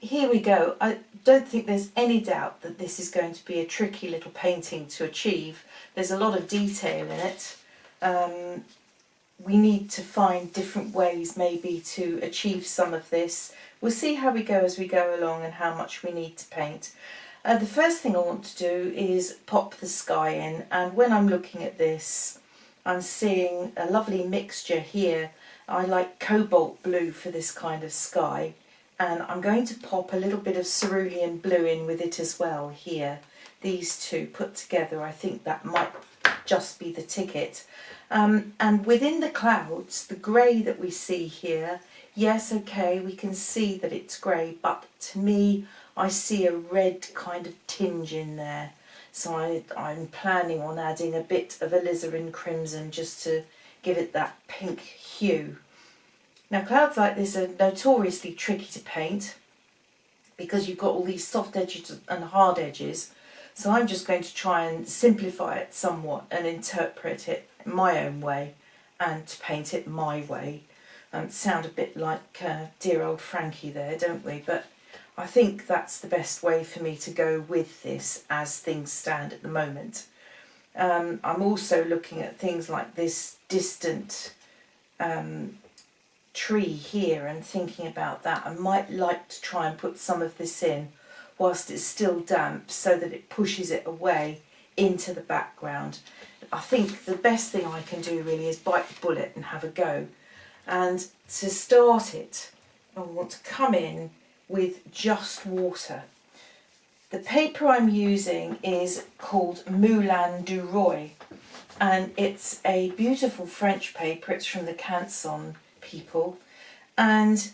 here we go. I don't think there's any doubt that this is going to be a tricky little painting to achieve. There's a lot of detail in it. We need to find different ways maybe to achieve some of this. We'll see how we go as we go along and how much we need to paint. The first thing I want to do is pop the sky in, and when I'm looking at this I'm seeing a lovely mixture here. I like cobalt blue for this kind of sky, and I'm going to pop a little bit of cerulean blue in with it as well here. These two put together, I think that might just be the ticket. And within the clouds, the grey that we see here, yes, okay, we can see that it's grey, but to me I see a red kind of tinge in there. So I'm planning on adding a bit of alizarin crimson just to give it that pink hue. Now clouds like this are notoriously tricky to paint because you've got all these soft edges and hard edges. So I'm just going to try and simplify it somewhat and interpret it my own way and to paint it my way. Sound a bit like dear old Frankie there, don't we? But I think that's the best way for me to go with this as things stand at the moment. I'm also looking at things like this distant tree here and thinking about that. I might like to try and put some of this in whilst it's still damp so that it pushes it away into the background. I think the best thing I can do really is bite the bullet and have a go. And to start it, I want to come in with just water. The paper I'm using is called Moulin du Roi, and it's a beautiful French paper. It's from the Canson people, and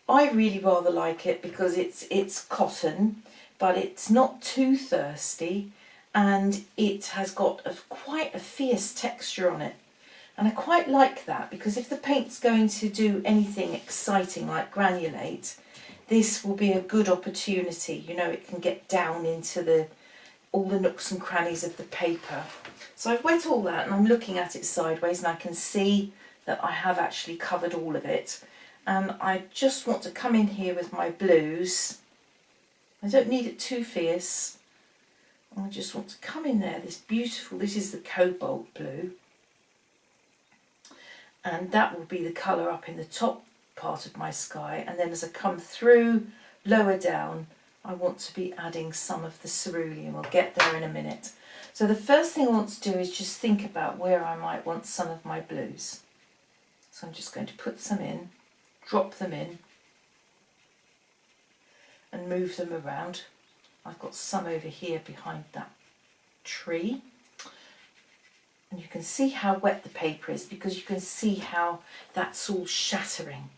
I really rather like it because it's cotton, but it's not too thirsty, and it has got quite a fierce texture on it. And I quite like that because if the paint's going to do anything exciting like granulate, this will be a good opportunity. You know, it can get down into all the nooks and crannies of the paper. So I've wet all that and I'm looking at it sideways and I can see that I have actually covered all of it. And I just want to come in here with my blues. I don't need it too fierce. I just want to come in there, this is the cobalt blue. And that will be the colour up in the top part of my sky, and then as I come through lower down I want to be adding some of the cerulean. We'll get there in a minute. So the first thing I want to do is just think about where I might want some of my blues. So I'm just going to put some in, drop them in and move them around. I've got some over here behind that tree. And you can see how wet the paper is because you can see how that's all shattering.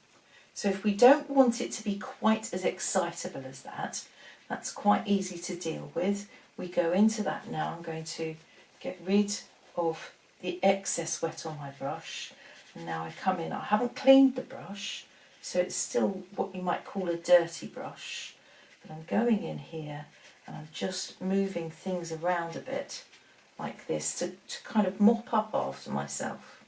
So if we don't want it to be quite as excitable as that, that's quite easy to deal with. We go into that now. I'm going to get rid of the excess wet on my brush. And now I come in. I haven't cleaned the brush, so it's still what you might call a dirty brush. But I'm going in here and I'm just moving things around a bit like this to kind of mop up after myself.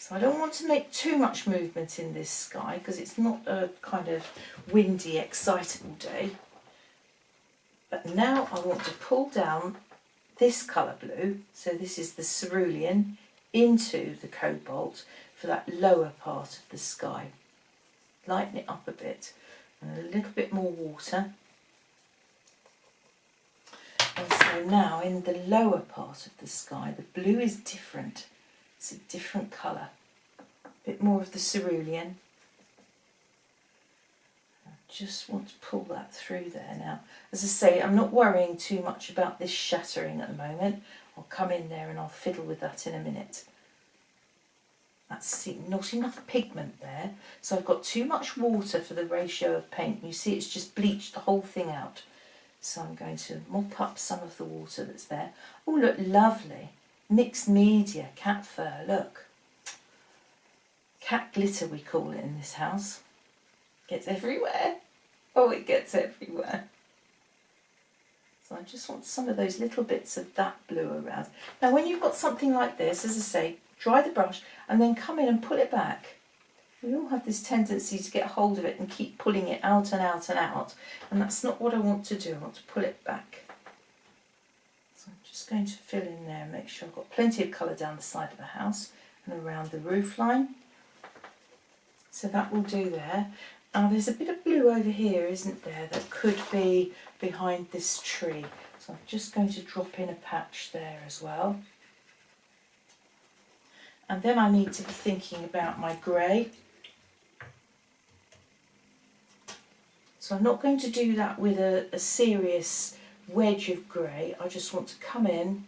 So I don't want to make too much movement in this sky because it's not a kind of windy, excitable day. But now I want to pull down this colour blue, so this is the cerulean, into the cobalt for that lower part of the sky. Lighten it up a bit and a little bit more water. And so now in the lower part of the sky, the blue is different. It's a different colour. A bit more of the cerulean. I just want to pull that through there now. As I say, I'm not worrying too much about this shattering at the moment. I'll come in there and I'll fiddle with that in a minute. That's not enough pigment there. So I've got too much water for the ratio of paint. You see it's just bleached the whole thing out. So I'm going to mop up some of the water that's there. Oh, look, lovely. Mixed media, cat fur, look. Cat glitter we call it in this house. Gets everywhere. Oh, it gets everywhere. So I just want some of those little bits of that blue around. Now when you've got something like this, as I say, dry the brush and then come in and pull it back. We all have this tendency to get hold of it and keep pulling it out and out and out, and that's not what I want to do. I want to pull it back. So I'm just going to fill in there and make sure I've got plenty of colour down the side of the house and around the roof line. So that will do there. There's a bit of blue over here, isn't there, that could be behind this tree. So I'm just going to drop in a patch there as well. And then I need to be thinking about my grey. So I'm not going to do that with a serious wedge of grey. I just want to come in,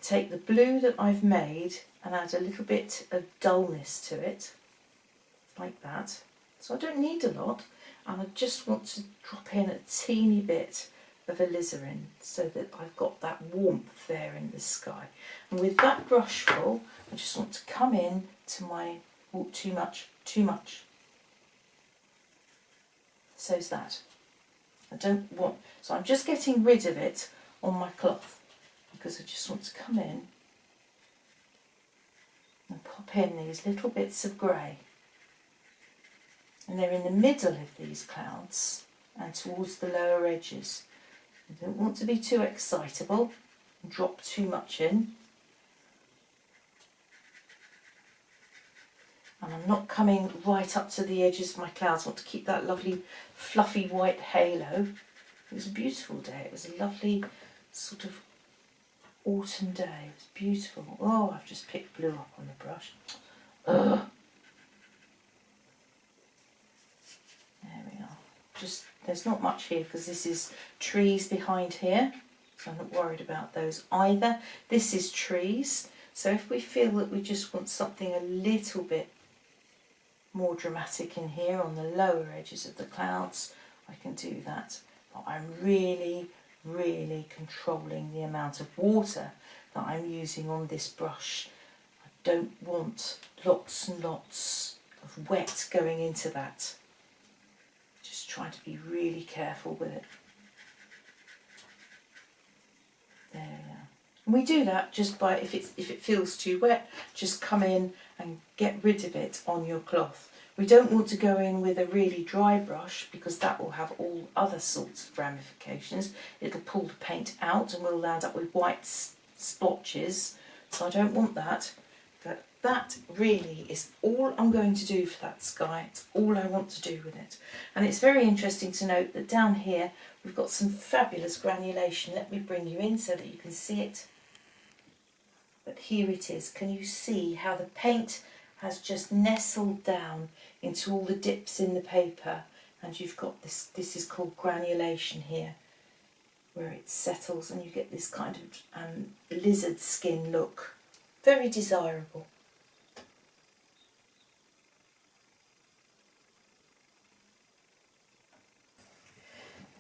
take the blue that I've made and add a little bit of dullness to it, like that. So I don't need a lot, and I just want to drop in a teeny bit of alizarin so that I've got that warmth there in the sky. And with that brush full, I just want to come in to my, oh, too much. So's that. I don't want, so I'm just getting rid of it on my cloth because I just want to come in and pop in these little bits of grey. And they're in the middle of these clouds and towards the lower edges. I don't want to be too excitable and drop too much in. And I'm not coming right up to the edges of my clouds. I want to keep that lovely fluffy white halo. It was a beautiful day. It was a lovely sort of autumn day. It was beautiful. Oh, I've just picked blue up on the brush. Ugh. There we are. Just, there's not much here because this is trees behind here, so I'm not worried about those either. This is trees, so if we feel that we just want something a little bit more dramatic in here on the lower edges of the clouds, I can do that. But I'm really controlling the amount of water that I'm using on this brush. I don't want lots and lots of wet going into that. Just trying to be really careful with it. There we are. And we do that just by, if it feels too wet, just come in and get rid of it on your cloth. We don't want to go in with a really dry brush because that will have all other sorts of ramifications. It'll pull the paint out and we'll land up with white splotches. So I don't want that. But that really is all I'm going to do for that sky. It's all I want to do with it. And it's very interesting to note that down here we've got some fabulous granulation. Let me bring you in so that you can see it. But here it is. Can you see how the paint has just nestled down into all the dips in the paper? And you've got this is called granulation here, where it settles and you get this kind of lizard skin look. Very desirable.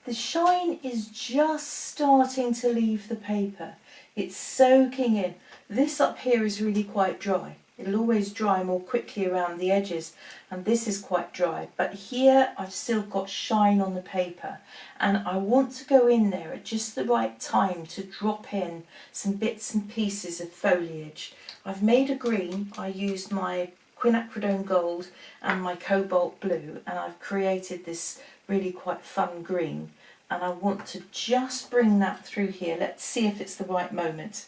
The shine is just starting to leave the paper. It's soaking in. This up here is really quite dry. It'll always dry more quickly around the edges, and this is quite dry. But here I've still got shine on the paper, and I want to go in there at just the right time to drop in some bits and pieces of foliage. I've made a green. I used my quinacridone gold and my cobalt blue, and I've created this really quite fun green, and I want to just bring that through here. Let's see if it's the right moment.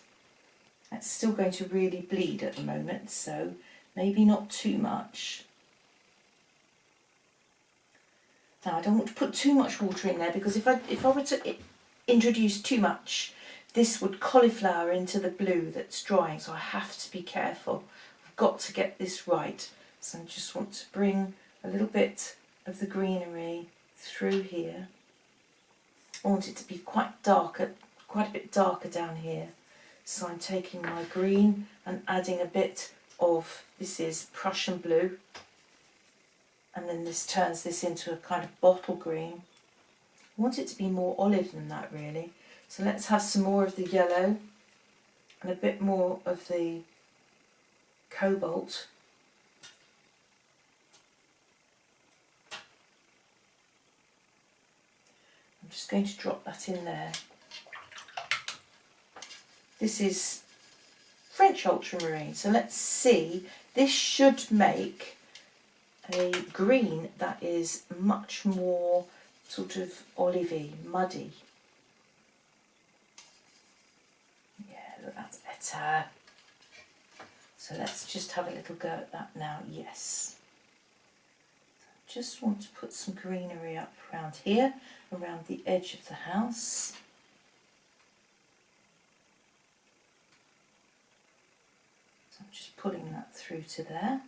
It's still going to really bleed at the moment, so maybe not too much. Now I don't want to put too much water in there because if I were to introduce too much, this would cauliflower into the blue that's drying, so I have to be careful. I've got to get this right. So I just want to bring a little bit of the greenery through here. I want it to be quite darker, quite a bit darker down here. So I'm taking my green and adding a bit of, this is Prussian blue, and then this turns this into a kind of bottle green. I want it to be more olive than that really. So let's have some more of the yellow and a bit more of the cobalt. I'm just going to drop that in there. This is French ultramarine, so let's see. This should make a green that is much more sort of olivey, muddy. Yeah, look, that's better. So let's just have a little go at that now. Yes. Just want to put some greenery up around here, around the edge of the house. So I'm just pulling that through to there.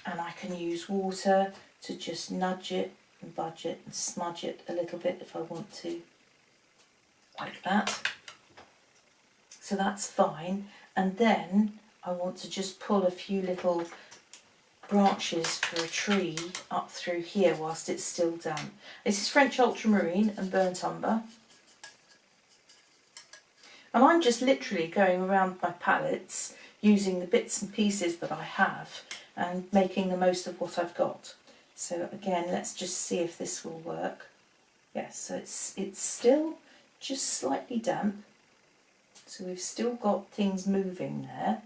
And I can use water to just nudge it and budge it and smudge it a little bit if I want to, like that. So that's fine. And then I want to just pull a few little branches for a tree up through here whilst it's still damp. This is French ultramarine and burnt umber. And I'm just literally going around my palettes using the bits and pieces that I have and making the most of what I've got. So again, let's just see if this will work. Yes, so it's still just slightly damp. So we've still got things moving there.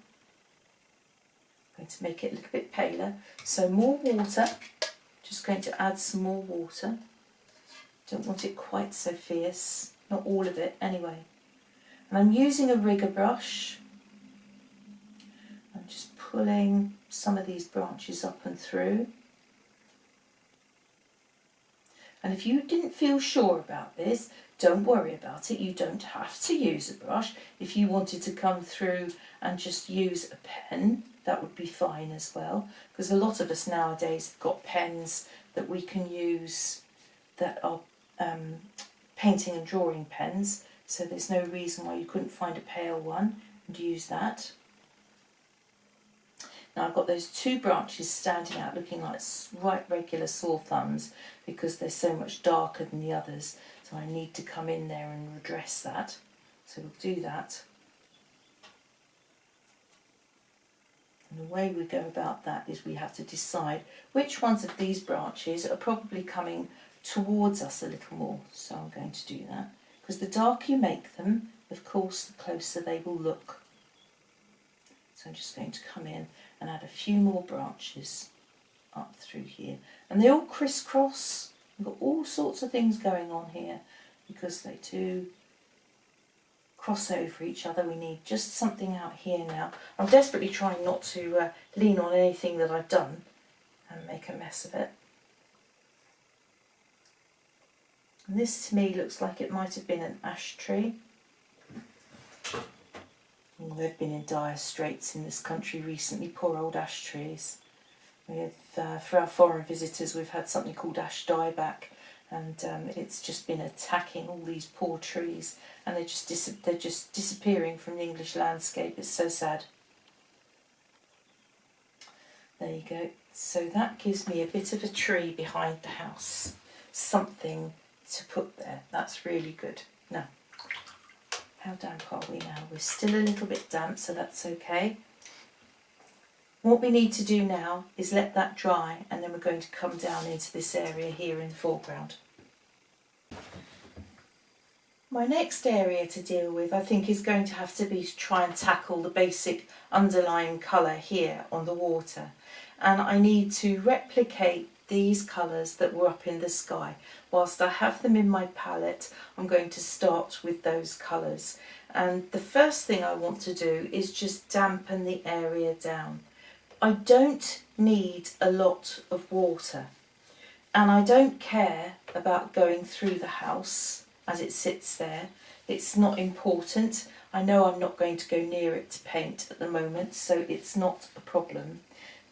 I'm going to make it a little bit paler. So more water, just going to add some more water. Don't want it quite so fierce, not all of it anyway. And I'm using a rigger brush. I'm just pulling some of these branches up and through. And if you didn't feel sure about this, don't worry about it. You don't have to use a brush. If you wanted to come through and just use a pen, that would be fine as well. Because a lot of us nowadays have got pens that we can use that are painting and drawing pens. So there's no reason why you couldn't find a pale one and use that. Now I've got those two branches standing out looking like right regular sore thumbs because they're so much darker than the others. So I need to come in there and redress that. So we'll do that. And the way we go about that is we have to decide which ones of these branches are probably coming towards us a little more. So I'm going to do that. Because the darker you make them, of course, the closer they will look. So I'm just going to come in and add a few more branches up through here. And they all crisscross. We've got all sorts of things going on here because they do cross over each other. We need just something out here now. I'm desperately trying not to lean on anything that I've done and make a mess of it. And this to me looks like it might have been an ash tree. Well, they've been in dire straits in this country recently, poor old ash trees. For our foreign visitors, we've had something called ash dieback, and it's just been attacking all these poor trees, and they're just disappearing from the English landscape. It's so sad. There you go. So that gives me a bit of a tree behind the house, something to put there. That's really good. Now, how damp are we now? We're still a little bit damp, so that's okay. What we need to do now is let that dry, and then we're going to come down into this area here in the foreground. My next area to deal with, I think, is going to have to be to try and tackle the basic underlying colour here on the water. And I need to replicate these colours that were up in the sky. Whilst I have them in my palette, I'm going to start with those colours. And the first thing I want to do is just dampen the area down. I don't need a lot of water, and I don't care about going through the house as it sits there. It's not important. I know I'm not going to go near it to paint at the moment, so it's not a problem.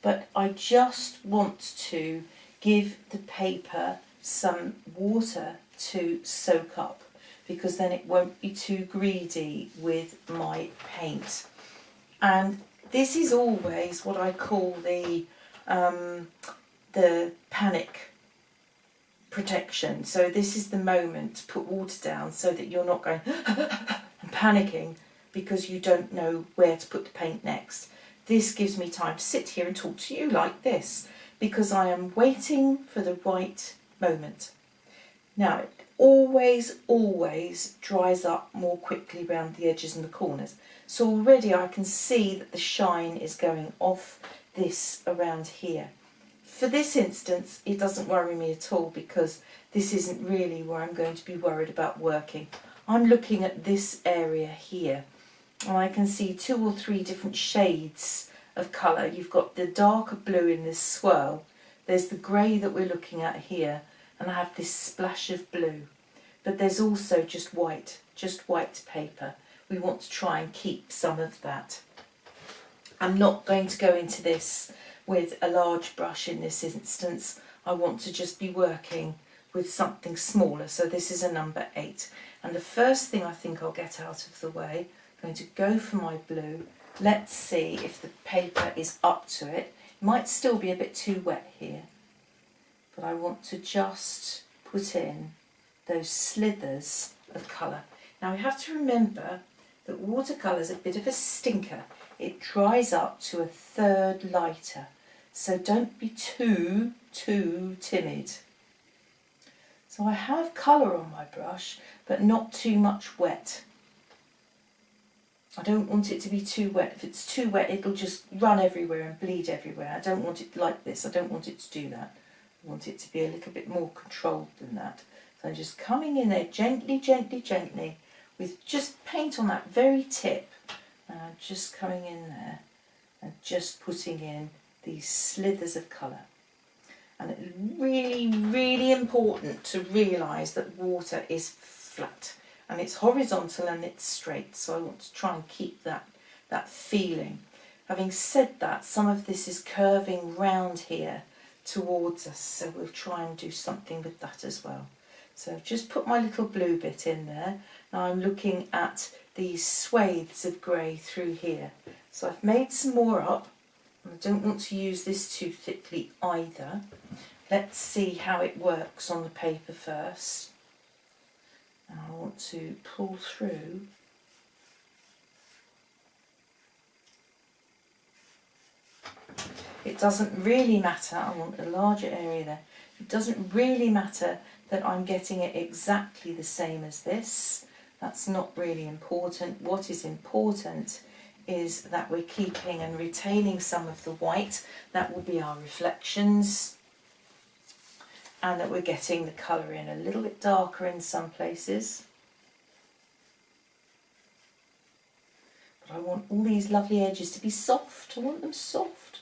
But I just want to give the paper some water to soak up, because then it won't be too greedy with my paint. And this is always what I call the panic protection. So this is the moment to put water down so that you're not going and panicking because you don't know where to put the paint next. This gives me time to sit here and talk to you like this because I am waiting for the right moment. Now, always, always dries up more quickly around the edges and the corners. So already I can see that the shine is going off this around here. For this instance, it doesn't worry me at all because this isn't really where I'm going to be worried about working. I'm looking at this area here and I can see 2 or 3 different shades of colour. You've got the darker blue in this swirl, there's the grey that we're looking at here, and I have this splash of blue. But there's also just white paper. We want to try and keep some of that. I'm not going to go into this with a large brush in this instance. I want to just be working with something smaller. So this is a number 8. And the first thing I think I'll get out of the way, I'm going to go for my blue. Let's see if the paper is up to it. It might still be a bit too wet here, but I want to just put in those slithers of colour. Now we have to remember that watercolour is a bit of a stinker. It dries up to a third lighter, so don't be too timid. So I have colour on my brush, but not too much wet. I don't want it to be too wet. If it's too wet, it'll just run everywhere and bleed everywhere. I don't want it like this. I don't want it to do that. I want it to be a little bit more controlled than that. So I'm just coming in there gently, gently, gently, with just paint on that very tip. And I'm just coming in there and just putting in these slithers of colour. And it's really, really important to realise that water is flat and it's horizontal and it's straight. So I want to try and keep that feeling. Having said that, some of this is curving round here towards us, so we'll try and do something with that as well. So I've just put my little blue bit in there. Now I'm looking at these swathes of grey through here. So I've made some more up. I don't want to use this too thickly either. Let's see how it works on the paper first. And I want to pull through. It doesn't really matter, I want a larger area there. It doesn't really matter that I'm getting it exactly the same as this. That's not really important. What is important is that we're keeping and retaining some of the white. That will be our reflections. And that we're getting the colour in a little bit darker in some places. But I want all these lovely edges to be soft. I want them soft.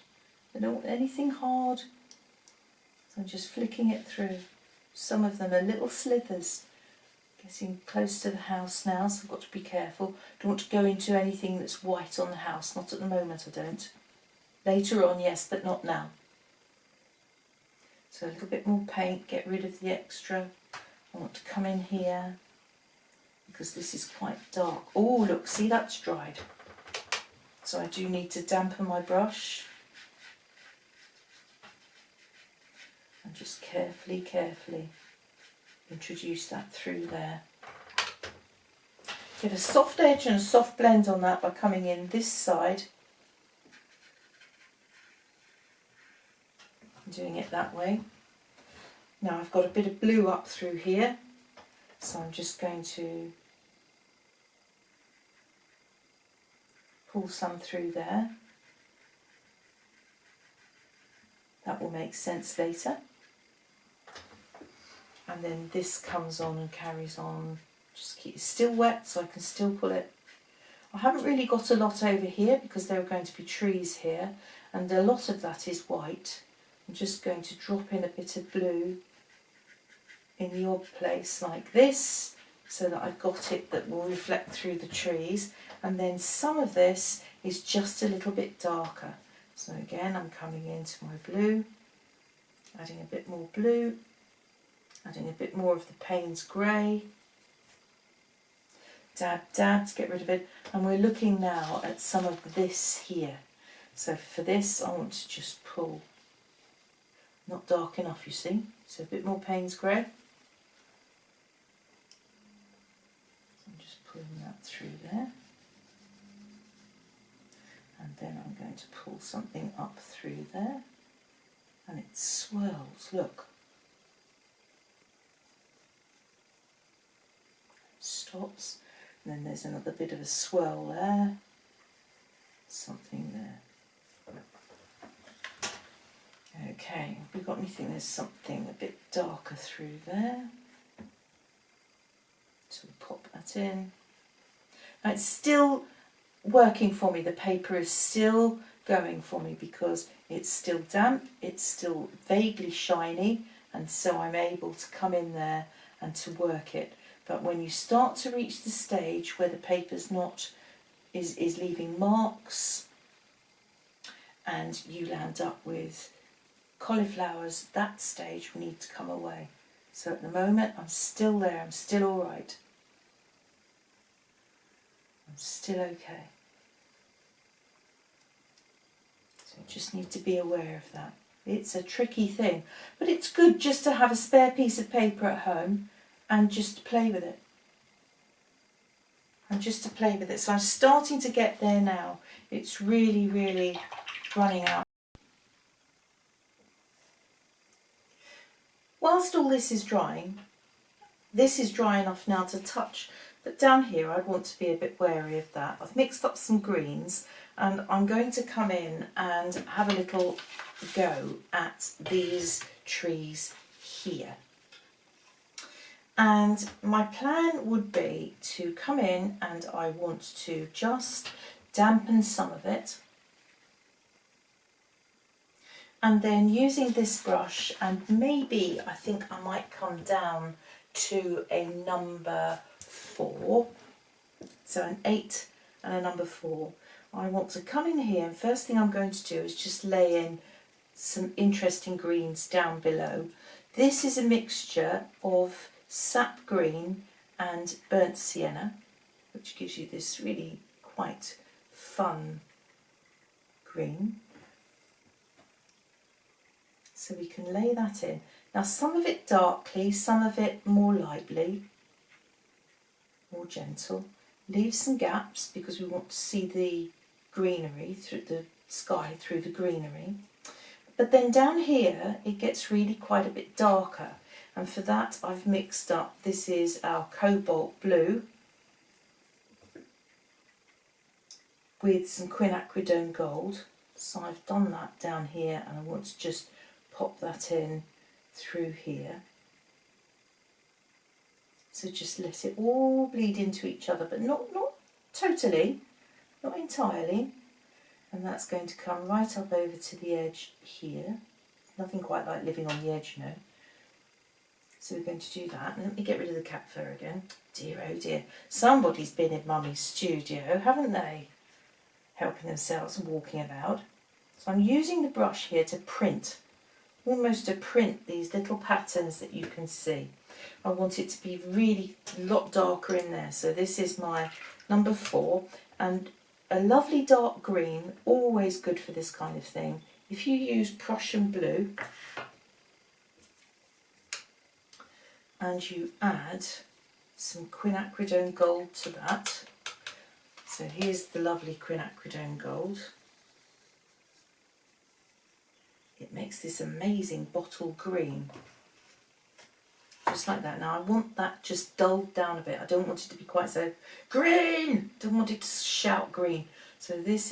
I don't want anything hard. So I'm just flicking it through. Some of them are little slithers. Getting close to the house now, so I've got to be careful. Don't want to go into anything that's white on the house. Not at the moment, I don't. Later on, yes, but not now. So a little bit more paint, get rid of the extra. I want to come in here because this is quite dark. Oh, look, see, that's dried. So I do need to dampen my brush. And just carefully, carefully introduce that through there. Get a soft edge and a soft blend on that by coming in this side. Doing it that way. Now I've got a bit of blue up through here, so I'm just going to pull some through there. That will make sense later. And then this comes on and carries on. Just keep it still wet so I can still pull it. I haven't really got a lot over here because there are going to be trees here, and a lot of that is white. I'm just going to drop in a bit of blue in the odd place like this, so that I've got it that will reflect through the trees. And then some of this is just a little bit darker. So again, I'm coming into my blue, adding a bit more blue, adding a bit more of the Payne's grey. Dab, dab to get rid of it. And we're looking now at some of this here. So for this, I want to just pull. Not dark enough, you see. So a bit more Payne's grey. I'm just pulling that through there. And then I'm going to pull something up through there. And it swirls, look. tops. And then there's another bit of a swirl there, something there. Okay, have we got anything? There's something a bit darker through there. So we'll pop that in. Now it's still working for me. The paper is still going for me because it's still damp, it's still vaguely shiny, and so I'm able to come in there and to work it. But when you start to reach the stage where the paper's not is leaving marks and you land up with cauliflowers, that stage we need to come away. So at the moment I'm still there, I'm still all right. I'm still okay. So you just need to be aware of that. It's a tricky thing, but it's good just to have a spare piece of paper at home and just to play with it. So I'm starting to get there now. It's really, really running out. Whilst all this is dry enough now to touch, but down here I'd want to be a bit wary of that. I've mixed up some greens and I'm going to come in and have a little go at these trees here. And my plan would be to come in and I want to just dampen some of it. And then using this brush, and maybe I think I might come down to a number 4. So an 8 and a number 4. I want to come in here and first thing I'm going to do is just lay in some interesting greens down below. This is a mixture of sap green and burnt sienna, which gives you this really quite fun green. So we can lay that in. Now some of it darkly, some of it more lightly, more gentle. Leave some gaps because we want to see the greenery through the sky, through the greenery. But then down here it gets really quite a bit darker, and for that I've mixed up, this is our cobalt blue with some quinacridone gold. So I've done that down here and I want to just pop that in through here. So just let it all bleed into each other, but not totally, not entirely. And that's going to come right up over to the edge here. Nothing quite like living on the edge, you know. So we're going to do that. And let me get rid of the cat fur again. Dear, oh dear. Somebody's been in Mummy's studio, haven't they? Helping themselves and walking about. So I'm using the brush here to print, almost to print these little patterns that you can see. I want it to be really a lot darker in there. So this is my number 4, and a lovely dark green, always good for this kind of thing. If you use Prussian blue and you add some quinacridone gold to that. So here's the lovely quinacridone gold. It makes this amazing bottle green. Just like that. Now I want that just dulled down a bit. I don't want it to be quite so green. Don't want it to shout green. So this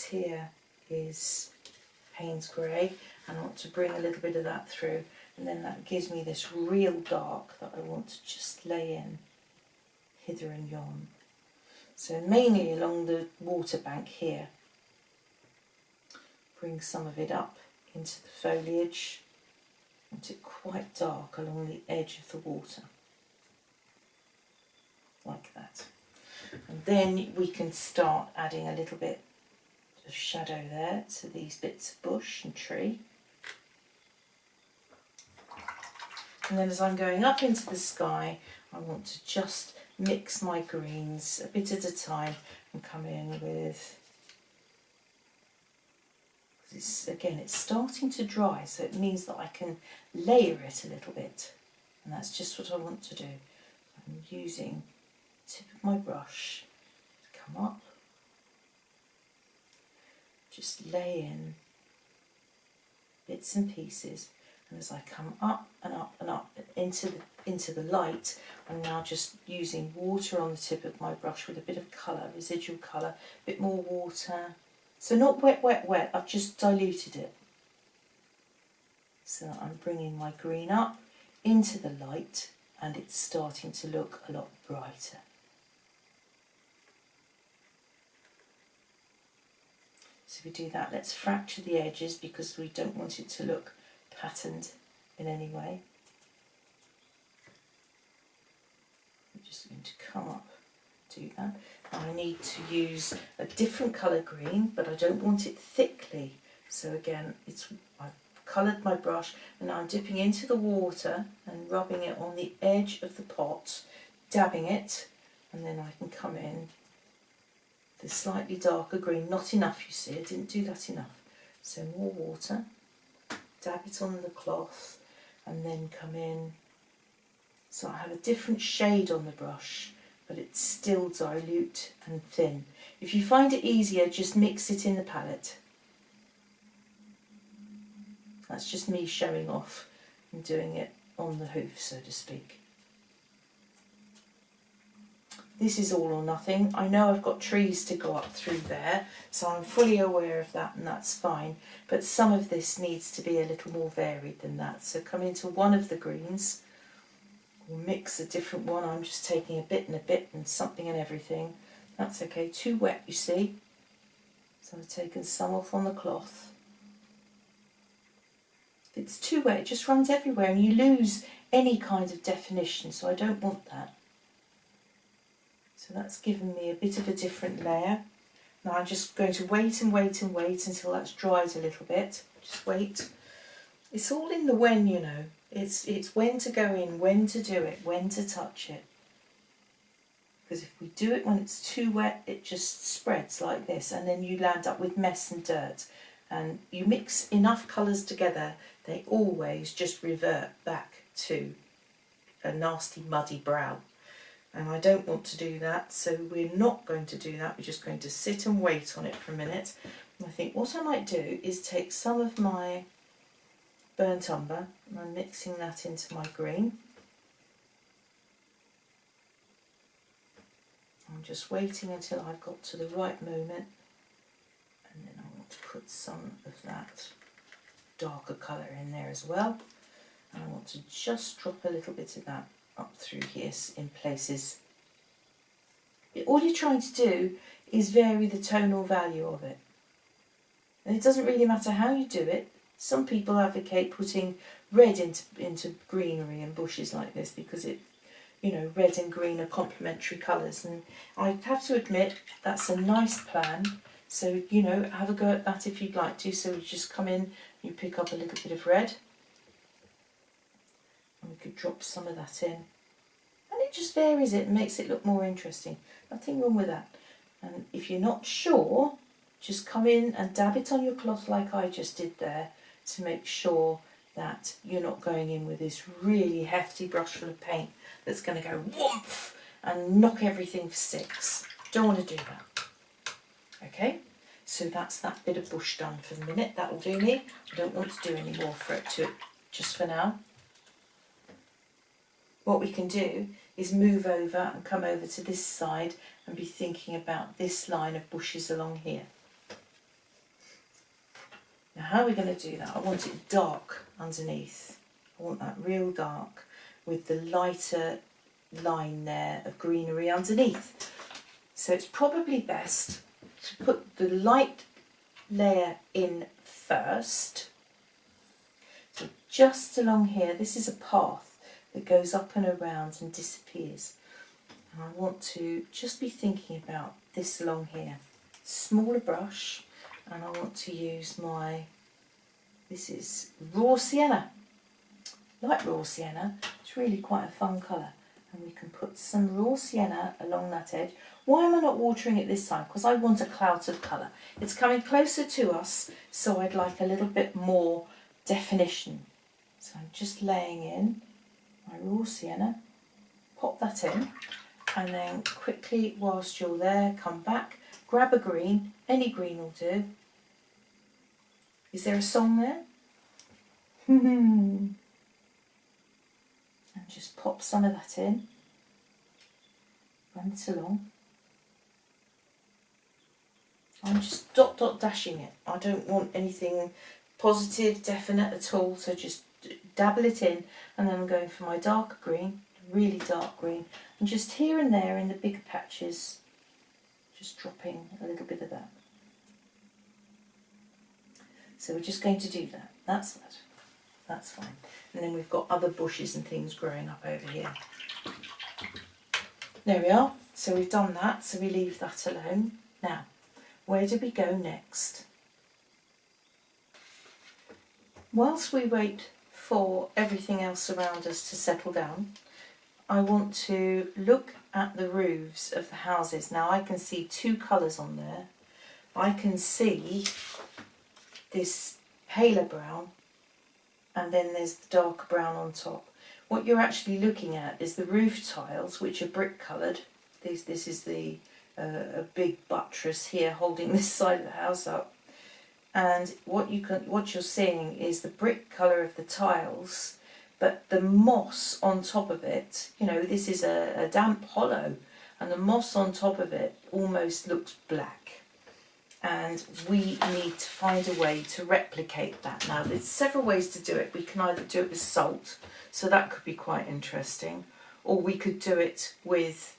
here is Payne's Grey, and I want to bring a little bit of that through, and then that gives me this real dark that I want to just lay in hither and yon. So mainly along the water bank here. Bring some of it up into the foliage. Want it quite dark along the edge of the water, like that. And then we can start adding a little bit of shadow there to these bits of bush and tree. And then as I'm going up into the sky, I want to just mix my greens a bit at a time and come in with, again, it's starting to dry, so it means that I can layer it a little bit, and that's just what I want to do. I'm using the tip of my brush to come up, just lay in bits and pieces, And as I come up and up and up into the light, I'm now just using water on the tip of my brush with a bit of colour, residual colour, a bit more water. So not wet, wet, wet, I've just diluted it. So I'm bringing my green up into the light and it's starting to look a lot brighter. So we do that, let's fracture the edges because we don't want it to look patterned in any way. I'm just going to come up, do that. Now I need to use a different colour green, but I don't want it thickly. So again, I've coloured my brush and now I'm dipping into the water and rubbing it on the edge of the pot, dabbing it, and then I can come in the slightly darker green. Not enough, you see, I didn't do that enough. So more water, dab it on the cloth, and then come in. So I have a different shade on the brush, but it's still dilute and thin. If you find it easier, just mix it in the palette. That's just me showing off and doing it on the hoof, so to speak. This is all or nothing. I know I've got trees to go up through there, so I'm fully aware of that and that's fine. But some of this needs to be a little more varied than that. So come into one of the greens, or mix a different one. I'm just taking a bit and something and everything. That's okay, too wet you see. So I've taken some off on the cloth. If it's too wet, it just runs everywhere and you lose any kind of definition, so I don't want that. So that's given me a bit of a different layer. Now I'm just going to wait and wait and wait until that's dried a little bit. Just wait. It's all in the when, you know. It's when to go in, when to do it, when to touch it. Because if we do it when it's too wet, it just spreads like this and then you land up with mess and dirt. And you mix enough colours together, they always just revert back to a nasty muddy brown. And I don't want to do that, so we're not going to do that. We're just going to sit and wait on it for a minute. And I think what I might do is take some of my burnt umber and I'm mixing that into my green. I'm just waiting until I've got to the right moment, and then I want to put some of that darker colour in there as well. And I want to just drop a little bit of that up through here in places. All you're trying to do is vary the tonal value of it. And it doesn't really matter how you do it. Some people advocate putting red into greenery and bushes like this because it, you know, red and green are complementary colours. And I have to admit that's a nice plan. So, you know, have a go at that if you'd like to. So you just come in, you pick up a little bit of red. And we could drop some of that in. And it just varies it and makes it look more interesting. Nothing wrong with that. And if you're not sure, just come in and dab it on your cloth like I just did there to make sure that you're not going in with this really hefty brush full of paint that's going to go whoomph and knock everything for six. Don't want to do that. Okay, so that's that bit of bush done for the minute. That will do me. I don't want to do any more for it just for now. What we can do is move over and come over to this side and be thinking about this line of bushes along here. Now how are we going to do that? I want it dark underneath. I want that real dark with the lighter line there of greenery underneath. So it's probably best to put the light layer in first. So just along here, this is a path that goes up and around and disappears. And I want to just be thinking about this along here. Smaller brush, and I want to use this is raw sienna, light raw sienna. It's really quite a fun colour. And we can put some raw sienna along that edge. Why am I not watering it this time? Because I want a clout of colour. It's coming closer to us, so I'd like a little bit more definition. So I'm just laying in my raw sienna, pop that in, and then quickly, whilst you're there, come back, grab a green, any green will do. Is there a song there? And just pop some of that in. Run it along. I'm just dot dashing it. I don't want anything positive, definite at all, so just dabble it in, and then I'm going for my darker green, really dark green, and just here and there in the bigger patches, just dropping a little bit of that. So we're just going to do that. That's that. That's fine. And then we've got other bushes and things growing up over here. There we are. So we've done that, so we leave that alone. Now, where do we go next? Whilst we wait for everything else around us to settle down, I want to look at the roofs of the houses. Now I can see two colours on there. I can see this paler brown, and then there's the darker brown on top. What you're actually looking at is the roof tiles, which are brick coloured. This is the a big buttress here holding this side of the house up, and what you're seeing is the brick colour of the tiles, but the moss on top of it, you know, this is a damp hollow, and the moss on top of it almost looks black, and we need to find a way to replicate that. Now there's several ways to do it. We can either do it with salt, so that could be quite interesting, or we could do it with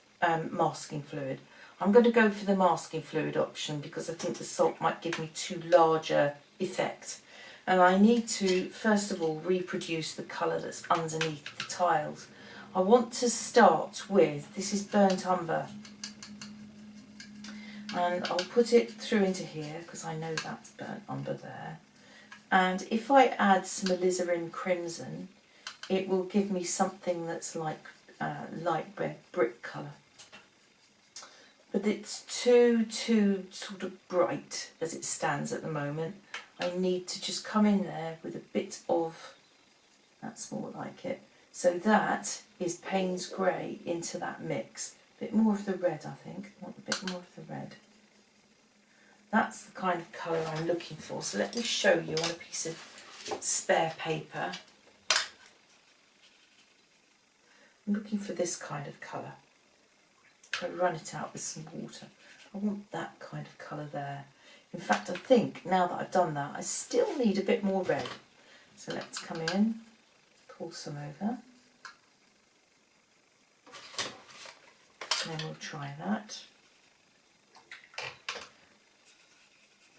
masking fluid. I'm going to go for the masking fluid option because I think the salt might give me too large a effect. And I need to, first of all, reproduce the colour that's underneath the tiles. I want to start with, this is burnt umber. And I'll put it through into here because I know that's burnt umber there. And if I add some alizarin crimson, it will give me something that's like light red brick colour. But it's too sort of bright as it stands at the moment. I need to just come in there with a bit of, that's more like it. So that is Payne's grey into that mix. A bit more of the red, I think. I want a bit more of the red. That's the kind of colour I'm looking for. So let me show you on a piece of spare paper. I'm looking for this kind of colour. I run it out with some water. I want that kind of colour there. In fact, I think now that I've done that, I still need a bit more red. So let's come in, pour some over. And then we'll try that.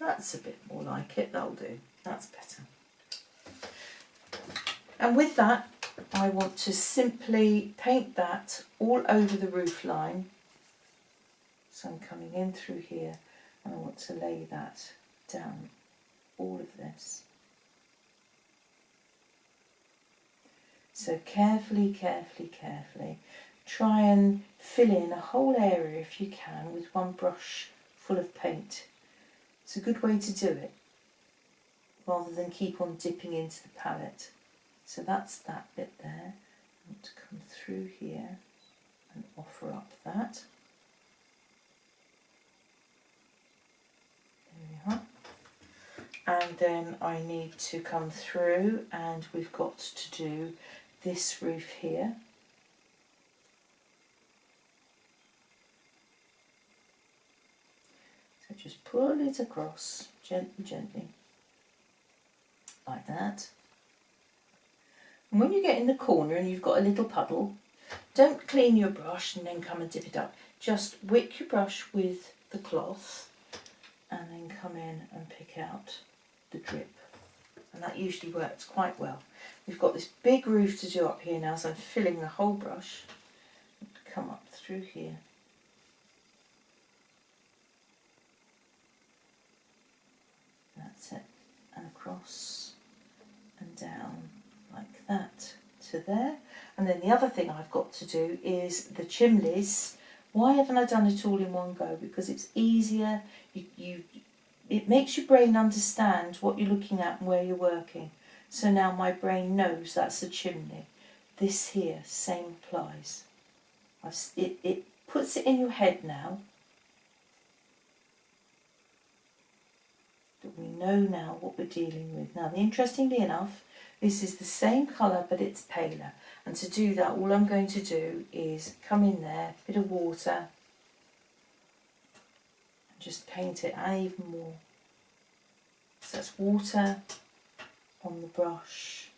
That's a bit more like it, that'll do. That's better. And with that, I want to simply paint that all over the roof line. So I'm coming in through here and I want to lay that down, all of this. So carefully, carefully, carefully, try and fill in a whole area if you can with one brush full of paint. It's a good way to do it, rather than keep on dipping into the palette. So that's that bit there. I want to come through here and offer up that. There we are. And then I need to come through and we've got to do this roof here. So just pull it across, gently, gently, like that. And when you get in the corner and you've got a little puddle, don't clean your brush and then come and dip it up. Just wick your brush with the cloth and then come in and pick out the drip. And that usually works quite well. We've got this big roof to do up here now, so I'm filling the whole brush. Come up through here. That's it. And across and down like that to there. And then the other thing I've got to do is the chimneys. Why haven't I done it all in one go? Because it's easier. It makes your brain understand what you're looking at and where you're working. So now my brain knows that's a chimney. This here, same applies. It puts it in your head now. That we know now what we're dealing with. Now, interestingly enough, This is the same colour but it's paler, and to do that all I'm going to do is come in there, a bit of water, and just paint it and even more. So that's water on the brush,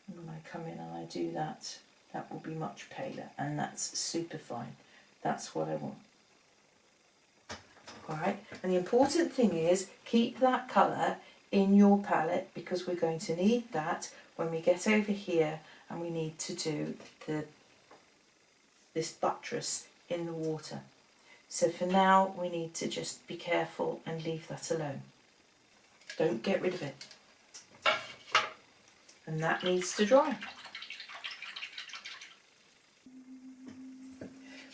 and when I come in and I do that, that will be much paler, and that's super fine. That's what I want. Alright, and the important thing is keep that colour in your palette, because we're going to need that when we get over here and we need to do this buttress in the water. So for now we need to just be careful and leave that alone. Don't get rid of it. And that needs to dry.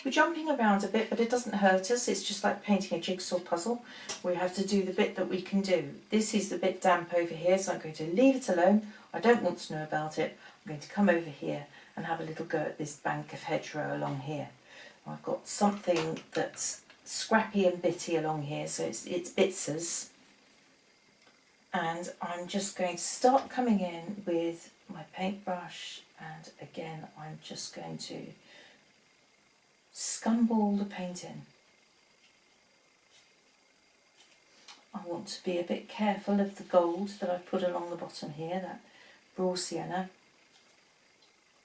We're jumping around a bit, but it doesn't hurt us. It's just like painting a jigsaw puzzle. We have to do the bit that we can do. This is the bit damp over here, so I'm going to leave it alone. I don't want to know about it. I'm going to come over here and have a little go at this bank of hedgerow along here. I've got something that's scrappy and bitty along here, so it's bitsers. And I'm just going to start coming in with my paintbrush, and again I'm just going to scumball the paint in. I want to be a bit careful of the gold that I've put along the bottom here, that raw sienna.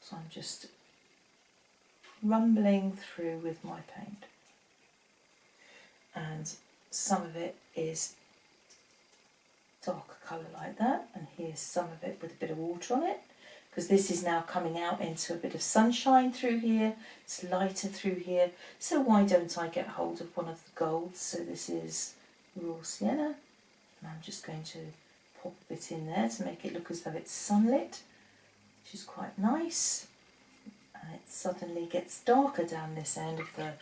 So I'm just rumbling through with my paint. And some of it is darker colour like that, and here's some of it with a bit of water on it, because this is now coming out into a bit of sunshine through here. It's lighter through here, so why don't I get hold of one of the golds? So this is raw sienna, and I'm just going to pop a bit in there to make it look as though it's sunlit, which is quite nice. And it suddenly gets darker down this end of the...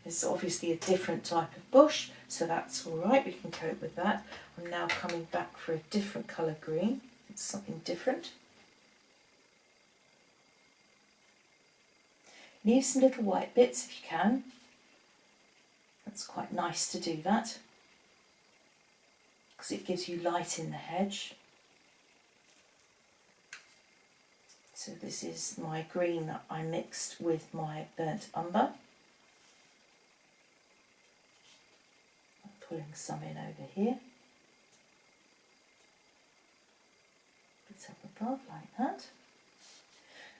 It's obviously a different type of bush, so that's all right, we can cope with that. I'm now coming back for a different colour green. It's something different. Leave some little white bits if you can. That's quite nice to do that, because it gives you light in the hedge. So this is my green that I mixed with my burnt umber. I'm pulling some in over here. Bit up above like that.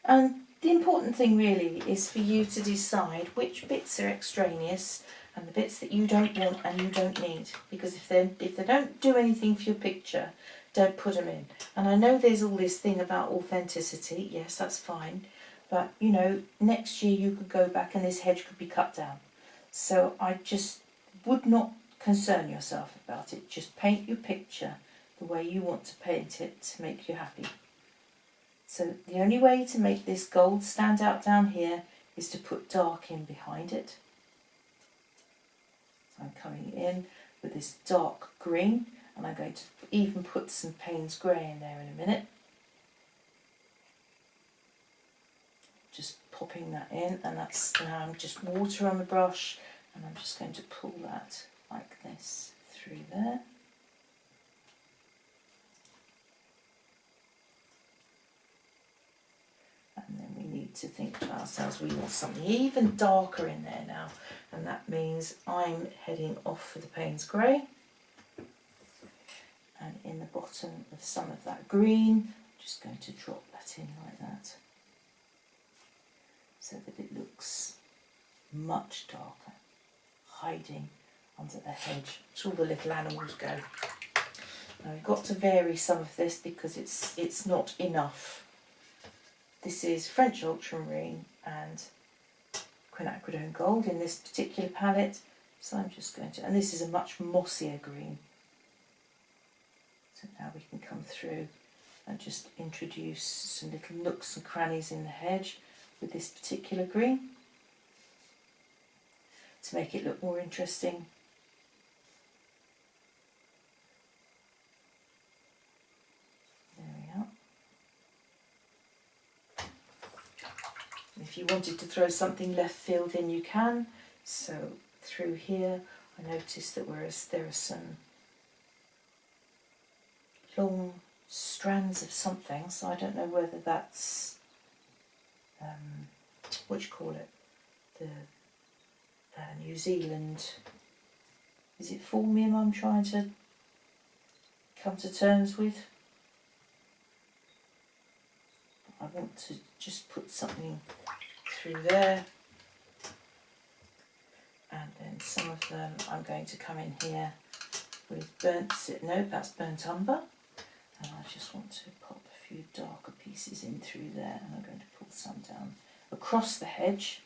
And the important thing really is for you to decide which bits are extraneous and the bits that you don't want and you don't need. Because if they don't do anything for your picture, don't put them in. And I know there's all this thing about authenticity. Yes, that's fine. But, you know, next year you could go back and this hedge could be cut down. So I just would not concern yourself about it. Just paint your picture the way you want to paint it to make you happy. So the only way to make this gold stand out down here is to put dark in behind it. So I'm coming in with this dark green, and I'm going to even put some Payne's grey in there in a minute. Just popping that in, and that's now just water on the brush, and I'm just going to pull that like this through there. And then we need to think to ourselves, we want something even darker in there now, and that means I'm heading off for the Payne's grey. And in the bottom of some of that green, I'm just going to drop that in like that, so that it looks much darker, hiding under the hedge. It's all the little animals go. Now we've got to vary some of this because it's not enough. This is French ultramarine and quinacridone gold in this particular palette, so I'm just going to, and this is a much mossier green. So now we can come through and just introduce some little nooks and crannies in the hedge with this particular green to make it look more interesting. There we are. If you wanted to throw something left field in, you can. So through here I noticed that there are some long strands of something, so I don't know whether that's, what do you call it, the New Zealand, is it formium I'm trying to come to terms with? I want to just put something through there, and then some of them I'm going to come in here with no, that's burnt umber, and I just want to pop a few darker pieces in through there, and I'm going to pull some down across the hedge.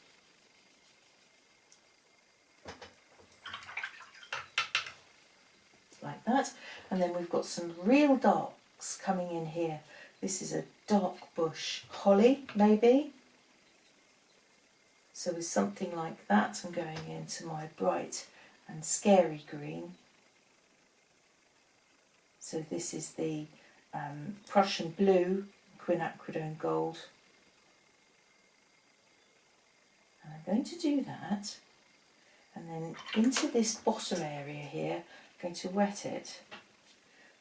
Like that, and then we've got some real darks coming in here. This is a dark bush holly, maybe. So with something like that, I'm going into my bright and scary green. So this is the Prussian blue, quinacridone gold. And I'm going to do that, and then into this bottom area here, I'm going to wet it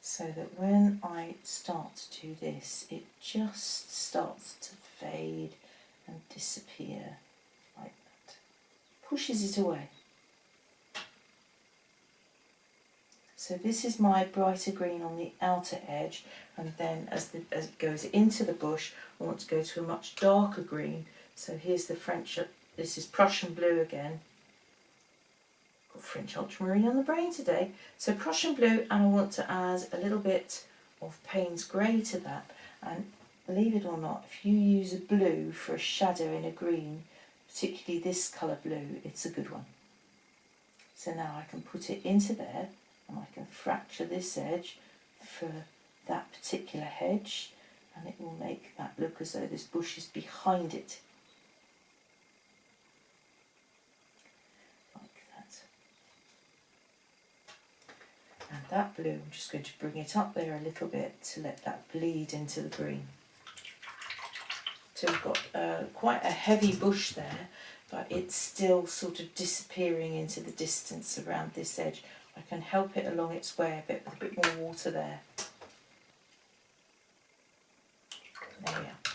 so that when I start to do this, it just starts to fade and disappear like that. Pushes it away. So this is my brighter green on the outer edge, and then as it goes into the bush, I want to go to a much darker green. So here's the French, this is Prussian blue again. Got French ultramarine on the brain today. So Prussian blue, and I want to add a little bit of Payne's grey to that. And believe it or not, if you use a blue for a shadow in a green, particularly this colour blue, it's a good one. So now I can put it into there, and I can fracture this edge for that particular hedge, and it will make that look as though this bush is behind it. And that blue, I'm just going to bring it up there a little bit to let that bleed into the green. So we've got quite a heavy bush there, but it's still sort of disappearing into the distance around this edge. I can help it along its way a bit with a bit more water there. There we are.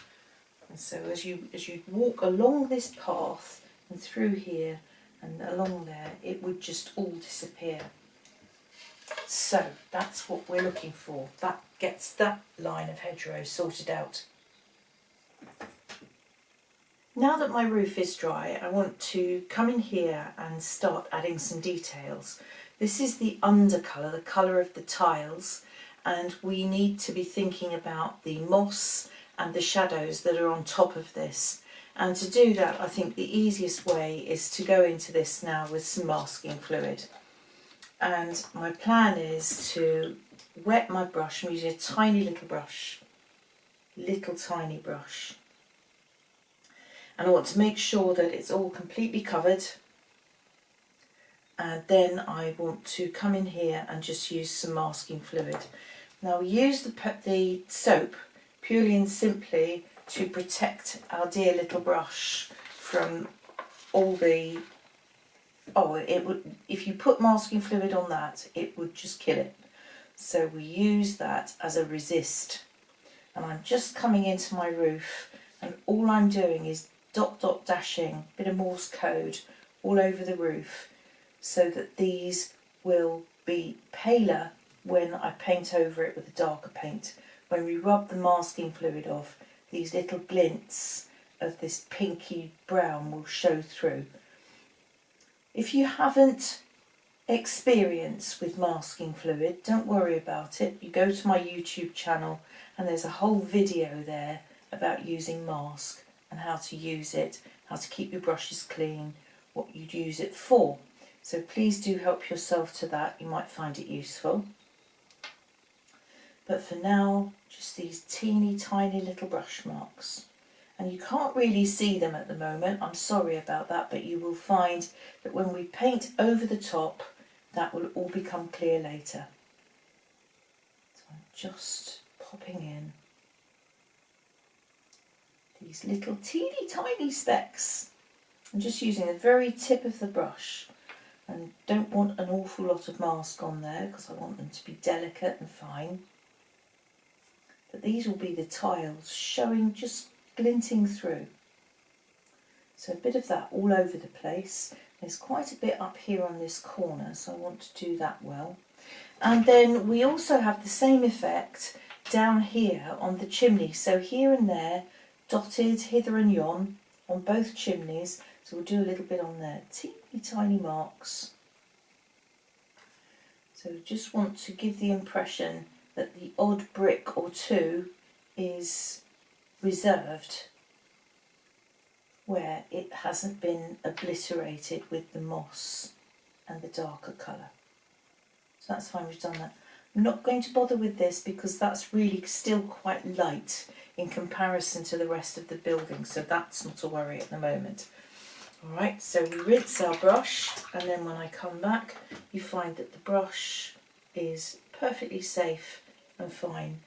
And so as you walk along this path and through here and along there, it would just all disappear. So that's what we're looking for. That gets that line of hedgerow sorted out. Now that my roof is dry, I want to come in here and start adding some details. This is the undercolour, the colour of the tiles, and we need to be thinking about the moss and the shadows that are on top of this. And to do that, I think the easiest way is to go into this now with some masking fluid. And my plan is to wet my brush. I'm using a tiny little brush, tiny brush. And I want to make sure that it's all completely covered. And then I want to come in here and just use some masking fluid. Now we use the soap purely and simply to protect our dear little brush from all the, it would, if you put masking fluid on that, it would just kill it. So we use that as a resist. And I'm just coming into my roof, and all I'm doing is dot dashing a bit of Morse code all over the roof, so that these will be paler when I paint over it with a darker paint. When we rub the masking fluid off, these little glints of this pinky brown will show through. If you haven't experience with masking fluid, don't worry about it. You go to my YouTube channel and there's a whole video there about using mask and how to use it, how to keep your brushes clean, what you'd use it for. So please do help yourself to that, you might find it useful. But for now, just these teeny tiny little brush marks. And you can't really see them at the moment, I'm sorry about that, but you will find that when we paint over the top, that will all become clear later. So I'm just popping in these little teeny tiny specks. I'm just using the very tip of the brush, and don't want an awful lot of mask on there because I want them to be delicate and fine. but these will be the tiles showing, just glinting through. So a bit of that all over the place. There's quite a bit up here on this corner, so I want to do that well. And then we also have the same effect down here on the chimney. So here and there, dotted hither and yon on both chimneys. So we'll do a little bit on there, teeny tiny marks. So just want to give the impression that the odd brick or two is reserved where it hasn't been obliterated with the moss and the darker colour. So that's fine, we've done that. I'm not going to bother with this because that's really still quite light in comparison to the rest of the building, so that's not a worry at the moment. Alright, so we rinse our brush, and then when I come back you find that the brush is perfectly safe and fine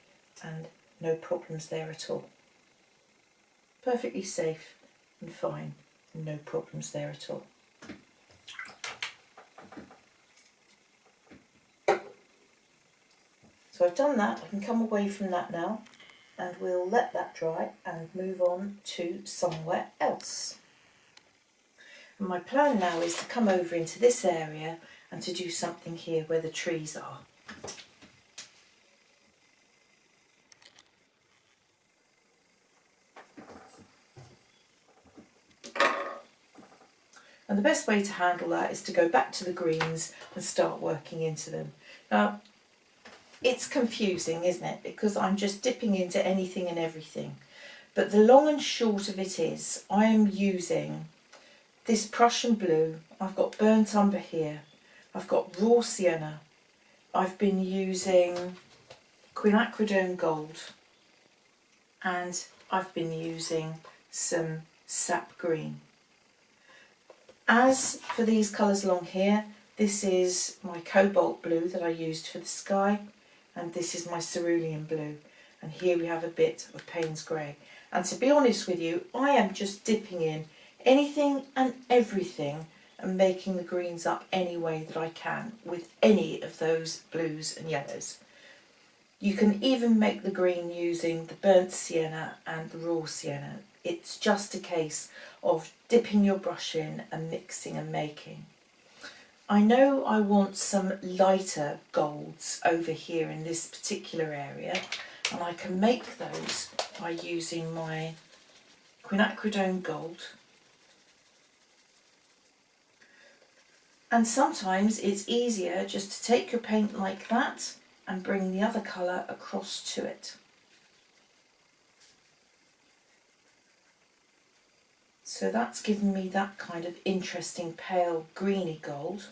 and no problems there at all. Perfectly safe and fine and no problems there at all. So I've done that, I can come away from that now and we'll let that dry and move on to somewhere else. And my plan now is to come over into this area and to do something here where the trees are. And the best way to handle that is to go back to the greens and start working into them. Now, it's confusing, isn't it? Because I'm just dipping into anything and everything. But the long and short of it is, I am using this Prussian blue. I've got burnt umber here. I've got raw sienna. I've been using quinacridone gold. And I've been using some sap green. As for these colours along here, this is my cobalt blue that I used for the sky, and this is my cerulean blue, and here we have a bit of Payne's grey. And to be honest with you, I am just dipping in anything and everything and making the greens up any way that I can with any of those blues and yellows. You can even make the green using the burnt sienna and the raw sienna. It's just a case of dipping your brush in and mixing and making. I know I want some lighter golds over here in this particular area, and I can make those by using my quinacridone gold. And sometimes it's easier just to take your paint like that and bring the other colour across to it. So that's given me that kind of interesting pale greeny gold.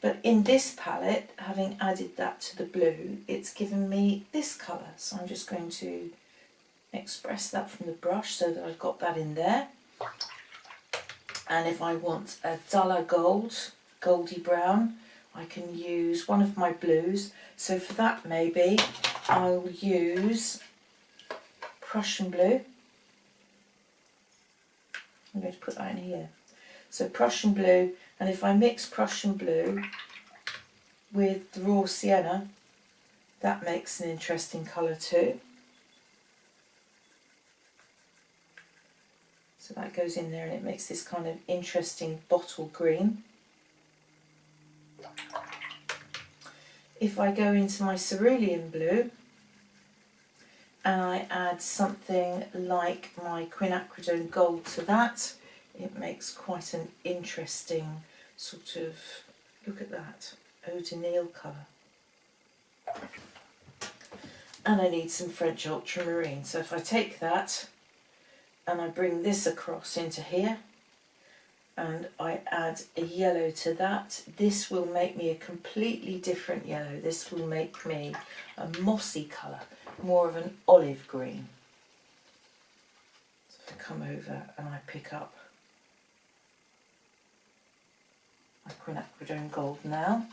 But in this palette, having added that to the blue, it's given me this colour. So I'm just going to express that from the brush so that I've got that in there. And if I want a duller gold, goldy brown, I can use one of my blues. So for that maybe I'll use Prussian blue. I'm going to put that in here. So Prussian blue, and if I mix Prussian blue with the raw sienna, that makes an interesting colour too. So that goes in there and it makes this kind of interesting bottle green. If I go into my cerulean blue and I add something like my quinacridone gold to that, it makes quite an interesting sort of, look at that, eau de Nil colour. And I need some French ultramarine. So if I take that and I bring this across into here and I add a yellow to that, this will make me a completely different yellow. This will make me a mossy colour, more of an olive green. So if I come over and I pick up my quinacridone gold now,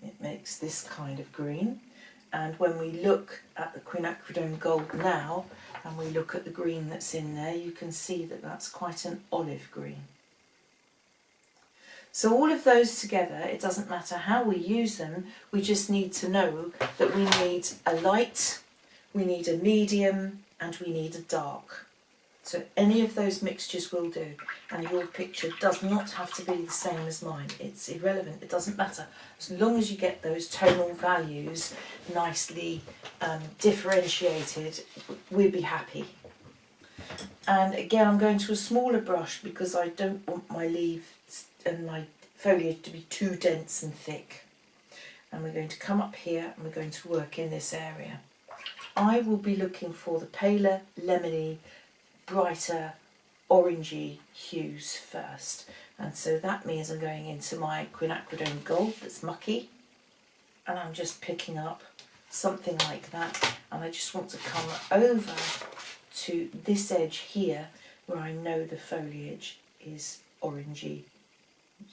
it makes this kind of green. And when we look at the quinacridone gold now and we look at the green that's in there, you can see that that's quite an olive green. So all of those together, it doesn't matter how we use them, we just need to know that we need a light, we need a medium, and we need a dark. So any of those mixtures will do, and your picture does not have to be the same as mine. It's irrelevant, it doesn't matter. As long as you get those tonal values nicely differentiated, we'll be happy. And again, I'm going to a smaller brush because I don't want my leaves and my foliage to be too dense and thick. And we're going to come up here and we're going to work in this area. I will be looking for the paler, lemony, brighter, orangey hues first. And so that means I'm going into my quinacridone gold that's mucky, and I'm just picking up something like that, and I just want to come over to this edge here where I know the foliage is orangey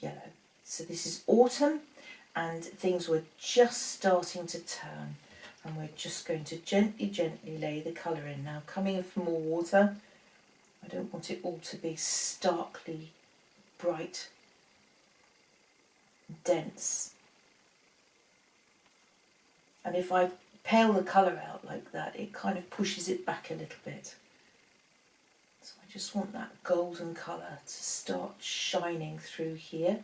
yellow. So this is autumn and things were just starting to turn, and we're just going to gently lay the colour in. Now coming in for more water, I don't want it all to be starkly bright, dense. And if I pale the colour out like that, it kind of pushes it back a little bit. So I just want that golden colour to start shining through here.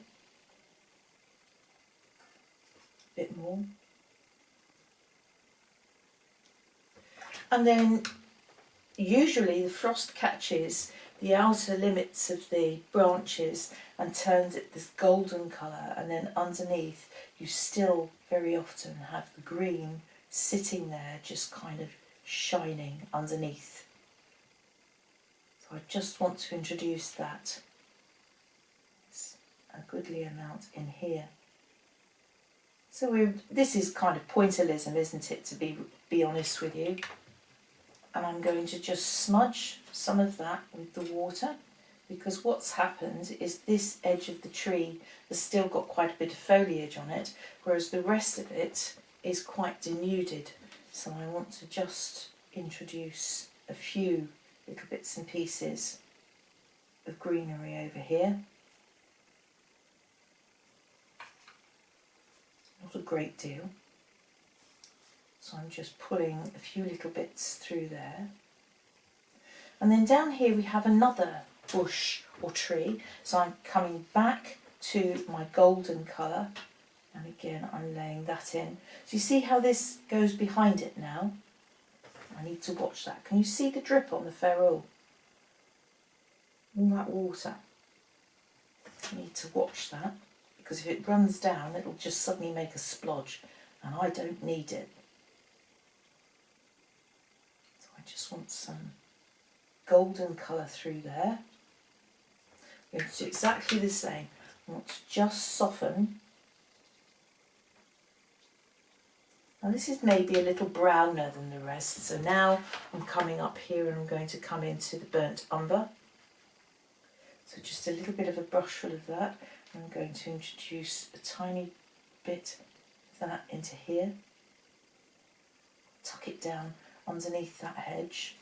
A bit more. And then usually the frost catches the outer limits of the branches and turns it this golden colour, and then underneath you still very often have the green sitting there just kind of shining underneath. So I just want to introduce that. It's a goodly amount in here. So this is kind of pointillism, isn't it, to be honest with you. And I'm going to just smudge some of that with the water, because what's happened is this edge of the tree has still got quite a bit of foliage on it, whereas the rest of it is quite denuded. So I want to just introduce a few little bits and pieces of greenery over here. Not a great deal. So I'm just pulling a few little bits through there. And then down here we have another bush or tree. So I'm coming back to my golden colour, and again I'm laying that in. So you see how this goes behind it now? I need to watch that. Can you see the drip on the ferrule? All that water. I need to watch that, because if it runs down it'll just suddenly make a splodge, and I don't need it. I just want some golden colour through there. I'm going to do exactly the same. I want to just soften. Now this is maybe a little browner than the rest, so now I'm coming up here and I'm going to come into the burnt umber. So just a little bit of a brushful of that. I'm going to introduce a tiny bit of that into here. Tuck it down underneath that hedge.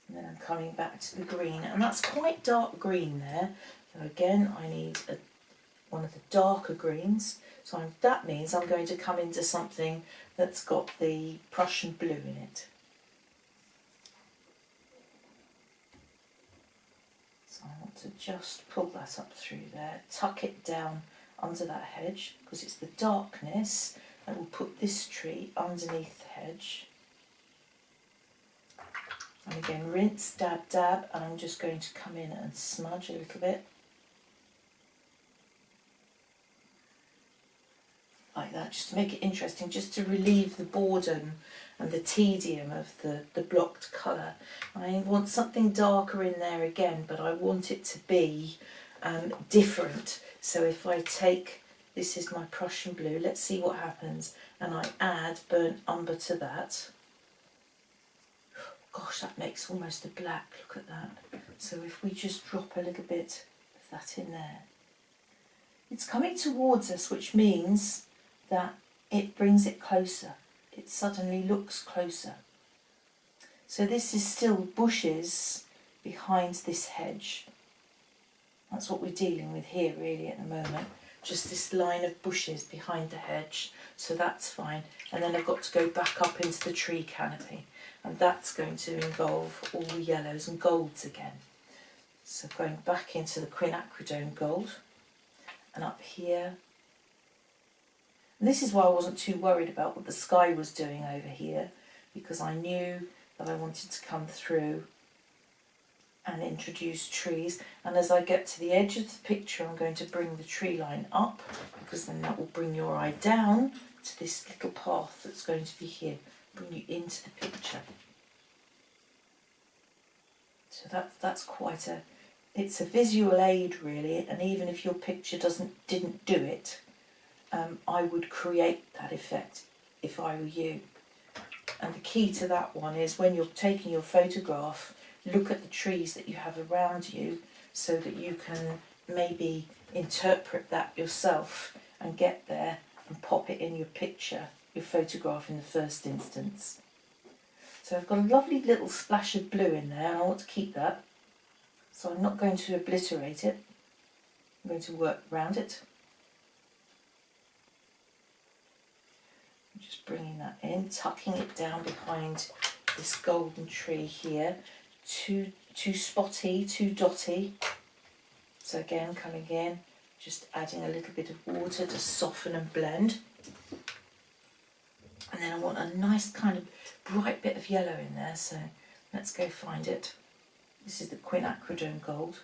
And then I'm coming back to the green, and that's quite dark green there. So again, I need one of the darker greens. So that means I'm going to come into something that's got the Prussian blue in it. So I want to just pull that up through there, tuck it down under that hedge, because it's the darkness that will put this tree underneath the hedge. And again, rinse, dab, dab, and I'm just going to come in and smudge a little bit. Like that, just to make it interesting, just to relieve the boredom and the tedium of the blocked colour. I want something darker in there again, but I want it to be different. So if I take, this is my Prussian blue, let's see what happens, and I add burnt umber to that. Gosh, that makes almost a black, look at that. So if we just drop a little bit of that in there. It's coming towards us, which means that it brings it closer. It suddenly looks closer. So this is still bushes behind this hedge. That's what we're dealing with here really at the moment. Just this line of bushes behind the hedge, so that's fine. And then I've got to go back up into the tree canopy, and that's going to involve all the yellows and golds again. So going back into the quinacridone gold, and up here. And this is why I wasn't too worried about what the sky was doing over here, because I knew that I wanted to come through and introduce trees. And as I get to the edge of the picture, I'm going to bring the tree line up, because then that will bring your eye down to this little path that's going to be here, bring you into the picture. So that's quite a, it's a visual aid really, and even if your picture didn't do it, I would create that effect if I were you. And the key to that one is when you're taking your photograph, look at the trees that you have around you so that you can maybe interpret that yourself and get there and pop it in your picture, your photograph in the first instance. So I've got a lovely little splash of blue in there and I want to keep that. So I'm not going to obliterate it. I'm going to work around it. I'm just bringing that in, tucking it down behind this golden tree here. Too spotty, too dotty. So again, coming in, just adding a little bit of water to soften and blend. And then I want a nice kind of bright bit of yellow in there, so let's go find it. This is the quinacridone gold.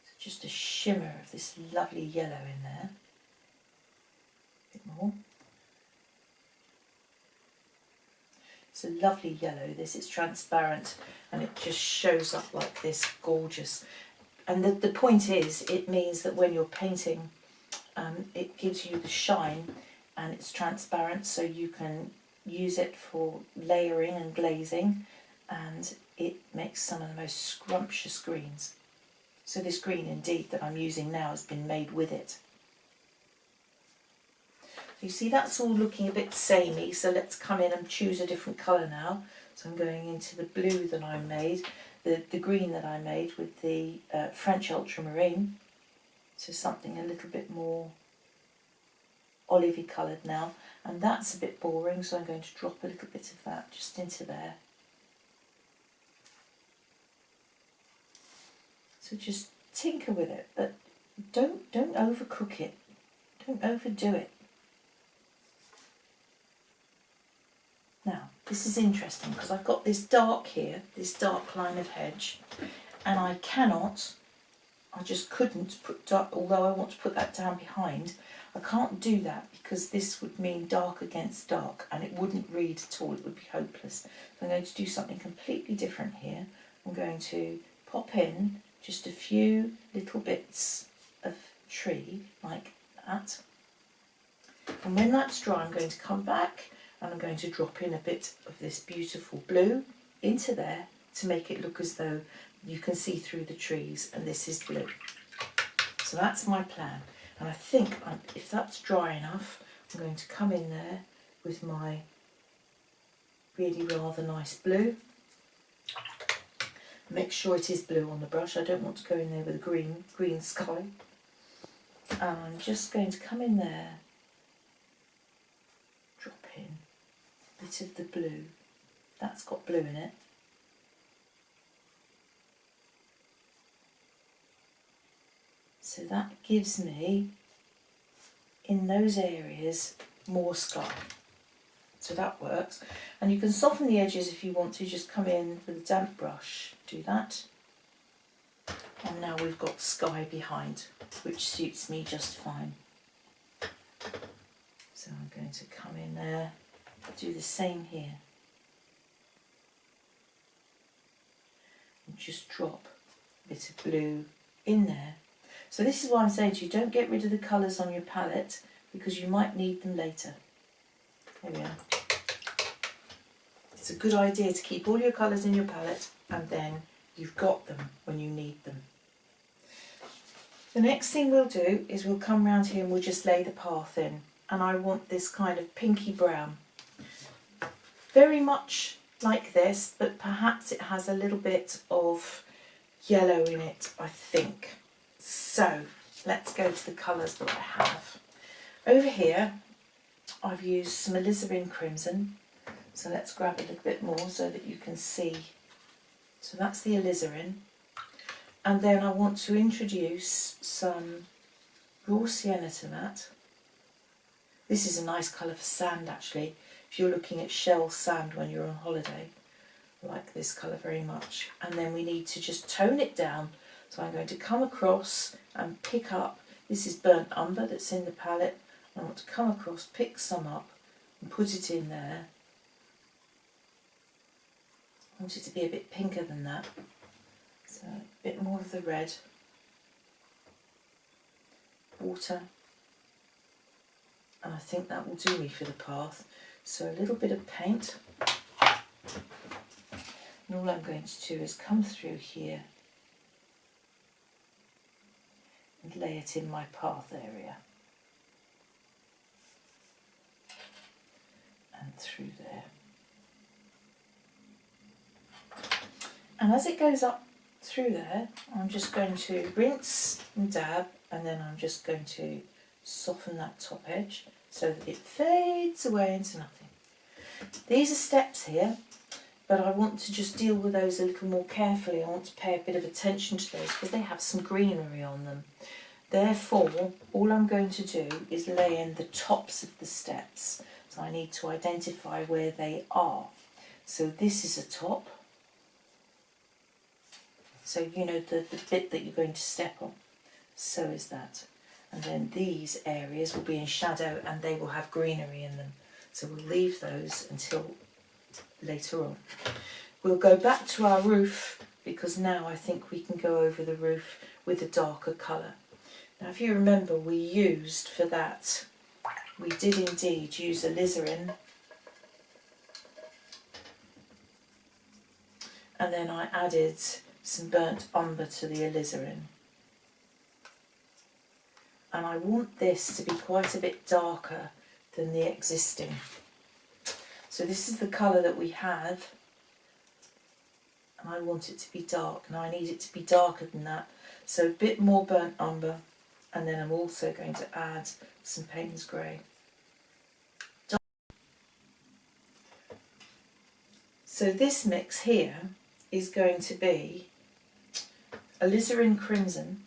So just a shimmer of this lovely yellow in there. A bit more. It's a lovely yellow, this is transparent and it just shows up like this, gorgeous. And the point is, it means that when you're painting, it gives you the shine and it's transparent, so you can use it for layering and glazing, and it makes some of the most scrumptious greens. So this green indeed that I'm using now has been made with it. You see, that's all looking a bit samey, so let's come in and choose a different colour now. So I'm going into the blue that I made, the green that I made with the French ultramarine, so something a little bit more olivey coloured now, and that's a bit boring, so I'm going to drop a little bit of that just into there. So just tinker with it, but don't overcook it, don't overdo it. Now, this is interesting because I've got this dark here, this dark line of hedge, and I just couldn't put dark, although I want to put that down behind, I can't do that because this would mean dark against dark and it wouldn't read at all, it would be hopeless. So I'm going to do something completely different here. I'm going to pop in just a few little bits of tree like that. And when that's dry, I'm going to come back and I'm going to drop in a bit of this beautiful blue into there to make it look as though you can see through the trees and this is blue. So that's my plan. And I think if that's dry enough, I'm going to come in there with my really rather nice blue. Make sure it is blue on the brush. I don't want to go in there with a green sky. And I'm just going to come in there, drop in a bit of the blue. That's got blue in it. So that gives me, in those areas, more sky. So that works. And you can soften the edges if you want to, just come in with a damp brush, do that. And now we've got sky behind, which suits me just fine. So I'm going to come in there, do the same here. And just drop a bit of blue in there. So this is why I'm saying to you, don't get rid of the colours on your palette because you might need them later. There we are. It's a good idea to keep all your colours in your palette and then you've got them when you need them. The next thing we'll do is we'll come round here and we'll just lay the path in. And I want this kind of pinky brown. Very much like this, but perhaps it has a little bit of yellow in it, I think. So let's go to the colours that I have. Over here I've used some alizarin crimson, so let's grab a little bit more so that you can see. So that's the alizarin, and then I want to introduce some raw sienna to that. This is a nice colour for sand actually, if you're looking at shell sand when you're on holiday. I like this colour very much. And then we need to just tone it down, so I'm going to come across and pick up, this is burnt umber that's in the palette. I want to come across, pick some up and put it in there. I want it to be a bit pinker than that, so a bit more of the red. Water, and I think that will do me for the path. So a little bit of paint, and all I'm going to do is come through here and lay it in my path area and through there. And as it goes up through there, I'm just going to rinse and dab, and then I'm just going to soften that top edge so that it fades away into nothing. These are steps here, but I want to just deal with those a little more carefully. I want to pay a bit of attention to those because they have some greenery on them. Therefore, all I'm going to do is lay in the tops of the steps. So I need to identify where they are. So this is a top. So you know the bit that you're going to step on. So is that. And then these areas will be in shadow and they will have greenery in them. So we'll leave those until later on. We'll go back to our roof because now I think we can go over the roof with a darker colour. Now if you remember, we used for that, we did indeed use alizarin, and then I added some burnt umber to the alizarin. And I want this to be quite a bit darker than the existing. So this is the colour that we have, and I want it to be dark, and I need it to be darker than that. So a bit more burnt umber, and then I'm also going to add some Payne's Grey. So this mix here is going to be alizarin crimson,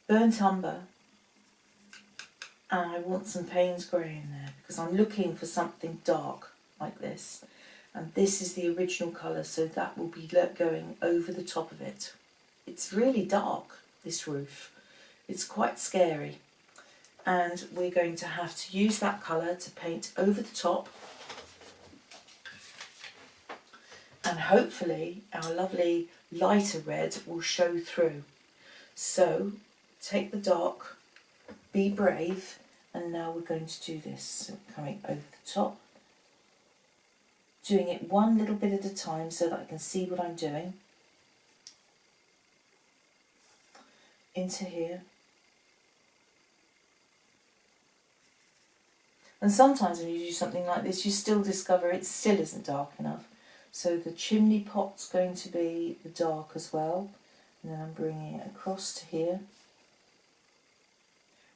burnt umber, and I want some Payne's Grey in there because I'm looking for something dark like this, and this is the original colour, so that will be going over the top of it. It's really dark, this roof. It's quite scary, and we're going to have to use that colour to paint over the top, and hopefully our lovely lighter red will show through. So take the dark, be brave, and now we're going to do this. So coming over the top, doing it one little bit at a time so that I can see what I'm doing. Into here. And sometimes when you do something like this, you still discover it still isn't dark enough. So the chimney pot's going to be the dark as well. And then I'm bringing it across to here.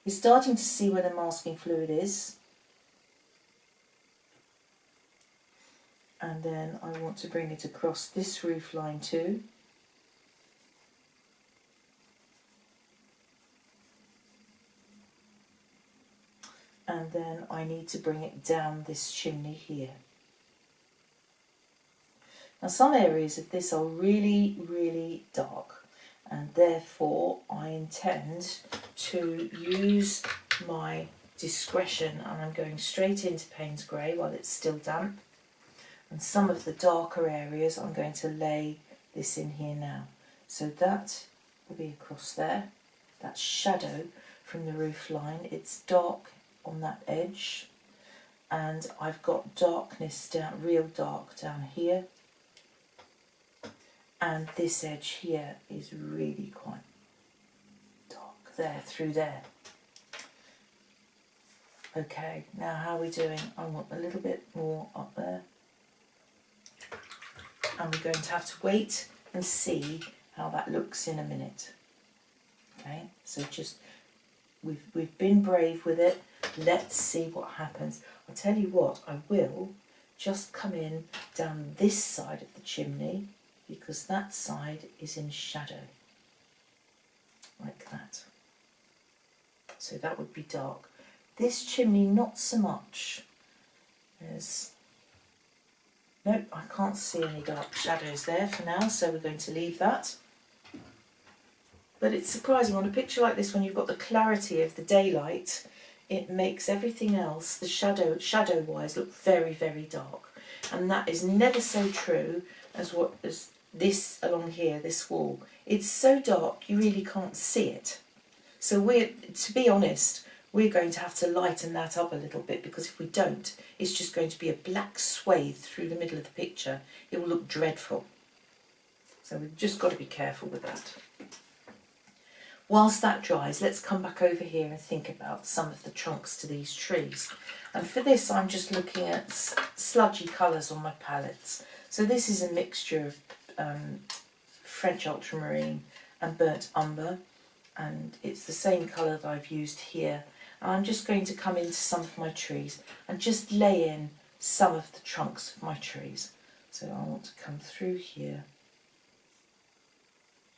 We're starting to see where the masking fluid is. And then I want to bring it across this roof line too. And then I need to bring it down this chimney here. Now some areas of this are really, really dark, and therefore I intend to use my discretion, and I'm going straight into Payne's Grey while it's still damp. And some of the darker areas I'm going to lay this in here now. So that will be across there. That's shadow from the roof line. It's dark on that edge, and I've got darkness down, real dark down here, and this edge here is really quite dark there, through there. Okay, now how are we doing? I want a little bit more up there. And we're going to have to wait and see how that looks in a minute. Okay, so just, we've been brave with it. Let's see what happens. I'll tell you what, I will just come in down this side of the chimney because that side is in shadow. Like that. So that would be dark. This chimney, not so much. Nope, I can't see any dark shadows there for now, so we're going to leave that. But it's surprising, on a picture like this, when you've got the clarity of the daylight, it makes everything else, the shadow-wise, look very, very dark. And that is never so true as this along here, this wall. It's so dark, you really can't see it. So to be honest, we're going to have to lighten that up a little bit, because if we don't, it's just going to be a black swathe through the middle of the picture. It will look dreadful. So we've just got to be careful with that. Whilst that dries, let's come back over here and think about some of the trunks to these trees. And for this, I'm just looking at sludgy colours on my palettes. So this is a mixture of French ultramarine and burnt umber, and it's the same colour that I've used here. And I'm just going to come into some of my trees and just lay in some of the trunks of my trees. So I want to come through here.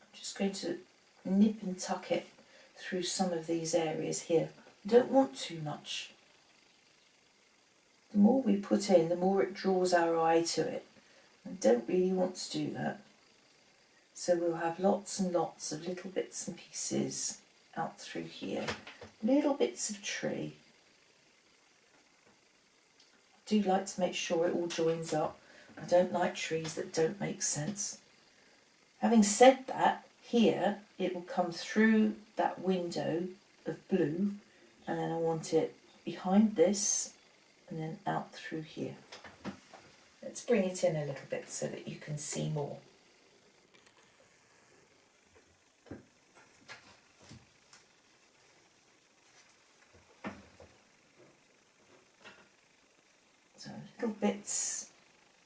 I'm just going to nip and tuck it through some of these areas here. I don't want too much. The more we put in, the more it draws our eye to it. I don't really want to do that. So we'll have lots and lots of little bits and pieces out through here. Little bits of tree. I do like to make sure it all joins up. I don't like trees that don't make sense. Having said that, here it will come through that window of blue, and then I want it behind this and then out through here. Let's bring it in a little bit so that you can see more. So little bits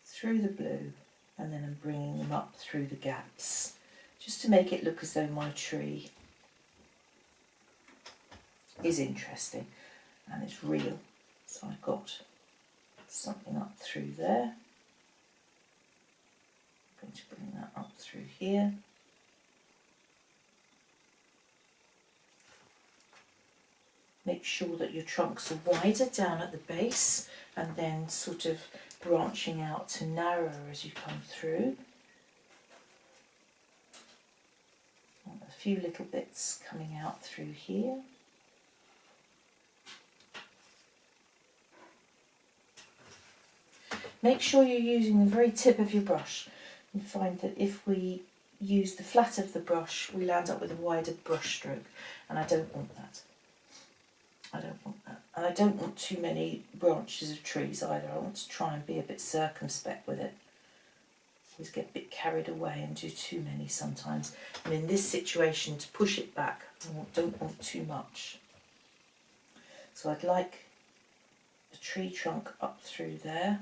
through the blue, and then I'm bringing them up through the gaps, just to make it look as though my tree is interesting and it's real. So I've got something up through there. I'm going to bring that up through here. Make sure that your trunks are wider down at the base and then sort of branching out to narrower as you come through. A few little bits coming out through here. Make sure you're using the very tip of your brush. You find that if we use the flat of the brush, we'll end up with a wider brush stroke, and I don't want that. I don't want that. And I don't want too many branches of trees either. I want to try and be a bit circumspect with it. Always get a bit carried away and do too many sometimes. And in this situation, to push it back, I don't want too much. So I'd like a tree trunk up through there.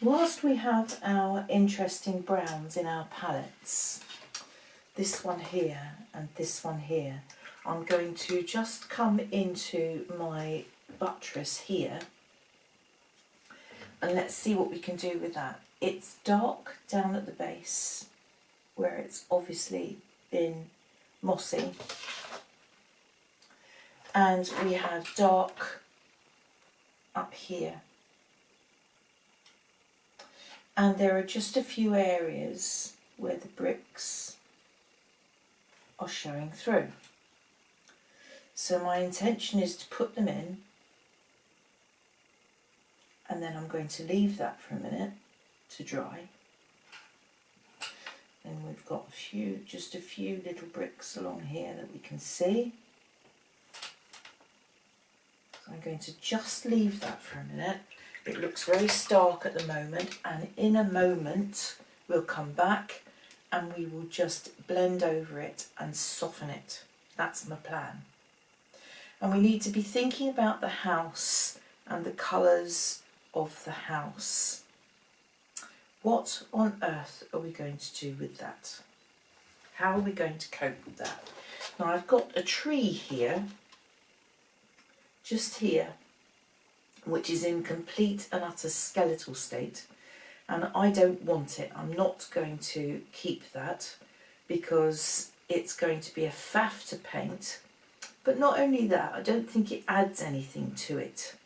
Whilst we have our interesting browns in our palettes, this one here and this one here, I'm going to just come into my buttress here and let's see what we can do with that. It's dark down at the base where it's obviously been mossy, and we have dark up here, and there are just a few areas where the bricks are showing through. So my intention is to put them in, and then I'm going to leave that for a minute to dry. And we've got just a few little bricks along here that we can see. So I'm going to just leave that for a minute. It looks very stark at the moment, and in a moment we'll come back and we will just blend over it and soften it. That's my plan. And we need to be thinking about the house and the colours of the house. What on earth are we going to do with that? How are we going to cope with that? Now I've got a tree here, just here, which is in complete and utter skeletal state, and I don't want it. I'm not going to keep that because it's going to be a faff to paint. But not only that, I don't think it adds anything to it.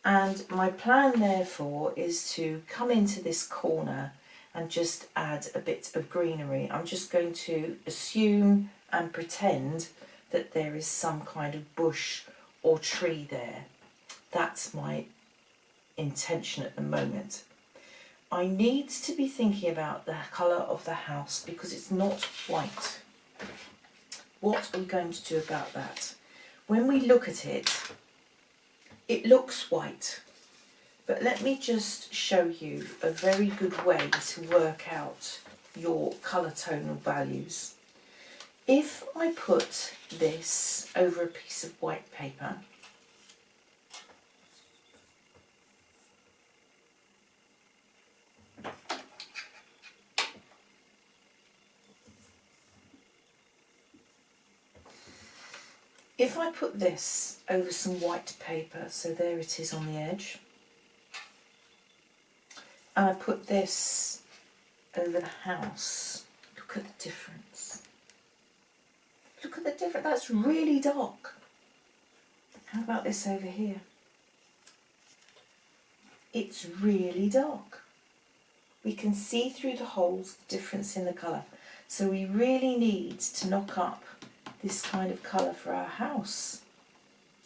And my plan therefore is to come into this corner and just add a bit of greenery. I'm just going to assume and pretend that there is some kind of bush or tree there. That's my intention at the moment. I need to be thinking about the colour of the house because it's not white. What are we going to do about that? When we look at it, it looks white, but let me just show you a very good way to work out your colour tonal values. If I put this over a piece of white paper, if I put this over some white paper, so there it is on the edge, and I put this over the house, look at the difference. Look at the difference, that's really dark. How about this over here? It's really dark. We can see through the holes the difference in the colour. So we really need to knock up this kind of colour for our house.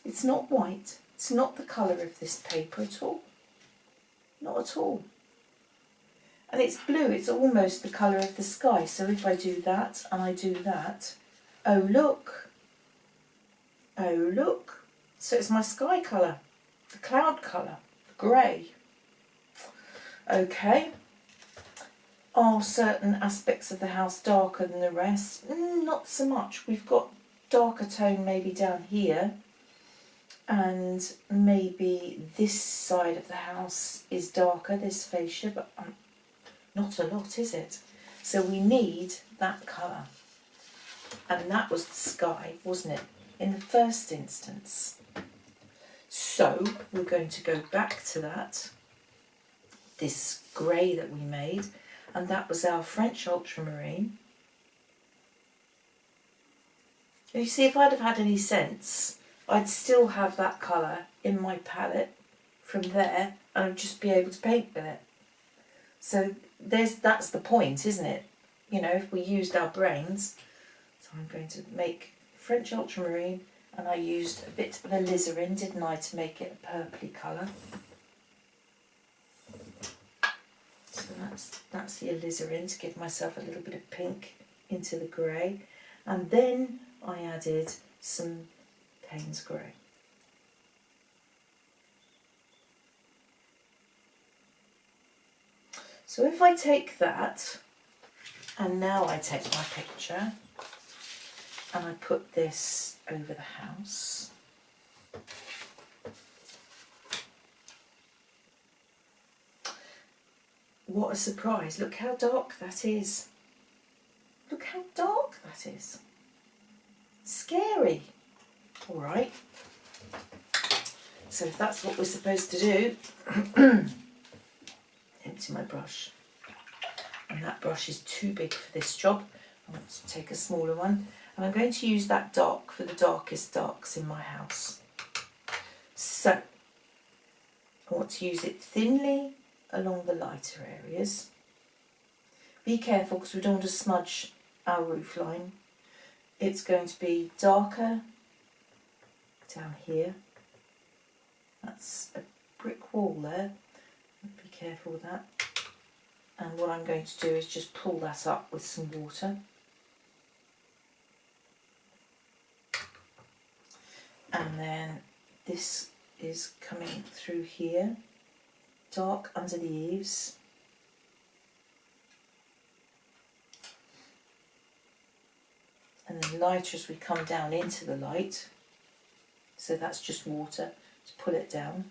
It's not white, it's not the colour of this paper at all. Not at all. And it's blue, it's almost the colour of the sky. So if I do that and I do that, oh look, oh look. So it's my sky colour, the cloud colour, the grey. Okay. Are certain aspects of the house darker than the rest? Not so much. We've got darker tone maybe down here, and maybe this side of the house is darker, this fascia, but not a lot, is it? So we need that colour. And that was the sky, wasn't it, in the first instance. So we're going to go back to that, this grey that we made, and that was our French ultramarine. And you see, if I'd have had any sense, I'd still have that colour in my palette from there, and I'd just be able to paint with it. So that's the point, isn't it? You know, if we used our brains. So I'm going to make French ultramarine, and I used a bit of alizarin, didn't I, to make it a purpley colour. So that's the alizarin, to give myself a little bit of pink into the grey. And then I added some Payne's grey. So if I take that, and now I take my picture, and I put this over the house, what a surprise. Look how dark that is. Look how dark that is. Scary. All right. So if that's what we're supposed to do, empty my brush. And that brush is too big for this job. I want to take a smaller one. And I'm going to use that dark for the darkest darks in my house. So I want to use it thinly along the lighter areas. Be careful because we don't want to smudge our roof line. It's going to be darker down here. That's a brick wall there. Be careful with that. And what I'm going to do is just pull that up with some water. And then this is coming through here, dark under the eaves. And then lighter as we come down into the light. So that's just water to pull it down.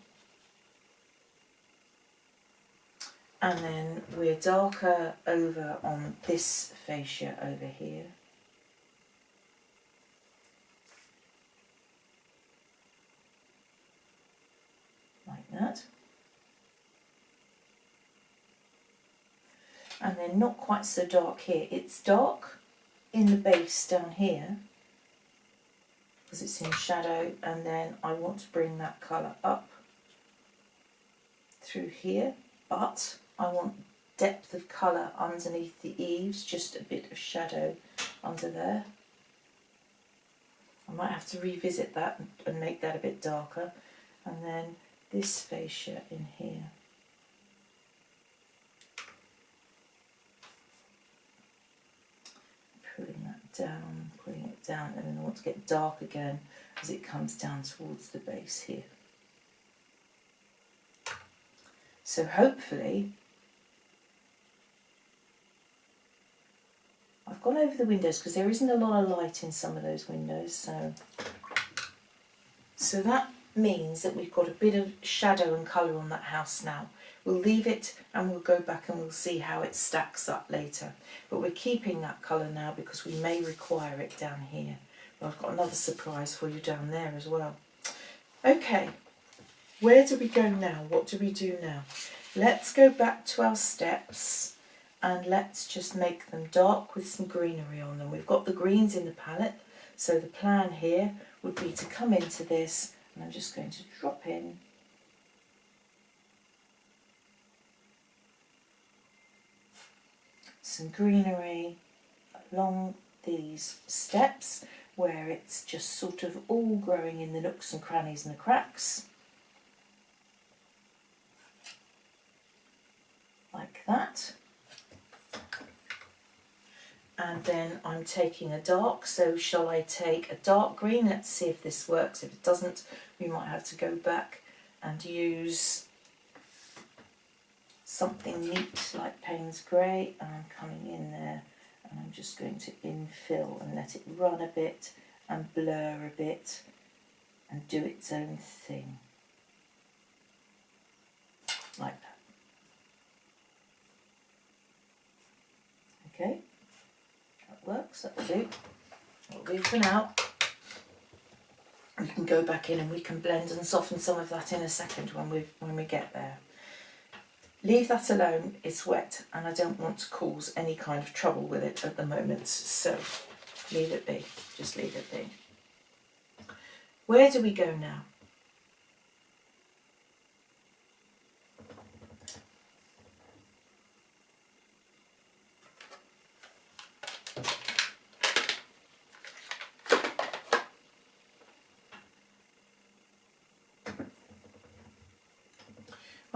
And then we're darker over on this fascia over here. Like that. And then not quite so dark here. It's dark in the base down here because it's in shadow, and then I want to bring that colour up through here, but I want depth of colour underneath the eaves, just a bit of shadow under there. I might have to revisit that and make that a bit darker. And then this fascia in here. Pulling it down, and then I want to get dark again as it comes down towards the base here. So hopefully, I've gone over the windows because there isn't a lot of light in some of those windows, so that means that we've got a bit of shadow and colour on that house now. We'll leave it and we'll go back and we'll see how it stacks up later. But we're keeping that colour now because we may require it down here. But I've got another surprise for you down there as well. Okay, where do we go now? What do we do now? Let's go back to our steps and let's just make them dark with some greenery on them. We've got the greens in the palette, so the plan here would be to come into this, and I'm just going to drop in some greenery along these steps where it's just sort of all growing in the nooks and crannies and the cracks. Like that. And then I'm taking a dark, so shall I take a dark green? Let's see if this works. If it doesn't, we might have to go back and use something neat like Payne's Grey. And I'm coming in there and I'm just going to infill and let it run a bit and blur a bit and do its own thing. Like that. Okay. Works, that'll do. That'll do for now. We can go back in and we can blend and soften some of that in a second when we get there. Leave that alone, it's wet and I don't want to cause any kind of trouble with it at the moment, so leave it be, just leave it be. Where do we go now?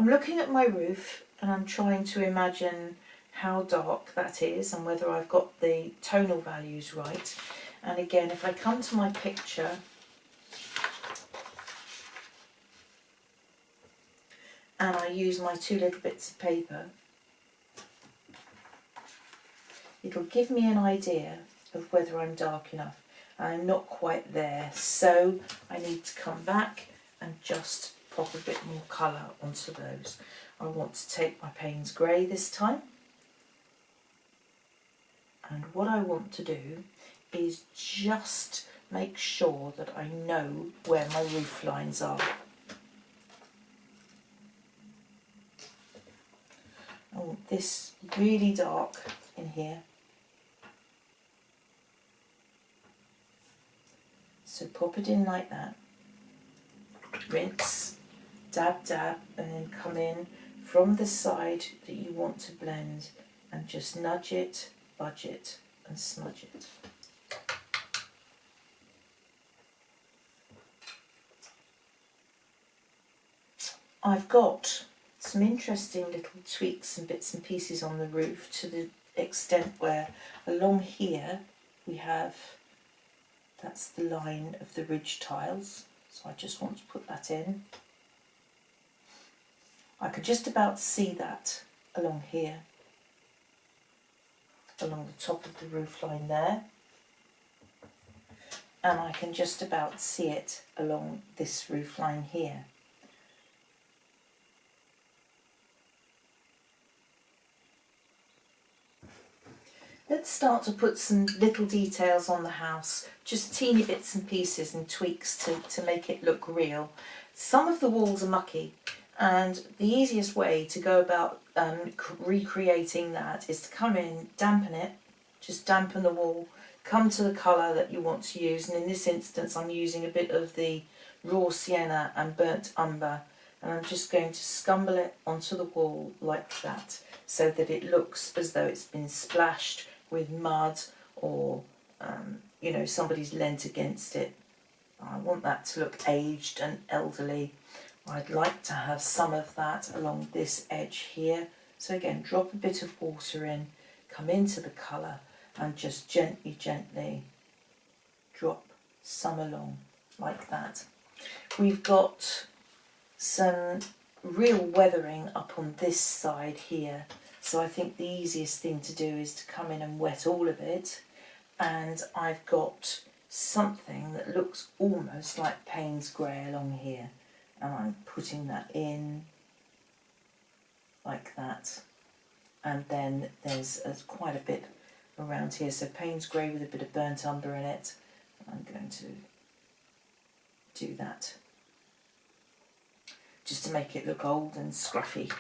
I'm looking at my roof and I'm trying to imagine how dark that is and whether I've got the tonal values right. And again, if I come to my picture, and I use my two little bits of paper, it'll give me an idea of whether I'm dark enough. I'm not quite there, so I need to come back and just pop a bit more colour onto those. I want to take my Payne's Grey this time, and what I want to do is just make sure that I know where my roof lines are. I want this really dark in here. So pop it in like that, rinse, dab dab, and then come in from the side that you want to blend and just nudge it, budge it and smudge it. I've got some interesting little tweaks and bits and pieces on the roof, to the extent where along here we have, that's the line of the ridge tiles, so I just want to put that in. I could just about see that along here, along the top of the roof line there, and I can just about see it along this roof line here. Let's start to put some little details on the house, just teeny bits and pieces and tweaks to make it look real. Some of the walls are mucky, and the easiest way to go about recreating that is to come in, dampen it, just dampen the wall, come to the colour that you want to use, and in this instance I'm using a bit of the raw sienna and burnt umber, and I'm just going to scumble it onto the wall like that, so that it looks as though it's been splashed with mud, or you know, somebody's leant against it. I want that to look aged and elderly. I'd like to have some of that along this edge here. So again, drop a bit of water in, come into the colour and just gently, gently drop some along like that. We've got some real weathering up on this side here, so I think the easiest thing to do is to come in and wet all of it, and I've got something that looks almost like Payne's Grey along here, and I'm putting that in like that, and then there's quite a bit around here, so Payne's Grey with a bit of burnt umber in it. I'm going to do that just to make it look old and scruffy.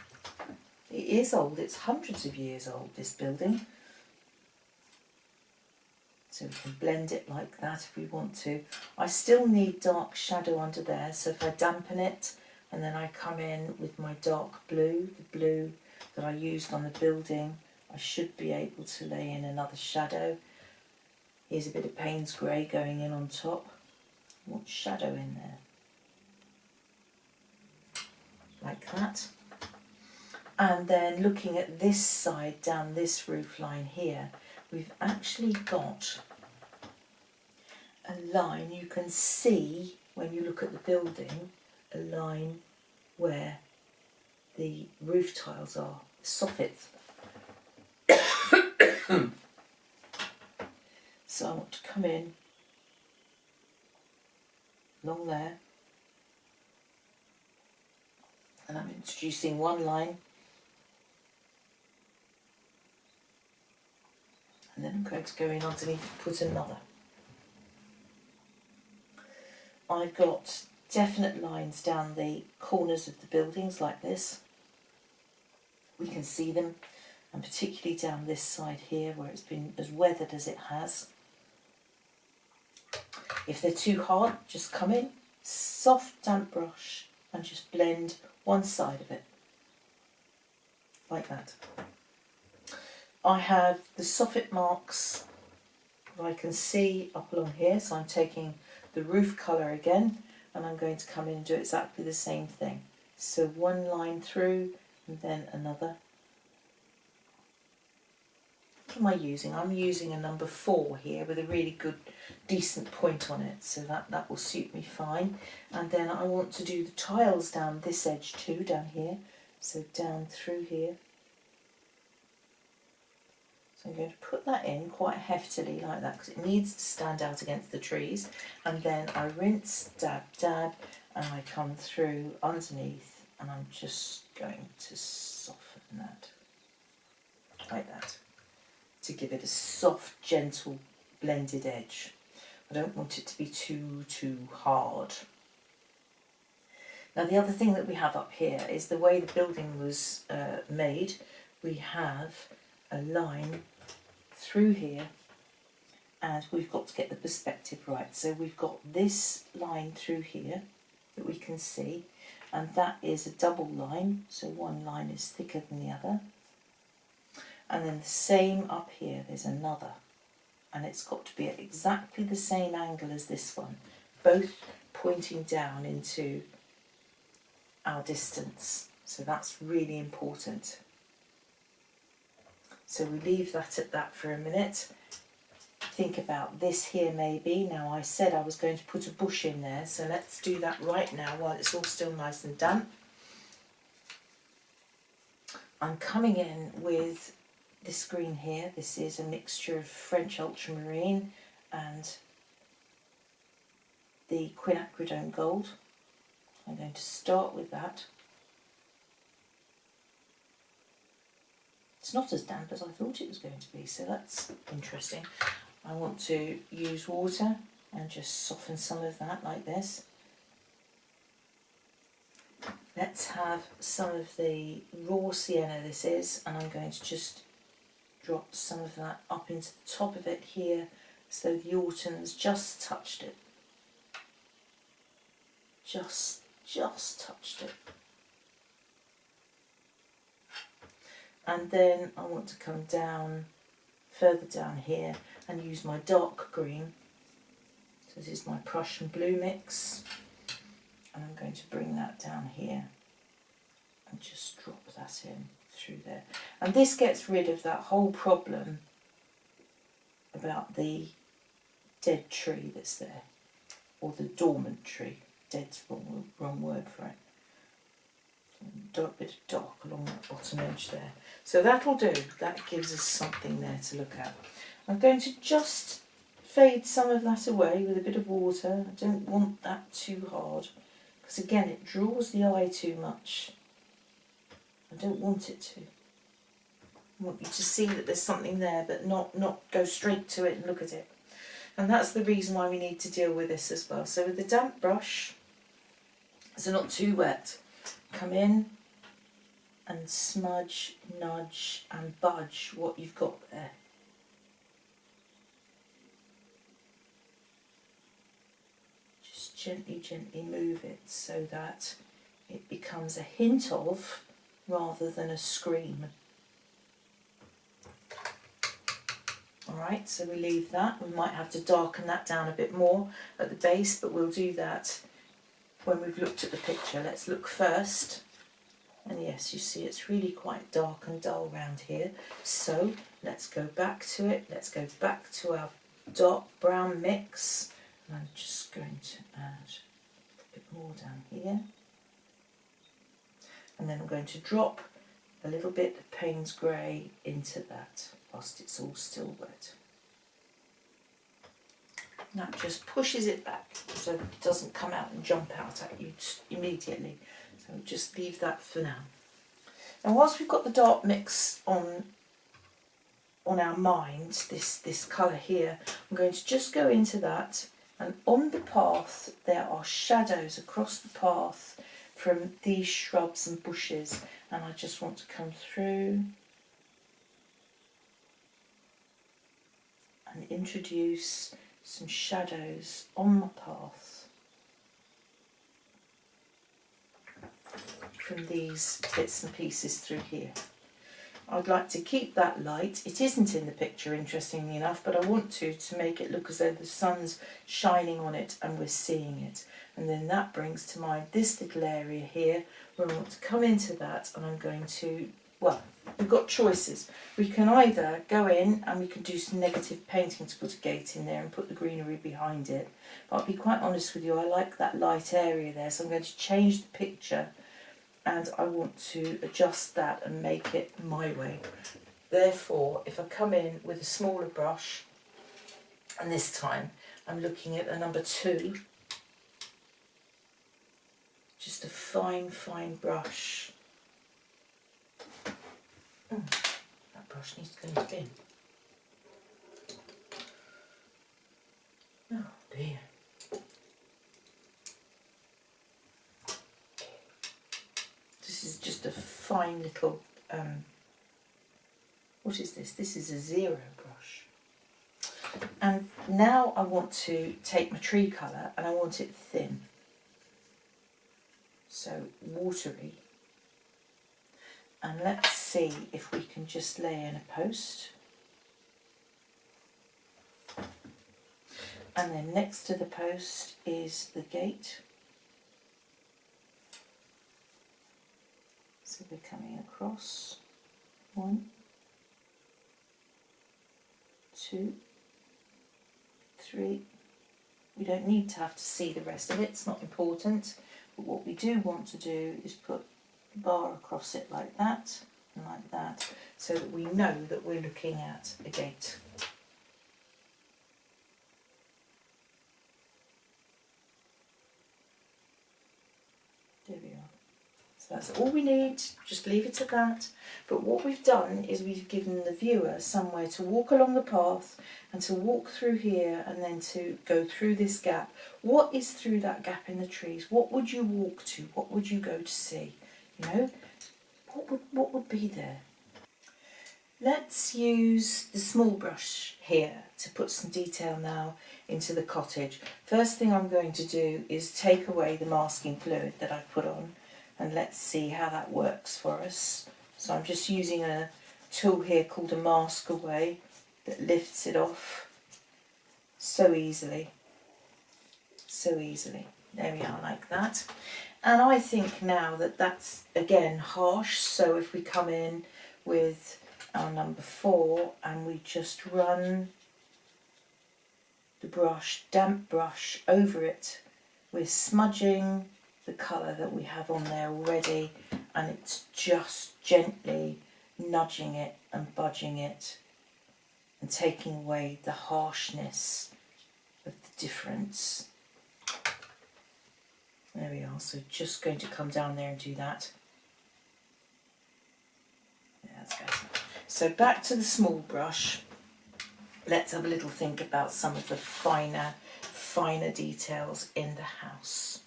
It is old, it's hundreds of years old, this building. So we can blend it like that if we want to. I still need dark shadow under there, so if I dampen it and then I come in with my dark blue, the blue that I used on the building, I should be able to lay in another shadow. Here's a bit of Payne's Grey going in on top. I want shadow in there. Like that. And then looking at this side, down this roof line here, we've actually got a line. You can see when you look at the building, a line where the roof tiles are, the soffits. So I want to come in along there, and I'm introducing one line, and then I'm going to go in underneath and put another. I've got definite lines down the corners of the buildings like this. We can see them, and particularly down this side here where it's been as weathered as it has. If they're too hard, just come in, soft damp brush, and just blend one side of it, like that. I have the soffit marks that I can see up along here, so I'm taking the roof colour again, and I'm going to come in and do exactly the same thing. So one line through, and then another. What am I using? I'm using a number 4 here with a really good, decent point on it, so that will suit me fine. And then I want to do the tiles down this edge too, down here. So down through here. So I'm going to put that in quite heftily like that, because it needs to stand out against the trees. And then I rinse, dab, dab, and I come through underneath, and I'm just going to soften that like that to give it a soft, gentle, blended edge. I don't want it to be too hard. Now the other thing that we have up here is the way the building was made. We have a line through here, and we've got to get the perspective right. So we've got this line through here that we can see, and that is a double line, so one line is thicker than the other. And then the same up here, there's another, and it's got to be at exactly the same angle as this one, both pointing down into our distance. So that's really important. So we leave that at that for a minute. Think about this here maybe. Now I said I was going to put a bush in there, so let's do that right now while it's all still nice and damp. I'm coming in with this green here. This is a mixture of French ultramarine and the quinacridone gold. I'm going to start with that. It's not as damp as I thought it was going to be, so that's interesting. I want to use water and just soften some of that like this. Let's have some of the raw sienna this is, and I'm going to just drop some of that up into the top of it here, so the autumn's just touched it. Just touched it. And then I want to come down, further down here, and use my dark green. So this is my Prussian blue mix, and I'm going to bring that down here and just drop that in through there. And this gets rid of that whole problem about the dead tree that's there, or the dormant tree. Dead's wrong word for it. Dark bit of dark along that bottom edge there. So that'll do. That gives us something there to look at. I'm going to just fade some of that away with a bit of water. I don't want that too hard, because again it draws the eye too much. I don't want it to. I want you to see that there's something there, but not go straight to it and look at it. And that's the reason why we need to deal with this as well. So with the damp brush, so not too wet, come in and smudge, nudge and budge what you've got there. Just gently move it so that it becomes a hint of rather than a scream. Alright, so we leave that. We might have to darken that down a bit more at the base, but we'll do that when we've looked at the picture. Let's look first. And yes, you see it's really quite dark and dull around here. So let's go back to it. Let's go back to our dark brown mix. And I'm just going to add a bit more down here. And then I'm going to drop a little bit of Payne's Grey into that whilst it's all still wet. That just pushes it back so it doesn't come out and jump out at you immediately. So just leave that for now. And whilst we've got the dark mix on our mind, this colour here, I'm going to just go into that, and on the path there are shadows across the path from these shrubs and bushes, and I just want to come through and introduce some shadows on my path from these bits and pieces through here. I'd like to keep that light. It isn't in the picture, interestingly enough, but I want to make it look as though the sun's shining on it and we're seeing it. And then that brings to mind this little area here where I want to come into that, and I'm going to, well, we've got choices. We can either go in and we can do some negative painting to put a gate in there and put the greenery behind it. But I'll be quite honest with you, I like that light area there, so I'm going to change the picture and I want to adjust that and make it my way. Therefore, if I come in with a smaller brush, and this time I'm looking at a number 2, just a fine, fine brush. That brush needs to go in the bin. Oh dear. This is just a fine little, what is this? This is a 0 brush. And now I want to take my tree colour and I want it thin. So watery. And let's see if we can just lay in a post. And then next to the post is the gate. So we're coming across. 1, 2, 3. We don't need to have to see the rest of it, it's not important. But what we do want to do is put a bar across it like that and like that, so that we know that we're looking at a gate. There we are. So that's all we need, just leave it at that. But what we've done is we've given the viewer somewhere to walk along the path and to walk through here and then to go through this gap. What is through that gap in the trees? What would you walk to? What would you go to see? You know, what would be there? Let's use the small brush here to put some detail now into the cottage. First thing I'm going to do is take away the masking fluid that I've put on, and let's see how that works for us. So I'm just using a tool here called a mask away that lifts it off so easily. So easily. There we are, like that. And I think now that that's again harsh, so if we come in with our number 4 and we just run the brush, damp brush, over it, we're smudging the colour that we have on there already, and it's just gently nudging it and budging it and taking away the harshness of the difference. There we are, so just going to come down there and do that. Yeah, that's better. So back to the small brush. Let's have a little think about some of the finer details in the house.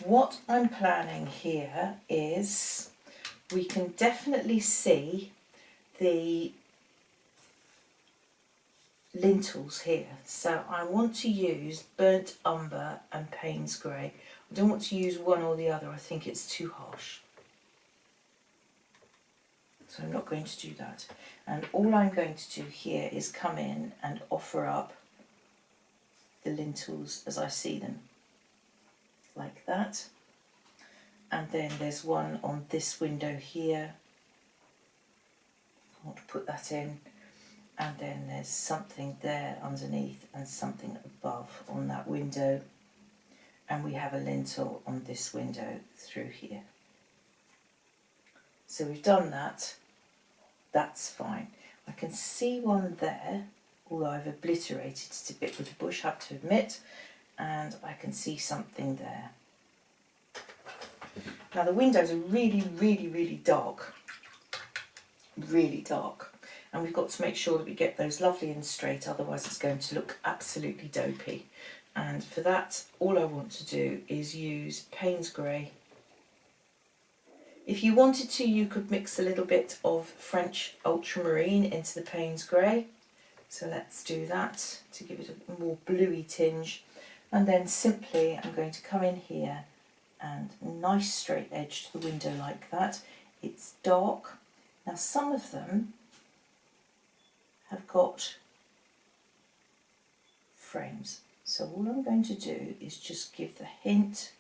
What I'm planning here is we can definitely see the lintels here. So I want to use burnt umber and Payne's grey. I don't want to use one or the other, I think it's too harsh. So I'm not going to do that. And all I'm going to do here is come in and offer up the lintels as I see them. Like that. And then there's one on this window here. I want to put that in. And then there's something there underneath and something above on that window. And we have a lintel on this window through here. So we've done that. That's fine. I can see one there, although I've obliterated it a bit with the bush, I have to admit. And I can see something there. Now the windows are really dark. Really dark. And we've got to make sure that we get those lovely and straight, otherwise it's going to look absolutely dopey. And for that, all I want to do is use Payne's grey. If you wanted to, you could mix a little bit of French ultramarine into the Payne's grey. So let's do that to give it a more bluey tinge. And then simply I'm going to come in here and nice straight edge to the window like that. It's dark. Now some of them have got frames. So all I'm going to do is just give the hint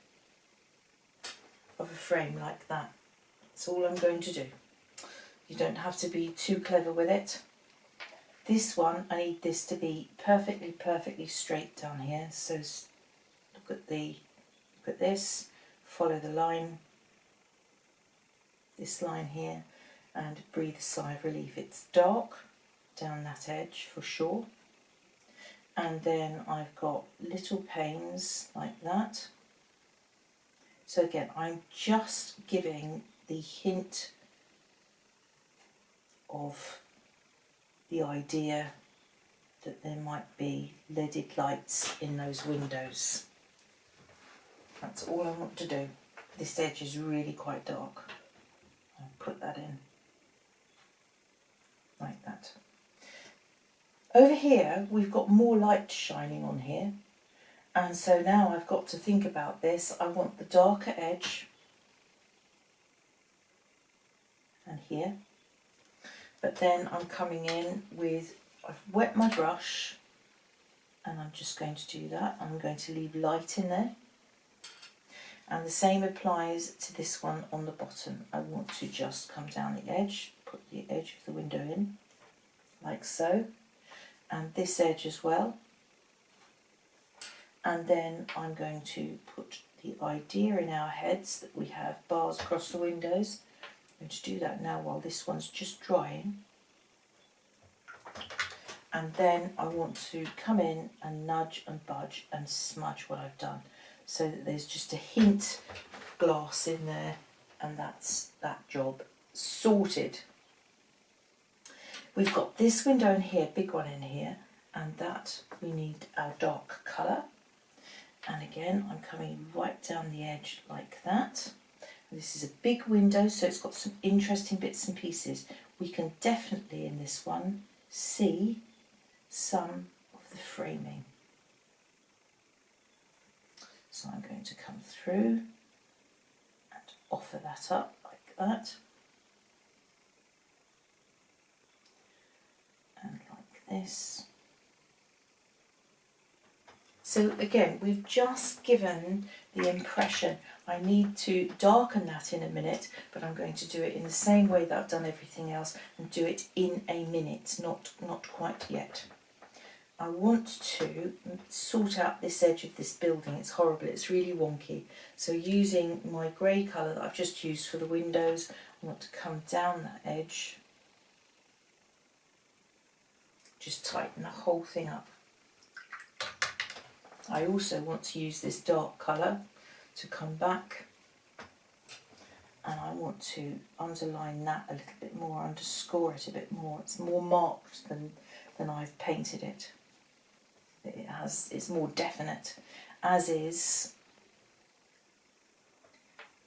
of a frame like that. That's all I'm going to do. You don't have to be too clever with it. This one, I need this to be perfectly straight down here. So look at this, follow the line, this line here, and breathe a sigh of relief. It's dark down that edge for sure. and then I've got little panes like that. So again, I'm just giving the hint of the idea that there might be leaded lights in those windows. That's all I want to do. This edge is really quite dark. I'll put that in like that. Over here we've got more light shining on here, and so now I've got to think about this. I want the darker edge and here, but then I'm coming in with, I've wet my brush and I'm just going to do that. I'm going to leave light in there, and the same applies to this one on the bottom. I want to just come down the edge, put the edge of the window in like so, and this edge as well, and then I'm going to put the idea in our heads that we have bars across the windows. I'm going to do that now while this one's just drying, and then I want to come in and nudge and budge and smudge what I've done so that there's just a hint of glass in there, and that's that job sorted. We've got this window in here, big one in here, and that we need our dark colour. And again, I'm coming right down the edge like that. This is a big window, so it's got some interesting bits and pieces. We can definitely in this one see some of the framing. So I'm going to come through and offer that up like that. And like this. So again, we've just given the impression. I need to darken that in a minute, but I'm going to do it in the same way that I've done everything else and do it in a minute, not quite yet. I want to sort out this edge of this building. It's horrible, it's really wonky. So using my grey colour that I've just used for the windows, I want to come down that edge. Just tighten the whole thing up. I also want to use this dark colour to come back, and I want to underline that a little bit more, underscore it a bit more. It's more marked than I've painted it. It's more definite, as is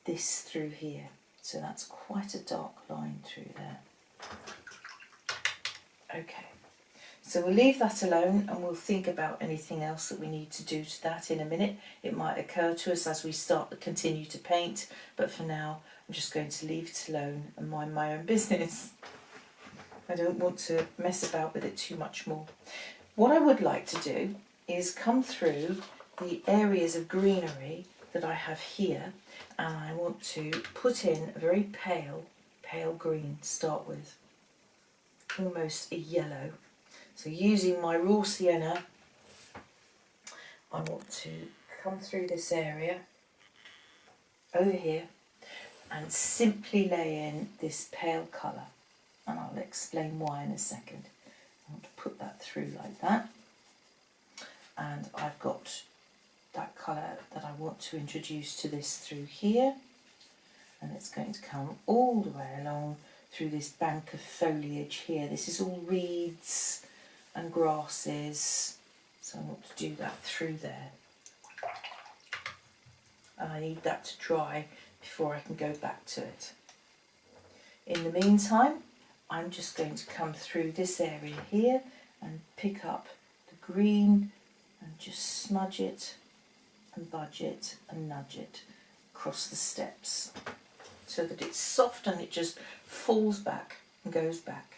this through here. So that's quite a dark line through there. Okay. So we'll leave that alone and we'll think about anything else that we need to do to that in a minute. It might occur to us as we continue to paint, but for now I'm just going to leave it alone and mind my own business. I don't want to mess about with it too much more. What I would like to do is come through the areas of greenery that I have here, and I want to put in a very pale green to start with, almost a yellow. So using my raw sienna, I want to come through this area over here and simply lay in this pale colour, and I'll explain why in a second. I want to put that through like that, and I've got that colour that I want to introduce to this through here, and it's going to come all the way along through this bank of foliage here. This is all reeds and grasses, so I want to do that through there, and I need that to dry before I can go back to it. In the meantime, I'm just going to come through this area here and pick up the green and just smudge it and budge it and nudge it across the steps so that it's soft and it just falls back and goes back.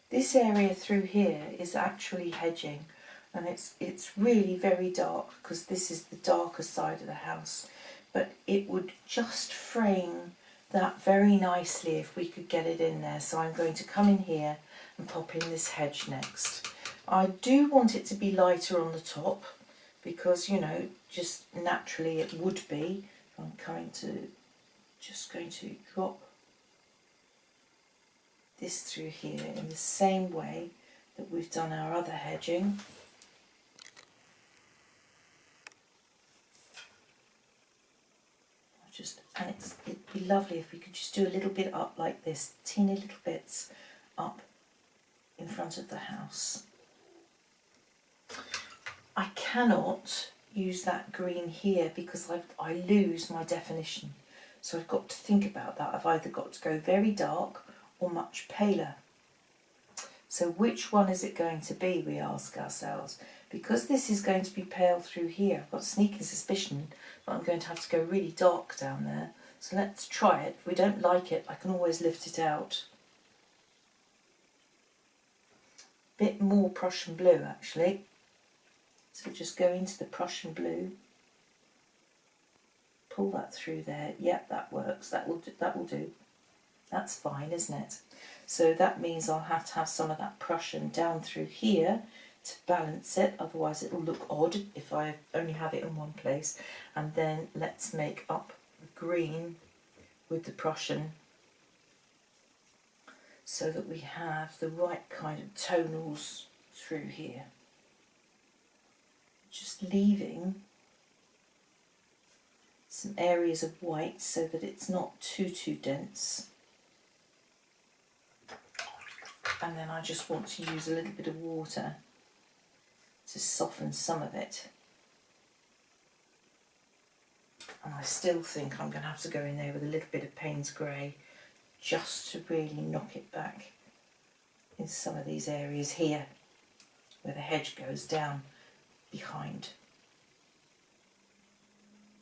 This area through here is actually hedging, and it's really very dark because this is the darker side of the house, but it would just frame that very nicely if we could get it in there. So I'm going to come in here and pop in this hedge next. I do want it to be lighter on the top because, you know, just naturally it would be. I'm just going to drop this through here in the same way that we've done our other hedging. And it'd be lovely if we could just do a little bit up like this, teeny little bits up in front of the house. I cannot use that green here because I lose my definition. So I've got to think about that. I've either got to go very dark or much paler. So which one is it going to be, we ask ourselves. Because this is going to be pale through here, I've got a sneaking suspicion that I'm going to have to go really dark down there. So let's try it. If we don't like it, I can always lift it out. Bit more Prussian blue actually. So just go into the Prussian blue. Pull that through there. Yep, that works. That will do. That's fine, isn't it? So that means I'll have to have some of that Prussian down through here to balance it, otherwise it'll look odd if I only have it in one place. And then let's make up the green with the Prussian so that we have the right kind of tonals through here. Just leaving some areas of white so that it's not too dense. And then I just want to use a little bit of water to soften some of it. And I still think I'm going to have to go in there with a little bit of Payne's Grey just to really knock it back in some of these areas here where the hedge goes down behind.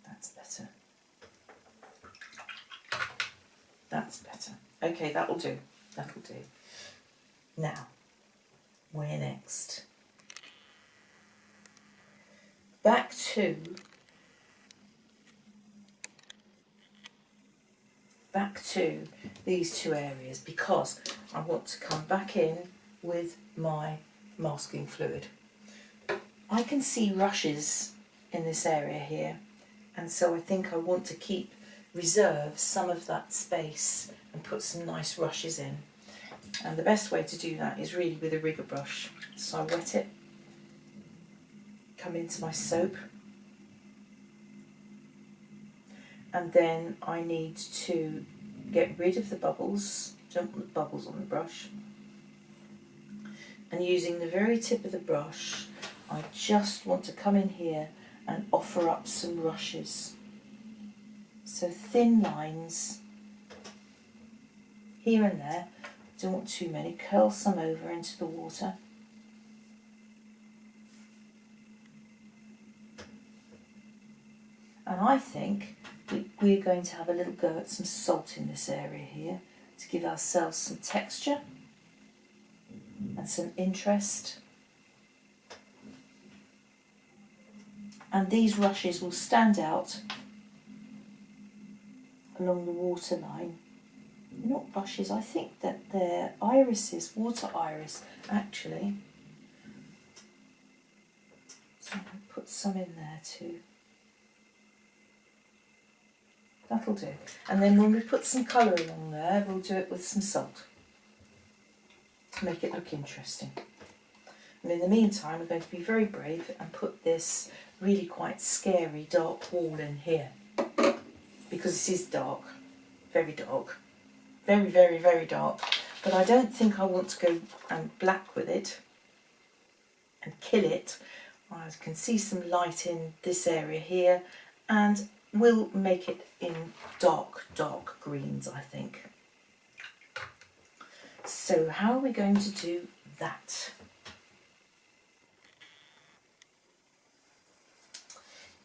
That's better. That's better. Okay, that'll do. That'll do. Now, where next? Back to these two areas because I want to come back in with my masking fluid. I can see rushes in this area here, and so I think I want to reserve some of that space and put some nice rushes in. And the best way to do that is really with a rigger brush. So I wet it, come into my soap, and then I need to get rid of the bubbles. Don't want the bubbles on the brush. And using the very tip of the brush, I just want to come in here and offer up some rushes. So thin lines here and there. Don't want too many. Curl some over into the water. And I think we're going to have a little go at some salt in this area here to give ourselves some texture and some interest. And these rushes will stand out along the waterline. They're not rushes, I think that they're irises, water iris actually. So I'm going to put some in there too. That'll do. And then when we put some colour along there, we'll do it with some salt to make it look interesting. And in the meantime, we're going to be very brave and put this really quite scary dark wall in here. Because this is dark, very dark. Very, very, very dark. But I don't think I want to go black with it and kill it. I can see some light in this area here, and we'll make it in dark, dark greens, I think. So how are we going to do that?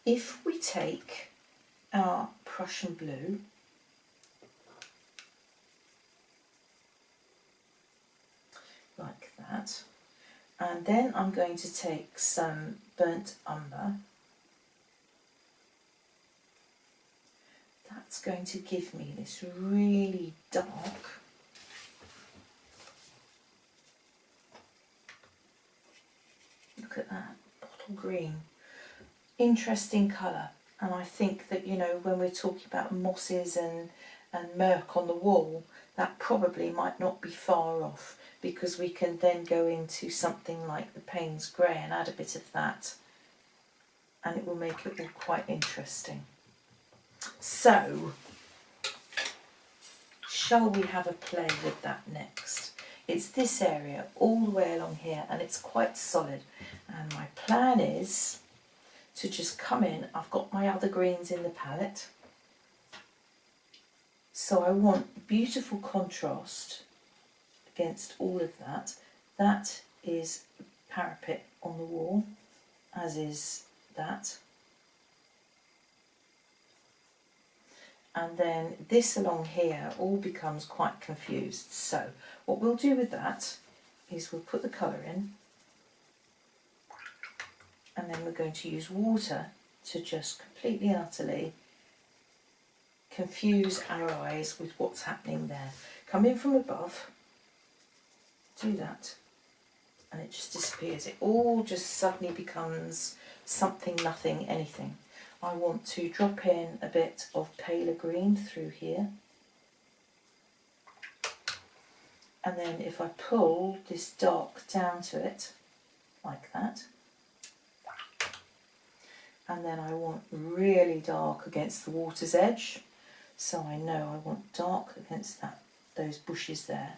If we take our Prussian blue, like that, and then I'm going to take some burnt umber. That's going to give me this really dark, look at that, bottle green, interesting colour. And I think that, you know, when we're talking about mosses and murk on the wall, that probably might not be far off. because we can then go into something like the Payne's Grey and add a bit of that, and it will make it all quite interesting. So, shall we have a play with that next? It's this area all the way along here, and it's quite solid, and my plan is to just come in. I've got my other greens in the palette, so I want beautiful contrast against all of that. That is parapet on the wall, as is that. And then this along here all becomes quite confused. So what we'll do with that is we'll put the colour in, and then we're going to use water to just completely and utterly confuse our eyes with what's happening there. Come in from above, do that, and it just disappears. It all just suddenly becomes something, nothing, anything. I want to drop in a bit of paler green through here, and then if I pull this dark down to it like that, and then I want really dark against the water's edge, so I know I want dark against those bushes there.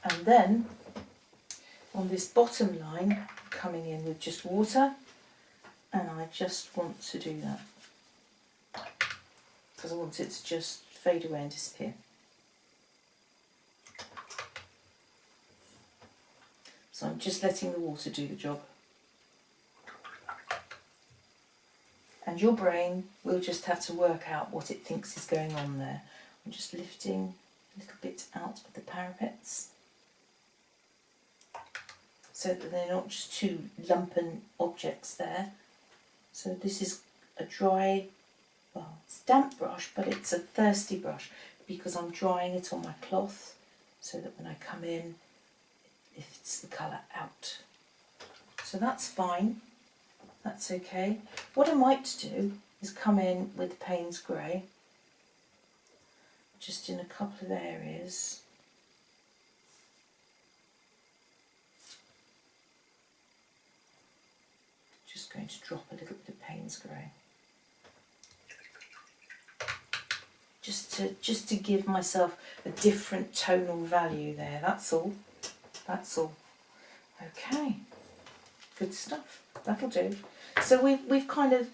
And then on this bottom line, coming in with just water, and I just want to do that because I want it to just fade away and disappear. So I'm just letting the water do the job. And your brain will just have to work out what it thinks is going on there. I'm just lifting a little bit out of the parapets, so that they're not just two lumpen objects there. So this is a dry, well, it's a damp brush, but it's a thirsty brush because I'm drying it on my cloth so that when I come in, it lifts the colour out. So that's fine, that's okay. What I might do is come in with the Payne's Grey, just in a couple of areas. Just going to drop a little bit of Payne's Grey, just to give myself a different tonal value there. That's all. That's all. Okay, good stuff. That'll do. So we've kind of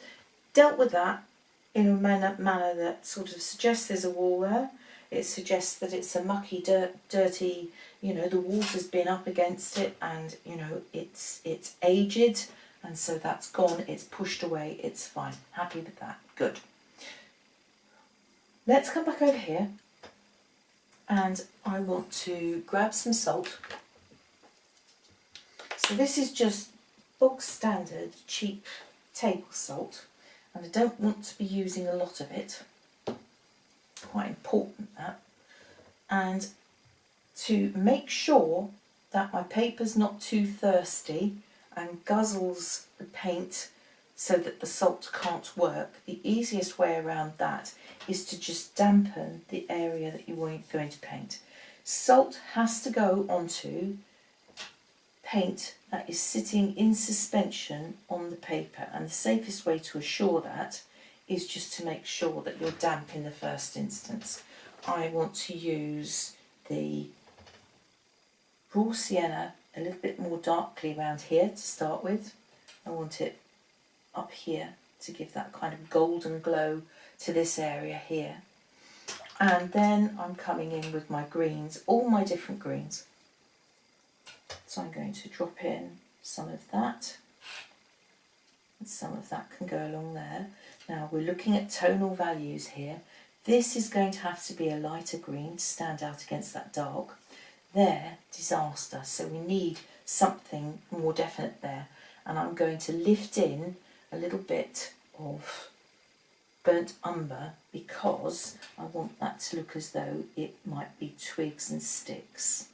dealt with that in a manner that sort of suggests there's a wall there. It suggests that it's a mucky, dirty. You know, the water's been up against it, and you know it's aged. And so that's gone, it's pushed away, it's fine. Happy with that, good. Let's come back over here, and I want to grab some salt. So this is just bog standard, cheap table salt, and I don't want to be using a lot of it. Quite important that. And to make sure that my paper's not too thirsty and guzzles the paint so that the salt can't work, the easiest way around that is to just dampen the area that you're going to paint. Salt has to go onto paint that is sitting in suspension on the paper, and the safest way to assure that is just to make sure that you're damp in the first instance. I want to use the raw sienna a little bit more darkly around here to start with. I want it up here to give that kind of golden glow to this area here. And then I'm coming in with my greens, all my different greens. So I'm going to drop in some of that, and some of that can go along there. Now we're looking at tonal values here. This is going to have to be a lighter green to stand out against that dark. There, disaster. So we need something more definite there. And I'm going to lift in a little bit of burnt umber because I want that to look as though it might be twigs and sticks.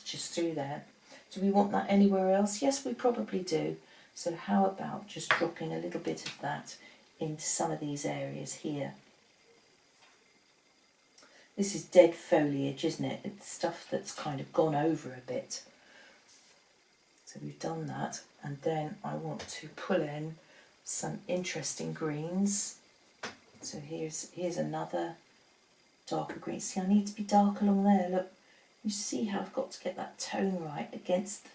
Just through there. Do we want that anywhere else? Yes, we probably do. So how about just dropping a little bit of that into some of these areas here. This is dead foliage, isn't it? It's stuff that's kind of gone over a bit. So we've done that, and then I want to pull in some interesting greens. So here's another darker green. See, I need to be dark along there. Look, you see how I've got to get that tone right against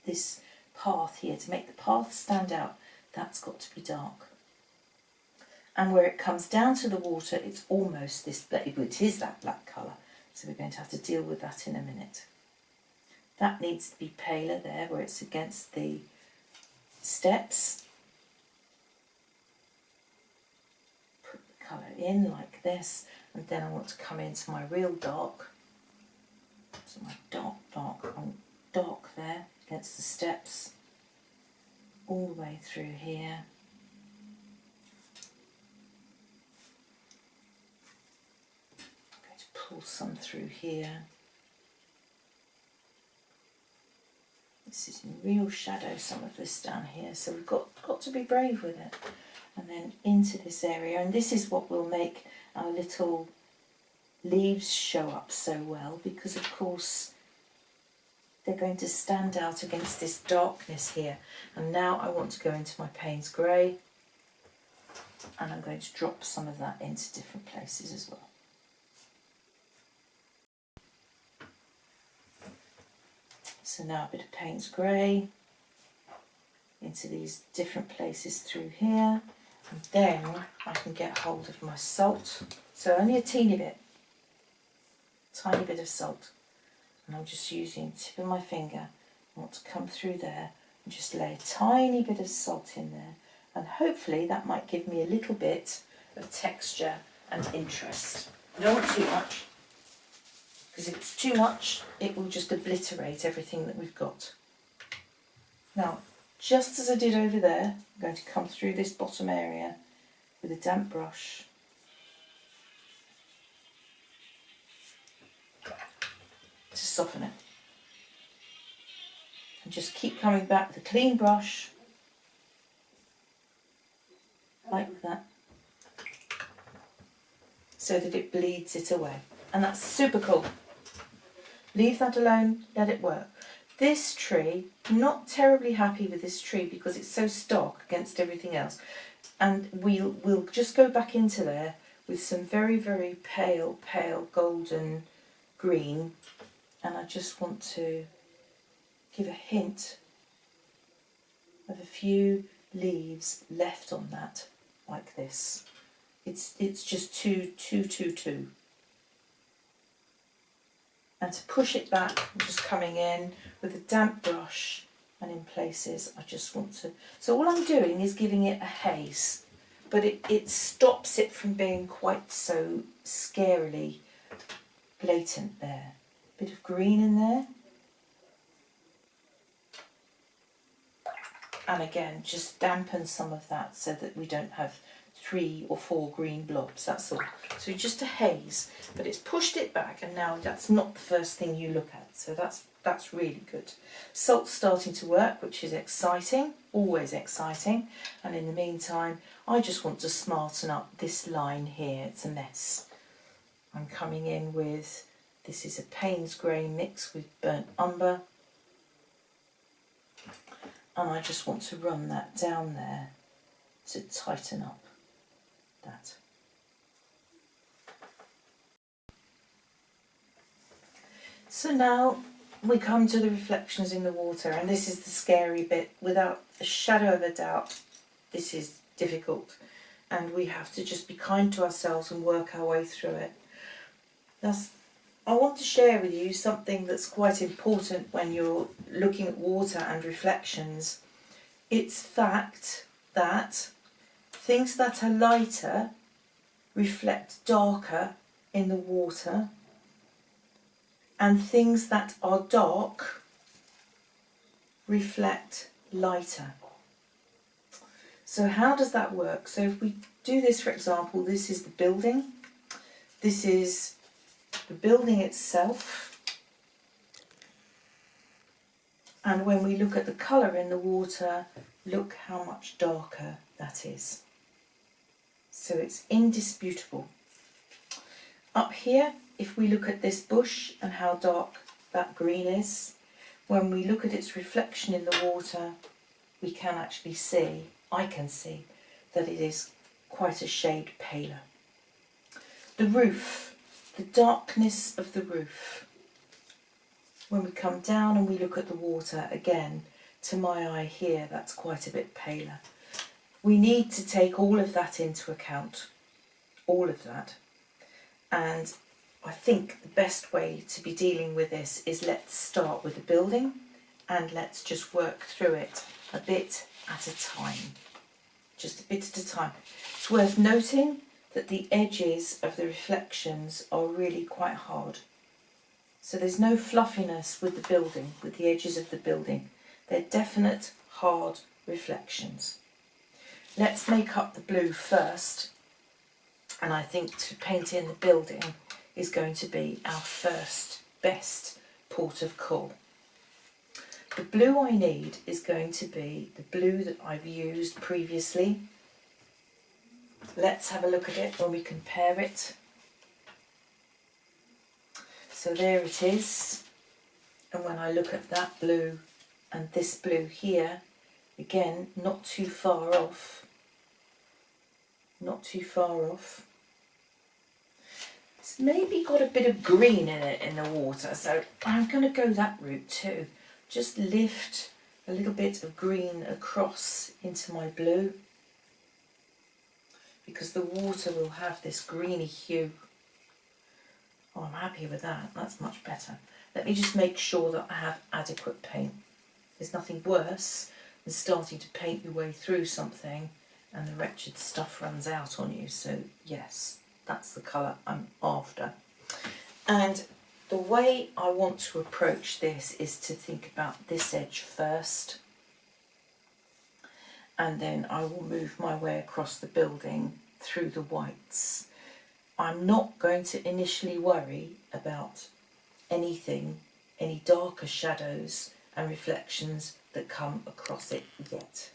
this path here to make the path stand out. That's got to be dark. And where it comes down to the water, it's almost this black, it is that black colour. So we're going to have to deal with that in a minute. That needs to be paler there, where it's against the steps. Put the colour in like this, and then I want to come into my real dark. So my dark there against the steps, all the way through here. Pull some through here. This is in real shadow, some of this down here, so we've got to be brave with it. And then into this area, and this is what will make our little leaves show up so well, because of course they're going to stand out against this darkness here. And now I want to go into my Payne's Grey, and I'm going to drop some of that into different places as well. So now a bit of Payne's Grey into these different places through here, and then I can get hold of my salt. So only a teeny bit, tiny bit of salt, and I'm just using the tip of my finger. I want to come through there and just lay a tiny bit of salt in there, and hopefully that might give me a little bit of texture and interest. I don't want too much, because if it's too much, it will just obliterate everything that we've got. Now, just as I did over there, I'm going to come through this bottom area with a damp brush. To soften it. And just keep coming back with a clean brush, like that, so that it bleeds it away. And that's super cool. Leave that alone, let it work. This tree, not terribly happy with this tree because it's so stark against everything else. And we'll just go back into there with some very, very pale golden green. And I just want to give a hint of a few leaves left on that, like this. It's just two. And to push it back, I'm just coming in with a damp brush, and in places I just want to... So all I'm doing is giving it a haze, but it stops it from being quite so scarily blatant there. Bit of green in there. And again, just dampen some of that so that we don't have 3 or 4 green blobs, that's all. So just a haze, but it's pushed it back, and now that's not the first thing you look at, so that's really good. Salt's starting to work, which is exciting, always exciting, and in the meantime I just want to smarten up this line here. It's a mess. I'm coming in with, this is a Payne's Grey mix with burnt umber, and I just want to run that down there to tighten up that. So now we come to the reflections in the water, and this is the scary bit. Without a shadow of a doubt, this is difficult, and we have to just be kind to ourselves and work our way through it. I want to share with you something that's quite important when you're looking at water and reflections. It's fact that things that are lighter reflect darker in the water, and things that are dark reflect lighter. So how does that work? So if we do this, for example, this is the building. This is the building itself. And when we look at the colour in the water, look how much darker that is. So it's indisputable. Up here, if we look at this bush and how dark that green is, when we look at its reflection in the water, we can actually see, I can see, that it is quite a shade paler. The roof, the darkness of the roof. When we come down and we look at the water, again, to my eye here, that's quite a bit paler. We need to take all of that into account, all of that. And I think the best way to be dealing with this is let's start with the building and let's just work through it a bit at a time. Just a bit at a time. It's worth noting that the edges of the reflections are really quite hard. So there's no fluffiness with the building, with the edges of the building. They're definite hard reflections. Let's make up the blue first, and I think to paint in the building is going to be our first best port of call. The blue I need is going to be the blue that I've used previously. Let's have a look at it when we compare it. So there it is, and when I look at that blue and this blue here, again, not too far off. Not too far off. It's maybe got a bit of green in it in the water, so I'm going to go that route too. Just lift a little bit of green across into my blue, because the water will have this greeny hue. Oh, I'm happy with that. That's much better. Let me just make sure that I have adequate paint. There's nothing worse than starting to paint your way through something and the wretched stuff runs out on you. So yes, that's the colour I'm after. And the way I want to approach this is to think about this edge first, and then I will move my way across the building through the whites. I'm not going to initially worry about anything, any darker shadows and reflections that come across it yet.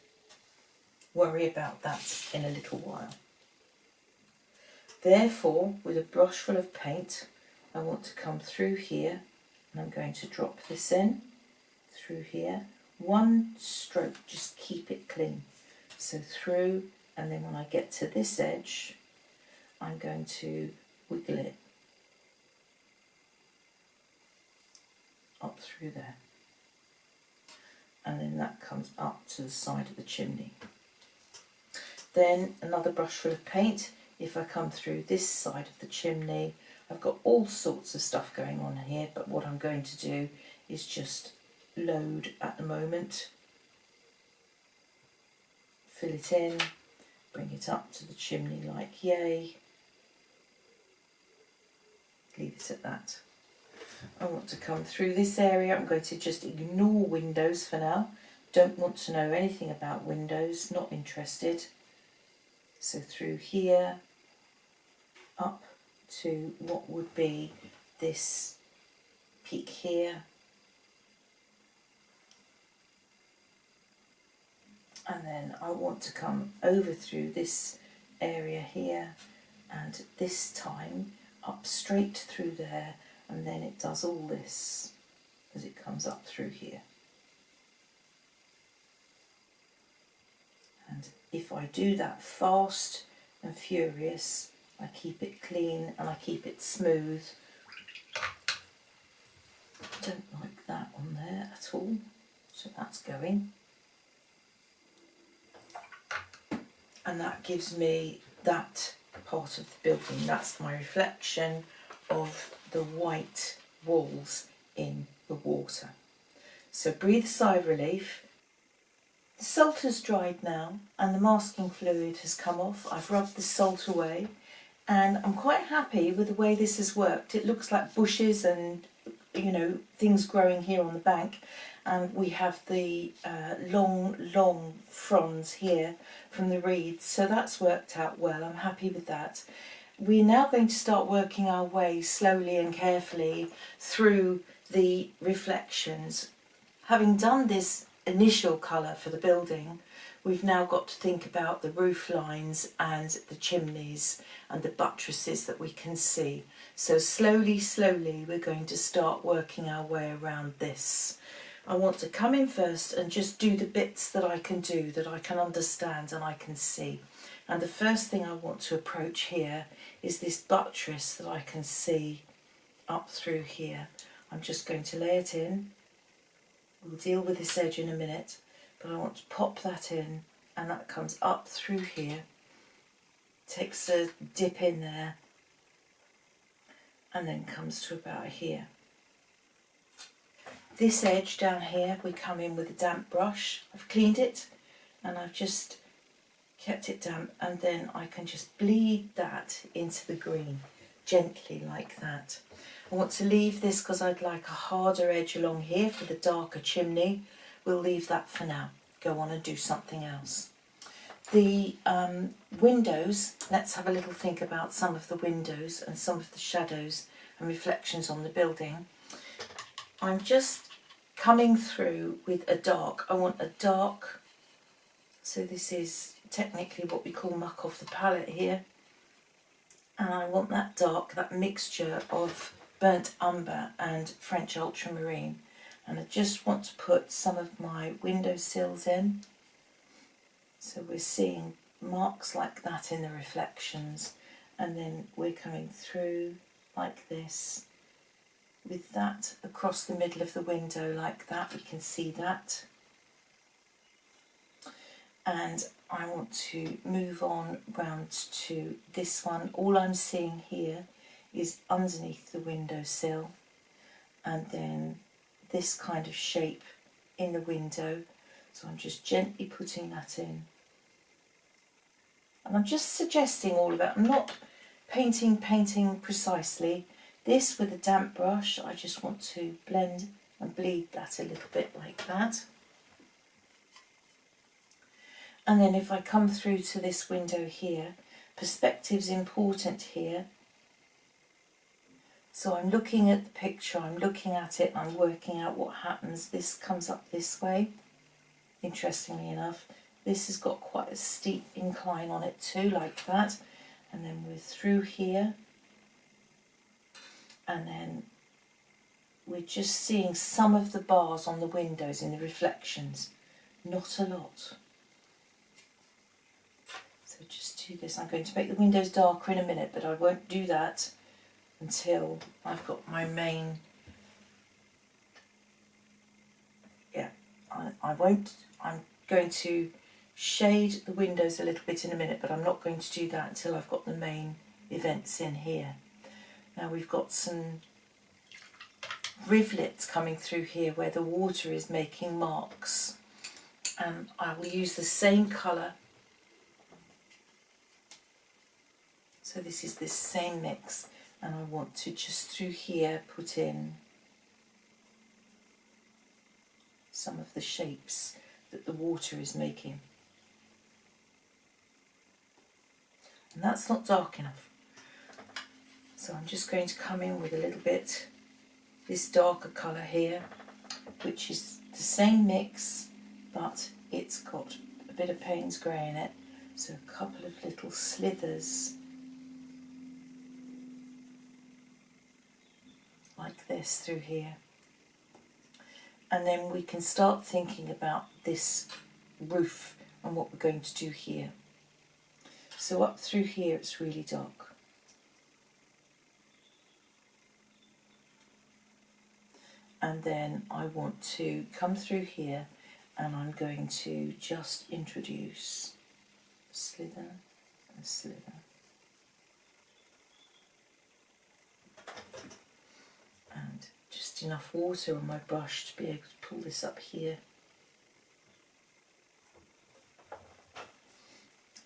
Worry about that in a little while. Therefore, with a brush full of paint, I want to come through here, and I'm going to drop this in through here. One stroke, just keep it clean. So through, and then when I get to this edge, I'm going to wiggle it up through there. And then that comes up to the side of the chimney. Then another brush full of paint. If I come through this side of the chimney, I've got all sorts of stuff going on here, but what I'm going to do is just load at the moment. Fill it in, bring it up to the chimney like yay. Leave it at that. I want to come through this area. I'm going to just ignore windows for now. Don't want to know anything about windows, not interested. So through here, up to what would be this peak here. And then I want to come over through this area here, and this time up straight through there, and then it does all this as it comes up through here. And if I do that fast and furious, I keep it clean and I keep it smooth. I don't like that on there at all, so that's going. And that gives me that part of the building. That's my reflection of the white walls in the water. So breathe a sigh of relief. The salt has dried now and the masking fluid has come off. I've rubbed the salt away and I'm quite happy with the way this has worked. It looks like bushes and, you know, things growing here on the bank, and we have the long fronds here from the reeds, so that's worked out well. I'm happy with that. We're now going to start working our way slowly and carefully through the reflections. Having done this initial colour for the building, we've now got to think about the roof lines and the chimneys and the buttresses that we can see. So slowly we're going to start working our way around this. I want to come in first and just do the bits that I can do, that I can understand and I can see. And the first thing I want to approach here is this buttress that I can see up through here. I'm just going to lay it in. We'll deal with this edge in a minute, but I want to pop that in, and that comes up through here, takes a dip in there, and then comes to about here. This edge down here, we come in with a damp brush. I've cleaned it and I've just kept it damp, and then I can just bleed that into the green, gently like that. I want to leave this because I'd like a harder edge along here for the darker chimney. We'll leave that for now. Go on and do something else. The windows, let's have a little think about some of the windows and some of the shadows and reflections on the building. I'm just coming through with a dark. I want a dark, so this is technically what we call muck off the palette here. And I want that dark, that mixture of burnt umber and French ultramarine. And I just want to put some of my window sills in. So we're seeing marks like that in the reflections. And then we're coming through like this, with that across the middle of the window like that. We can see that. And I want to move on round to this one. All I'm seeing here is underneath the windowsill, and then this kind of shape in the window. So I'm just gently putting that in. And I'm just suggesting all of it. I'm not painting precisely. This with a damp brush, I just want to blend and bleed that a little bit like that. And then if I come through to this window here, perspective's important here. So I'm looking at the picture, I'm looking at it, I'm working out what happens. This comes up this way, interestingly enough. This has got quite a steep incline on it too, like that. And then we're through here. And then we're just seeing some of the bars on the windows in the reflections, not a lot. So just do this. I'm going to make the windows darker in a minute, but I won't do that until I've got my main, I won't, I'm going to shade the windows a little bit in a minute, but I'm not going to do that until I've got the main events in here. Now we've got some rivulets coming through here where the water is making marks, and I will use the same colour. So this is this same mix, and I want to just through here put in some of the shapes that the water is making. And that's not dark enough. So I'm just going to come in with a little bit, this darker colour here, which is the same mix, but it's got a bit of Payne's grey in it. So a couple of little slithers like this through here. And then we can start thinking about this roof and what we're going to do here. So up through here it's really dark. And then I want to come through here, and I'm going to just introduce a slither and a slither. And just enough water on my brush to be able to pull this up here.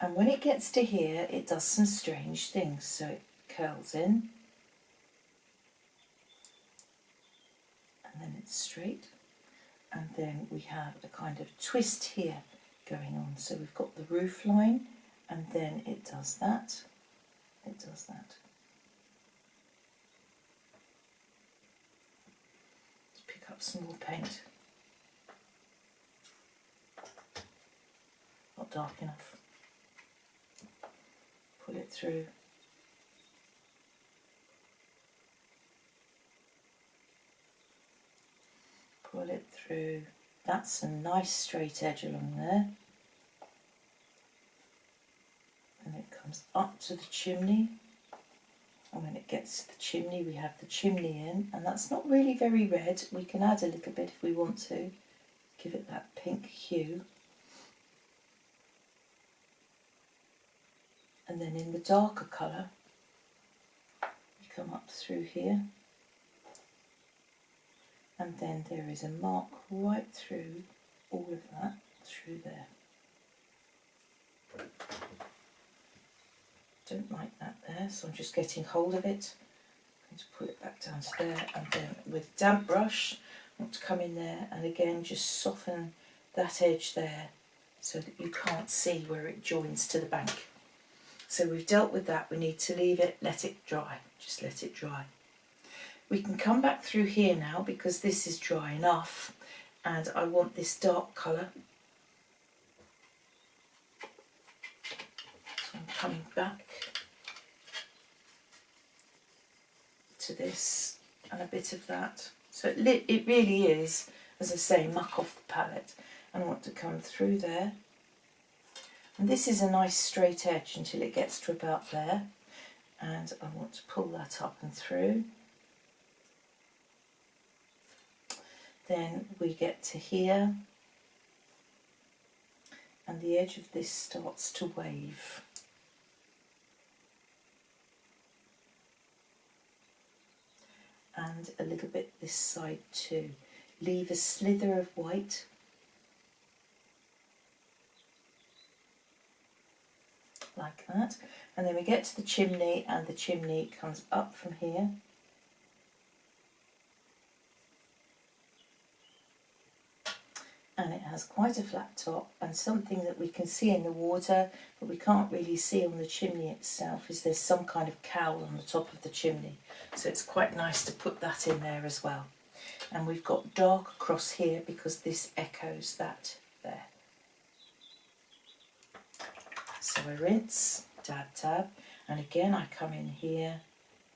And when it gets to here, it does some strange things. So it curls in, and then it's straight, and then we have a kind of twist here going on. So we've got the roof line, and then it does that, it does that. Let's pick up some more paint. not dark enough. Pull it through. Pull it through. That's a nice straight edge along there. And it comes up to the chimney. And when it gets to the chimney, we have the chimney in. And that's not really very red. We can add a little bit if we want to. Give it that pink hue. And then in the darker colour, we come up through here. And then there is a mark right through all of that, through there. Don't like that there, so I'm just getting hold of it. I'm going to put it back down to there, and then with a damp brush, I want to come in there and again just soften that edge there so that you can't see where it joins to the bank. So we've dealt with that. We need to leave it, let it dry, just let it dry. We can come back through here now because this is dry enough, and I want this dark colour. So I'm coming back to this and a bit of that. So it really is, as I say, muck off the palette. And I want to come through there. And this is a nice straight edge until it gets to about there. And I want to pull that up and through. Then we get to here, and the edge of this starts to wave. And a little bit this side too. Leave a slither of white. Like that. And then we get to the chimney, and the chimney comes up from here. And it has quite a flat top, and something that we can see in the water but we can't really see on the chimney itself is there's some kind of cowl on the top of the chimney, so it's quite nice to put that in there as well. And we've got dark across here because this echoes that there. So I rinse, dab, dab, and again I come in here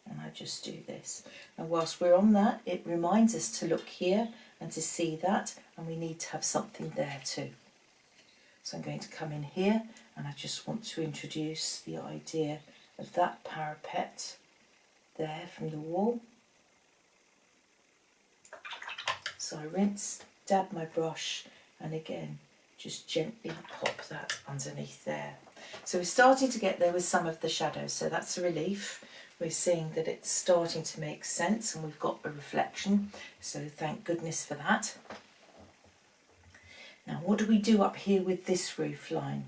and I just do this. And whilst we're on that, it reminds us to look here and to see that, and we need to have something there too. So I'm going to come in here, and I just want to introduce the idea of that parapet there from the wall. So I rinse, dab my brush, and again just gently pop that underneath there. So we're starting to get there with some of the shadows, so that's a relief. We're seeing that it's starting to make sense, and we've got a reflection, so thank goodness for that. Now what do we do up here with this roof line?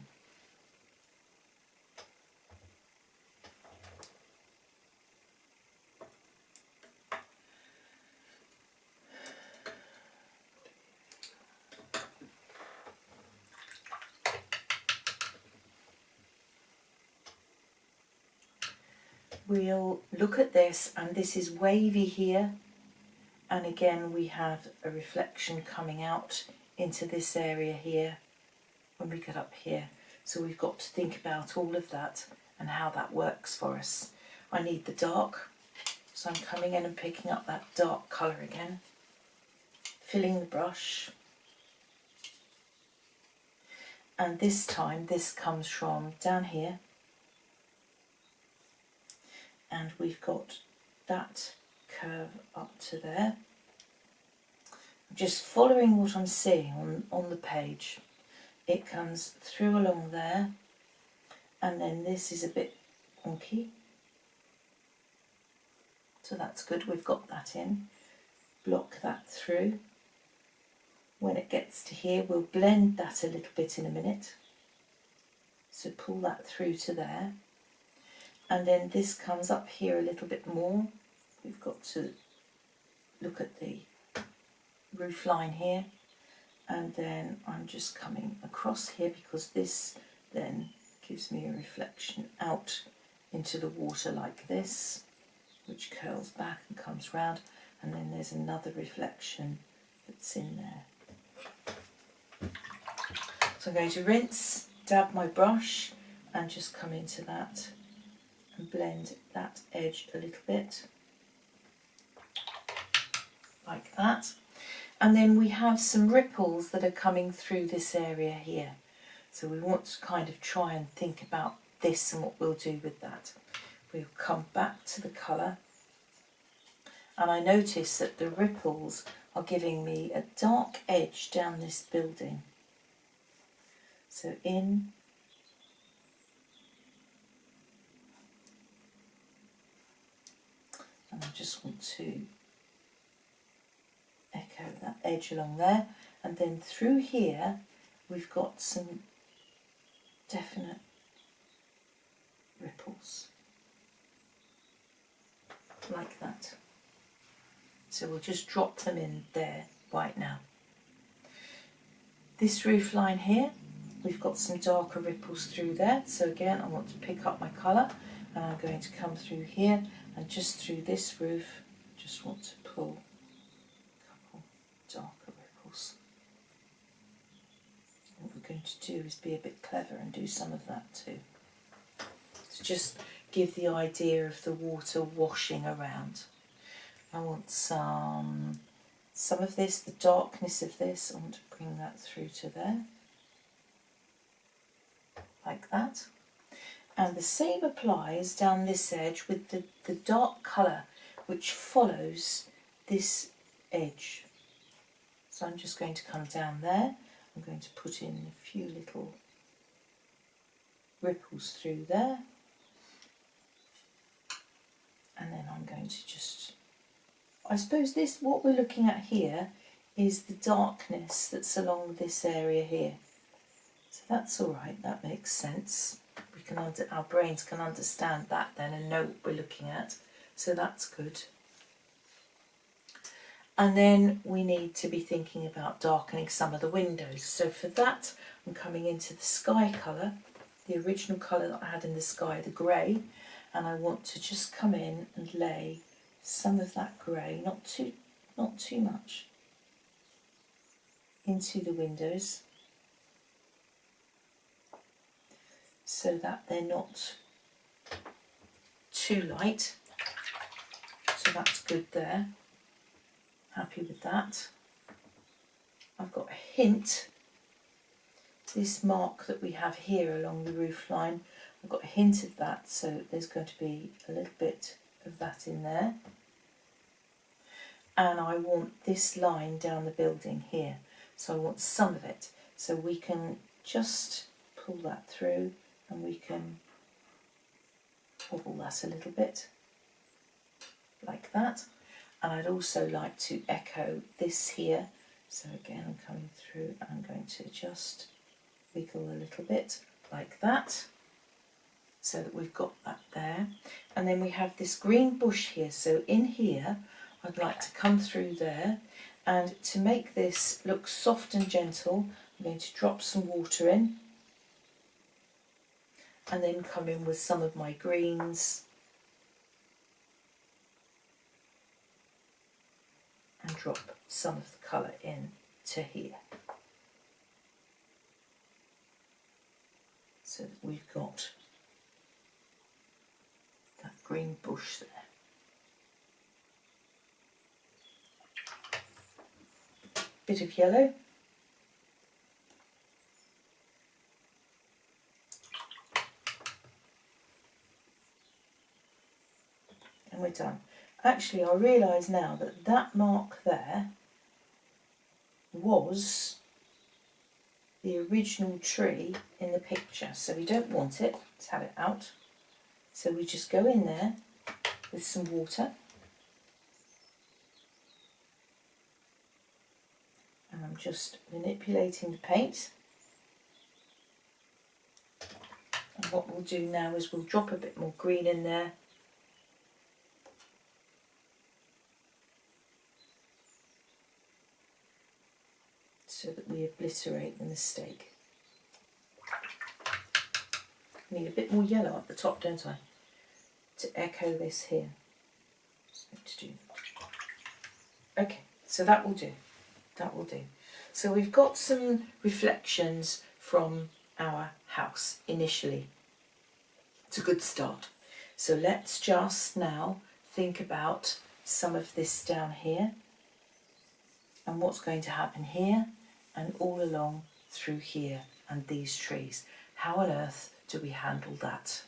We'll look at this, and this is wavy here, and again we have a reflection coming out into this area here when we get up here. So we've got to think about all of that and how that works for us. I need the dark, so I'm coming in and picking up that dark colour again, filling the brush, and this time this comes from down here. And we've got that curve up to there. Just following what I'm seeing on the page. It comes through along there, and then this is a bit wonky. So that's good, we've got that in. Block that through. When it gets to here, we'll blend that a little bit in a minute. So pull that through to there. And then this comes up here a little bit more. We've got to look at the roof line here, and then I'm just coming across here because this then gives me a reflection out into the water like this, which curls back and comes round, and then there's another reflection that's in there. So I'm going to rinse, dab my brush and just come into that and blend that edge a little bit, like that. And then we have some ripples that are coming through this area here. So we want to kind of try and think about this and what we'll do with that. We'll come back to the colour, and I notice that the ripples are giving me a dark edge down this building. So in, and I just want to echo that edge along there, and then through here we've got some definite ripples like that. So we'll just drop them in there right now. This roof line here, we've got some darker ripples through there. So again, I want to pick up my colour, and I'm going to come through here, and just through this roof, just want to pull a couple darker ripples. What we're going to do is be a bit clever and do some of that too. To just give the idea of the water washing around. I want some of this, the darkness of this, I want to bring that through to there, like that. And the same applies down this edge with the dark colour which follows this edge. So I'm just going to come down there, I'm going to put in a few little ripples through there, and then I'm going to just, I suppose this, what we're looking at here is the darkness that's along this area here. So that's all right, that makes sense. We can our brains can understand that then and know what we're looking at. So that's good. And then we need to be thinking about darkening some of the windows. So for that, I'm coming into the sky colour, the original colour that I had in the sky, the grey, and I want to just come in and lay some of that grey, not too much, into the windows, so that they're not too light. So that's good there. Happy with that. I've got a hint, this mark that we have here along the roof line, I've got a hint of that, so there's going to be a little bit of that in there. And I want this line down the building here, so I want some of it. So we can just pull that through, and we can wobble that a little bit, like that. And I'd also like to echo this here. So again, I'm coming through, and I'm going to just wiggle a little bit, like that, so that we've got that there. And then we have this green bush here, so in here I'd like to come through there, and to make this look soft and gentle, I'm going to drop some water in, and then come in with some of my greens and drop some of the colour in to here, so that we've got that green bush there. Bit of yellow. And we're done. Actually, I realise now that that mark there was the original tree in the picture, so we don't want it. Let's have it out. So we just go in there with some water, and I'm just manipulating the paint. And what we'll do now is we'll drop a bit more green in there, so that we obliterate the mistake. I need a bit more yellow at the top, don't I, to echo this here. Just need to do that. Okay, so that will do. That will do. So we've got some reflections from our house initially. It's a good start. So let's just now think about some of this down here and what's going to happen here and all along through here and these trees. How on earth do we handle that?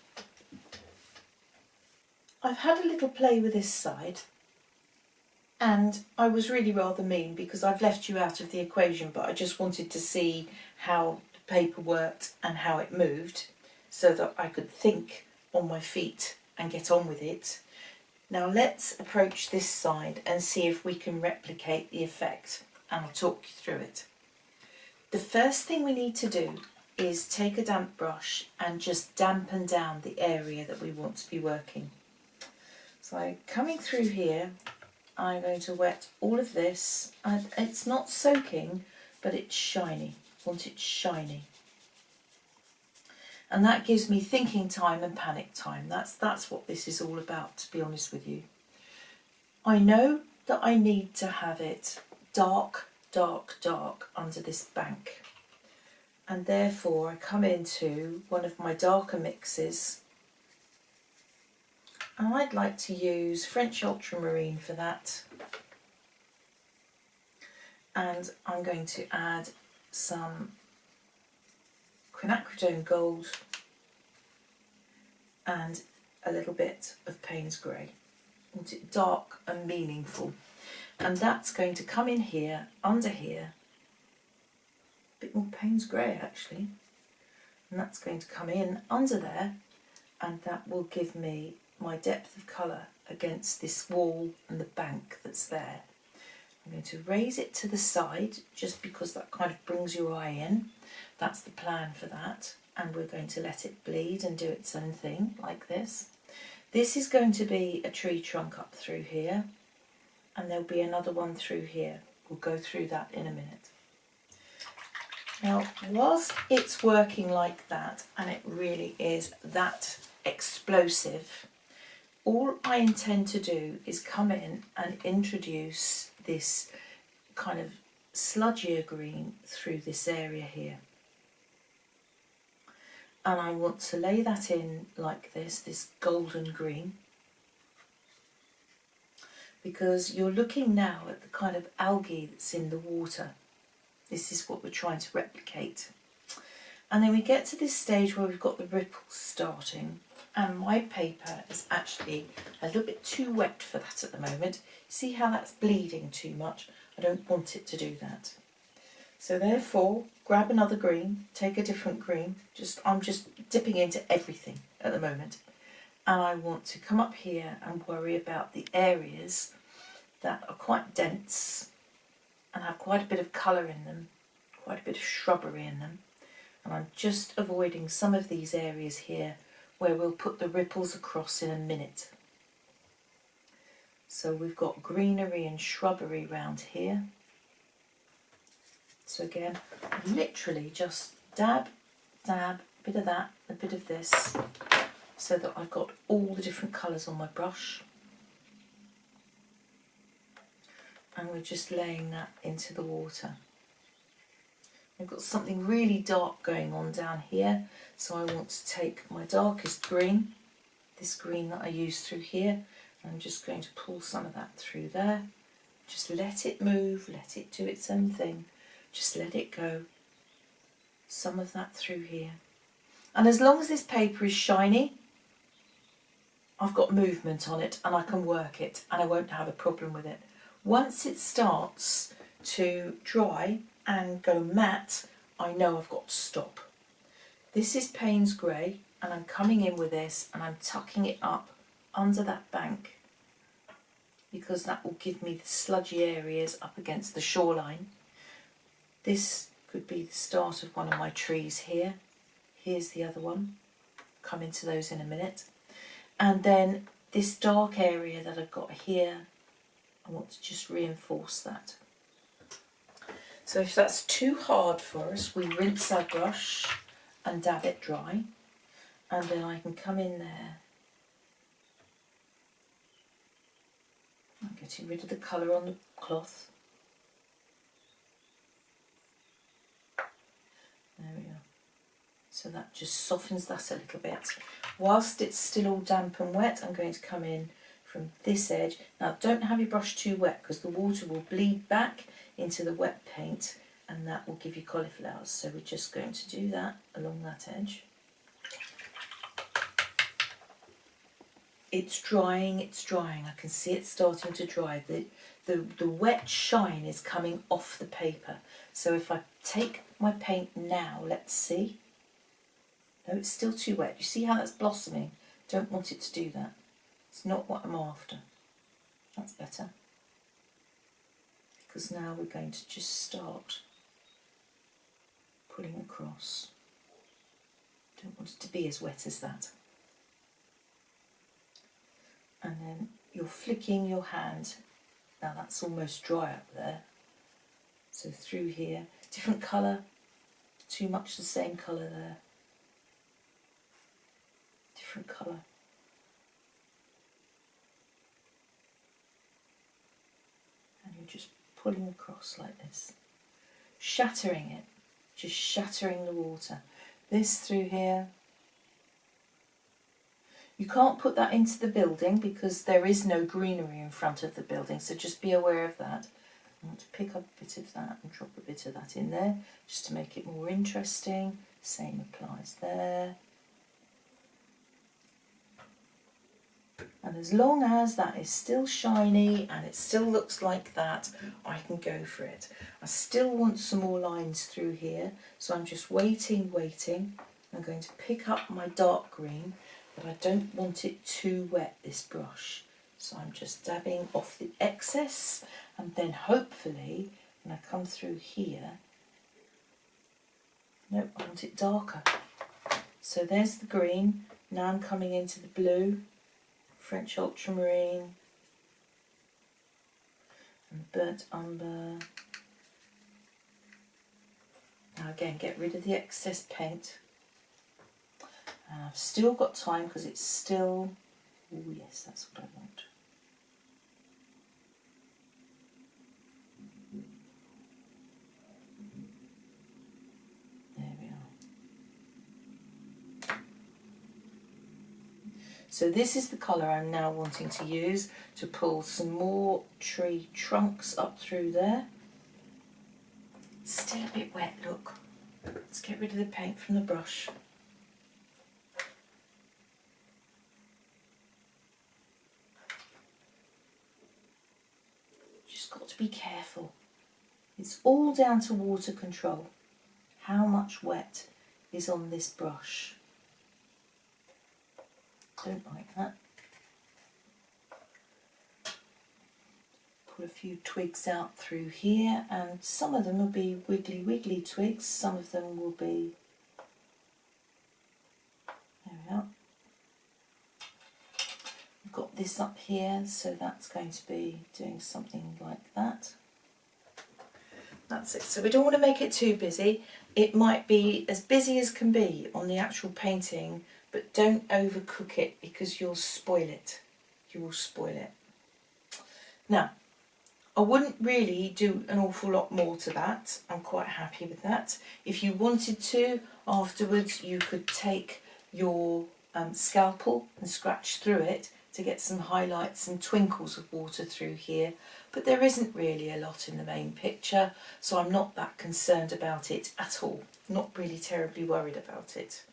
I've had a little play with this side, and I was really rather mean because I've left you out of the equation, but I just wanted to see how the paper worked and how it moved so that I could think on my feet and get on with it. Now let's approach this side and see if we can replicate the effect, and I'll talk you through it. The first thing we need to do is take a damp brush and just dampen down the area that we want to be working. So coming through here, I'm going to wet all of this, and it's not soaking, but it's shiny. I want it shiny. And that gives me thinking time and panic time. That's what this is all about, to be honest with you. I know that I need to have it dark, dark, dark under this bank. And therefore I come into one of my darker mixes. And I'd like to use French Ultramarine for that. And I'm going to add some quinacridone gold and a little bit of Payne's grey. I want it dark and meaningful. And that's going to come in here, under here. A bit more Payne's grey actually. And that's going to come in under there, and that will give me my depth of colour against this wall and the bank that's there. I'm going to raise it to the side just because that kind of brings your eye in. That's the plan for that, and we're going to let it bleed and do its own thing like this. This is going to be a tree trunk up through here, and there'll be another one through here. We'll go through that in a minute. Now, whilst it's working like that, and it really is that explosive, all I intend to do is come in and introduce this kind of sludgier green through this area here. And I want to lay that in like this golden green, because you're looking now at the kind of algae that's in the water. This is what we're trying to replicate. And then we get to this stage where we've got the ripples starting, and my paper is actually a little bit too wet for that at the moment. See how that's bleeding too much? I don't want it to do that. So therefore, grab another green, take a different green. I'm just dipping into everything at the moment. And I want to come up here and worry about the areas that are quite dense and have quite a bit of colour in them, quite a bit of shrubbery in them. And I'm just avoiding some of these areas here where we'll put the ripples across in a minute. So we've got greenery and shrubbery round here. So again, literally just dab, dab, a bit of that, a bit of this, so that I've got all the different colours on my brush. And we're just laying that into the water. I've got something really dark going on down here, so I want to take my darkest green, this green that I used through here, and I'm just going to pull some of that through there. Just let it move, let it do its own thing, just let it go. Some of that through here. And as long as this paper is shiny, I've got movement on it and I can work it and I won't have a problem with it. Once it starts to dry and go matte, I know I've got to stop. This is Payne's grey, and I'm coming in with this and I'm tucking it up under that bank, because that will give me the sludgy areas up against the shoreline. This could be the start of one of my trees here. Here's the other one. Come into those in a minute. And then this dark area that I've got here, I want to just reinforce that. So if that's too hard for us, we rinse our brush and dab it dry, and then I can come in there. I'm getting rid of the colour on the cloth. There we are. So that just softens that a little bit. Whilst it's still all damp and wet, I'm going to come in from this edge. Now don't have your brush too wet because the water will bleed back into the wet paint and that will give you cauliflowers. So we're just going to do that along that edge. It's drying, it's drying. I can see it starting to dry. The wet shine is coming off the paper. So if I take my paint now, let's see. No, it's still too wet. You see how that's blossoming? Don't want it to do that. It's not what I'm after. That's better. Because now we're going to just start pulling across. Don't want it to be as wet as that. And then you're flicking your hand. Now that's almost dry up there. So through here, different colour, too much the same colour there. Different colour. And you're just pulling across like this. Shattering it, just shattering the water. This through here. You can't put that into the building because there is no greenery in front of the building, so just be aware of that. I want to pick up a bit of that and drop a bit of that in there just to make it more interesting. Same applies there. And as long as that is still shiny and it still looks like that, I can go for it. I still want some more lines through here, so I'm just waiting. I'm going to pick up my dark green, but I don't want it too wet, this brush. So I'm just dabbing off the excess, and then hopefully when I come through here, no, I want it darker. So there's the green. Now I'm coming into the blue, French ultramarine, and burnt umber. Now again, get rid of the excess paint. And I've still got time because it's still, oh yes, that's what I want. There we are. So this is the colour I'm now wanting to use to pull some more tree trunks up through there. Still a bit wet, look. Let's get rid of the paint from the brush. Just got to be careful. It's all down to water control. How much wet is on this brush? Don't like that. Pull a few twigs out through here, and some of them will be wiggly twigs, some of them will be, there we are. We've got this up here, so that's going to be doing something like that. That's it. So we don't want to make it too busy. It might be as busy as can be on the actual painting, but don't overcook it because you'll spoil it. You will spoil it. Now, I wouldn't really do an awful lot more to that. I'm quite happy with that. If you wanted to, afterwards you could take your scalpel and scratch through it to get some highlights and twinkles of water through here. But there isn't really a lot in the main picture, so I'm not that concerned about it at all. Not really terribly worried about it.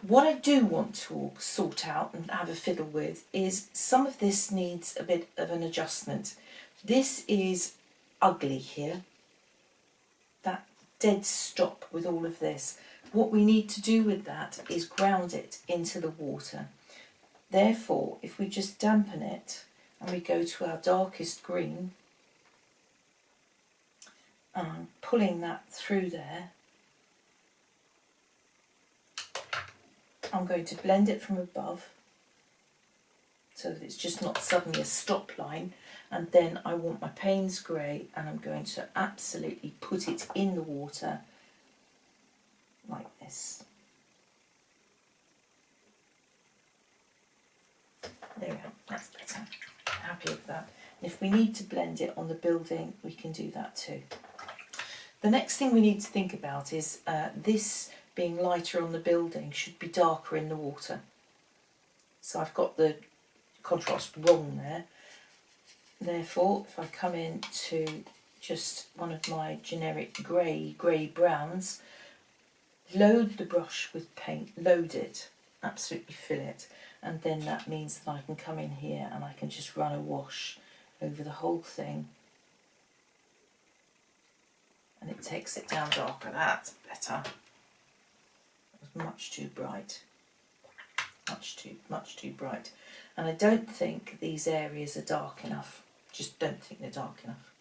What I do want to sort out and have a fiddle with is some of this needs a bit of an adjustment. This is ugly here. That dead stop with all of this. What we need to do with that is ground it into the water. Therefore, if we just dampen it and we go to our darkest green, and I'm pulling that through there, I'm going to blend it from above so that it's just not suddenly a stop line, and then I want my Payne's grey and I'm going to absolutely put it in the water like this. There we go, that's better. Happy with that. And if we need to blend it on the building, we can do that too. The next thing we need to think about is this being lighter on the building should be darker in the water. So I've got the contrast wrong there. Therefore, if I come in to just one of my generic grey browns, load the brush with paint, load it, absolutely fill it, and then that means that I can come in here and I can just run a wash over the whole thing, and it takes it down darker. That's better. It was much too bright, much too bright, and I don't think these areas are dark enough. Just don't think they're dark enough,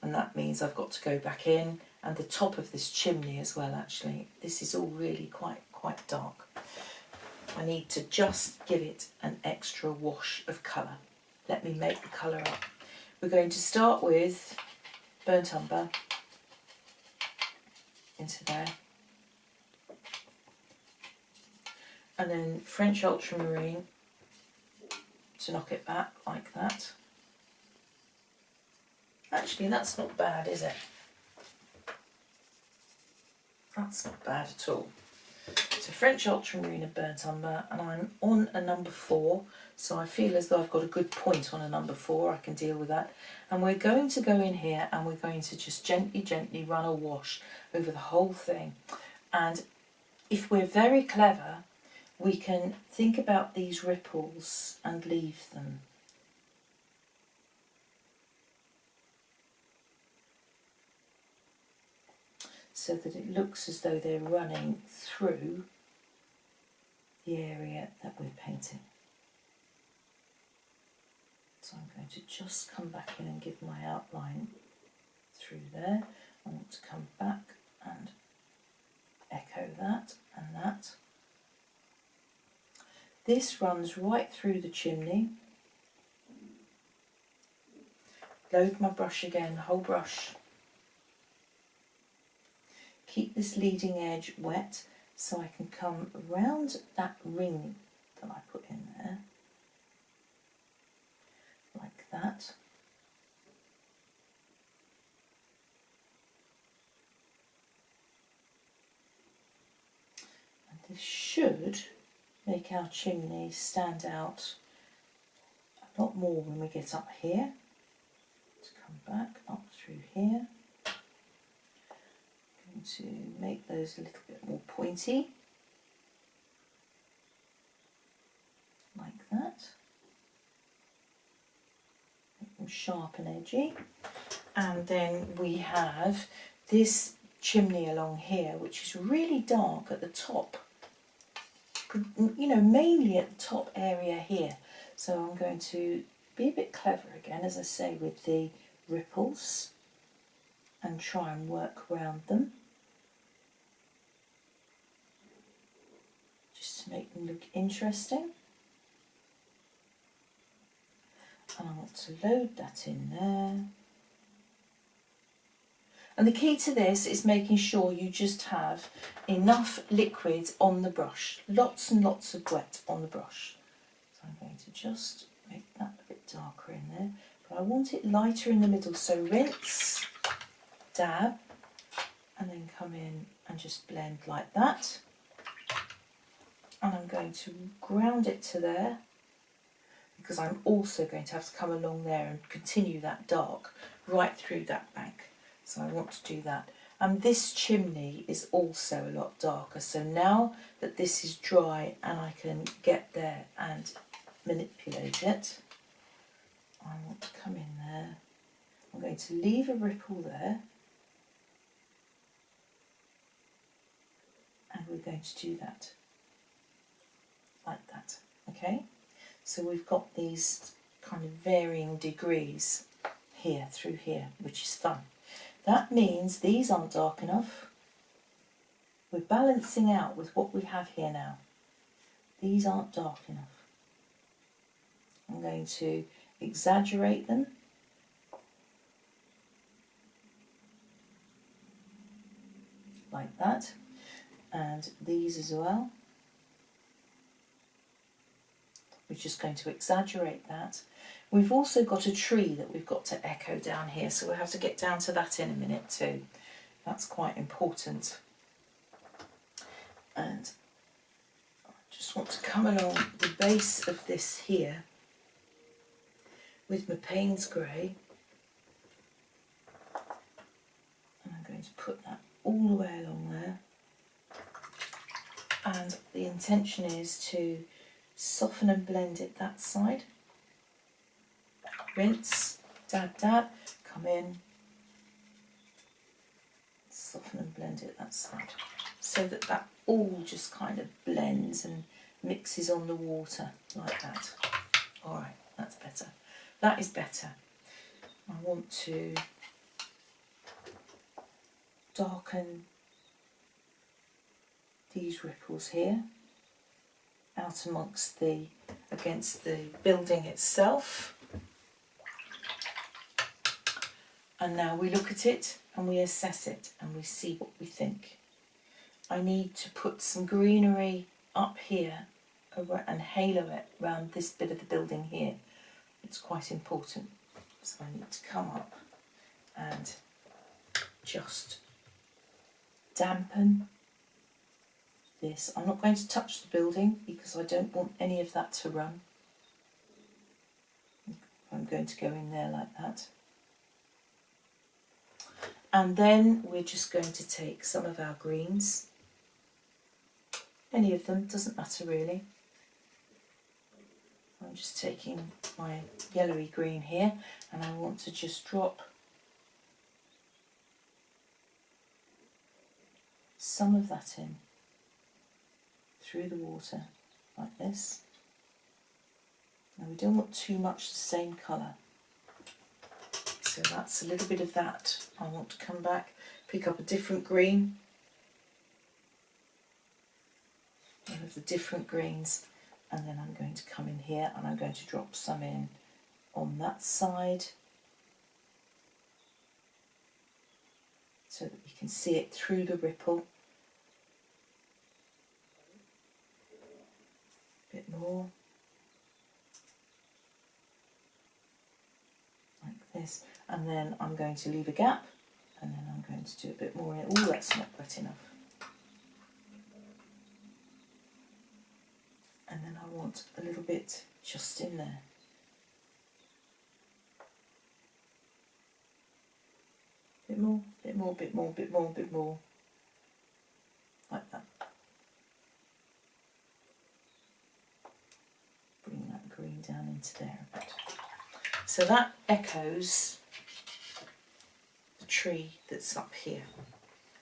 and that means I've got to go back in, and the top of this chimney as well. Actually, this is all really quite dark. I need to just give it an extra wash of colour. Let me make the colour up. We're going to start with burnt umber into there, and then French ultramarine to knock it back like that. Actually, that's not bad, is it? That's not bad at all. So French ultramarine and burnt umber, and I'm on a number 4, so I feel as though I've got a good point on a number 4. I can deal with that. And we're going to go in here and we're going to just gently run a wash over the whole thing. And if we're very clever, we can think about these ripples and leave them. So that it looks as though they're running through the area that we're painting. So I'm going to just come back in and give my outline through there. I want to come back and echo that and that. This runs right through the chimney. Load my brush again, the whole brush. Keep this leading edge wet so I can come around that ring that I put in there, like that. And this should make our chimney stand out a lot more when we get up here. To come back up through here. To make those a little bit more pointy, like that. Make them sharp and edgy. And then we have this chimney along here, which is really dark at the top, you know, mainly at the top area here. So I'm going to be a bit clever again, as I say, with the ripples and try and work around them. To make them look interesting. And I want to load that in there. And the key to this is making sure you just have enough liquid on the brush, lots and lots of wet on the brush. So I'm going to just make that a bit darker in there, but I want it lighter in the middle. So rinse, dab, and then come in and just blend like that. And I'm going to ground it to there, because I'm also going to have to come along there and continue that dark right through that bank. So I want to do that. And this chimney is also a lot darker. So now that this is dry and I can get there and manipulate it, I want to come in there. I'm going to leave a ripple there. And we're going to do that. Like that, okay? So we've got these kind of varying degrees here through here, which is fun. That means these aren't dark enough. We're balancing out with what we have here now. These aren't dark enough. I'm going to exaggerate them. Like that. And these as well. We're just going to exaggerate that. We've also got a tree that we've got to echo down here, so we'll have to get down to that in a minute too. That's quite important. want to come along the base of this here with my Payne's grey, and I'm going to put that all the way along there, and the intention is to soften and blend it that side. Rinse, dab dab, come in, soften and blend it that side, so that that all just kind of blends and mixes on the water like that. Alright, that's better. That is better. I want to darken these ripples here out amongst against the building itself. And now we look at it and we assess it and we see what we think. I need to put some greenery up here and halo it around this bit of the building here. It's quite important. So I need to come up and just dampen this. I'm not going to touch the building because I don't want any of that to run. I'm going to go in there like that. And then we're just going to take some of our greens. Any of them, doesn't matter really. I'm just taking my yellowy green here and I want to just drop some of that in through the water like this. Now we don't want too much the same colour. So that's a little bit of that. I want to come back, pick up a different green. One of the different greens. And then I'm going to come in here and I'm going to drop some in on that side so that we can see it through the ripple. A bit more. Like this. And then I'm going to leave a gap and then I'm going to do a bit more in it. Oh, that's not wet enough. And then I want a little bit just in there. Bit more, bit more, bit more, bit more, bit more. Like that. Bring that green down into there a bit. So that echoes the tree that's up here.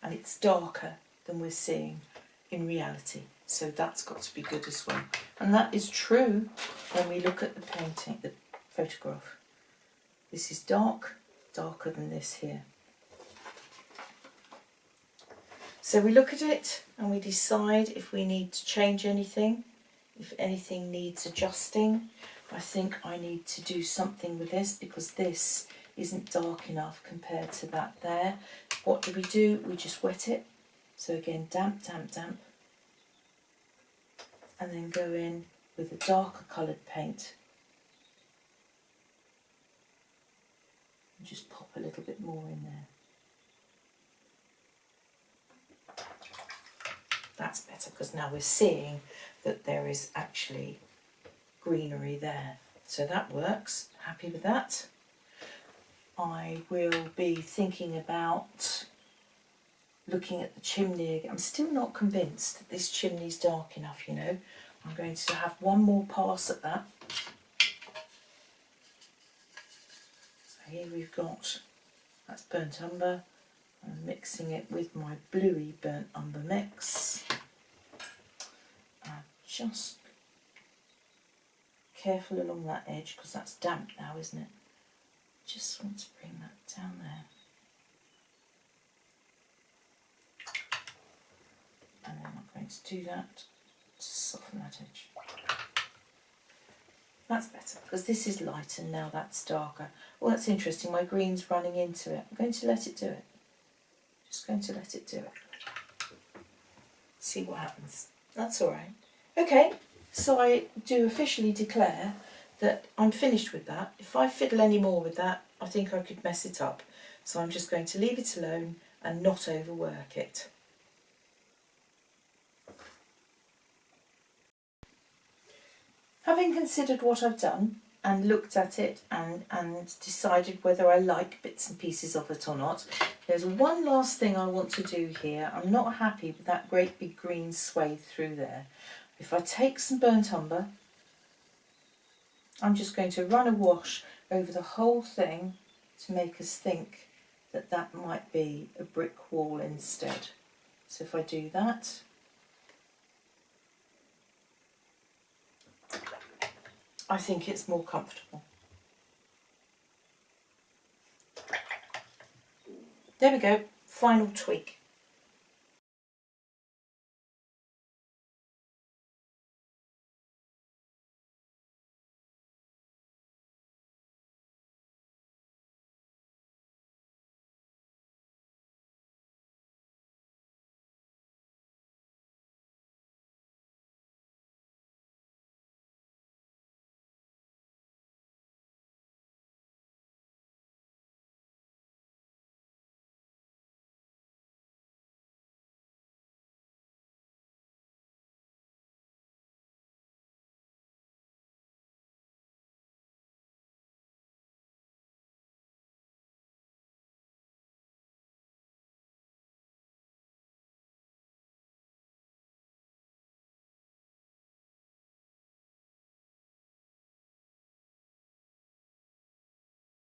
And it's darker than we're seeing in reality. So that's got to be good as well. And that is true when we look at the painting, the photograph. This is darker than this here. So we look at it and we decide if we need to change anything, if anything needs adjusting. I think I need to do something with this because this isn't dark enough compared to that there. What do? We just wet it. So again, damp, damp, damp. And then go in with a darker coloured paint and just pop a little bit more in there. That's better because now we're seeing that there is actually greenery there. So that works. Happy with that. I will be thinking about looking at the chimney. I'm still not convinced that this chimney's dark enough, you know. I'm going to have one more pass at that. So here we've got, that's burnt umber. I'm mixing it with my bluey burnt umber mix. Just careful along that edge because that's damp now, isn't it? Just want to bring that down there. And then I'm going to do that to soften that edge. That's better because this is light and now that's darker. Oh, that's interesting. My green's running into it. I'm going to let it do it. Just going to let it do it. See what happens. That's all right. Okay, so I do officially declare that I'm finished with that. If I fiddle any more with that, I think I could mess it up. So I'm just going to leave it alone and not overwork it. Having considered what I've done and looked at it and decided whether I like bits and pieces of it or not, there's one last thing I want to do here. I'm not happy with that great big green swathe through there. If I take some burnt umber, I'm just going to run a wash over the whole thing to make us think that that might be a brick wall instead. So if I do that, I think it's more comfortable. There we go, final tweak.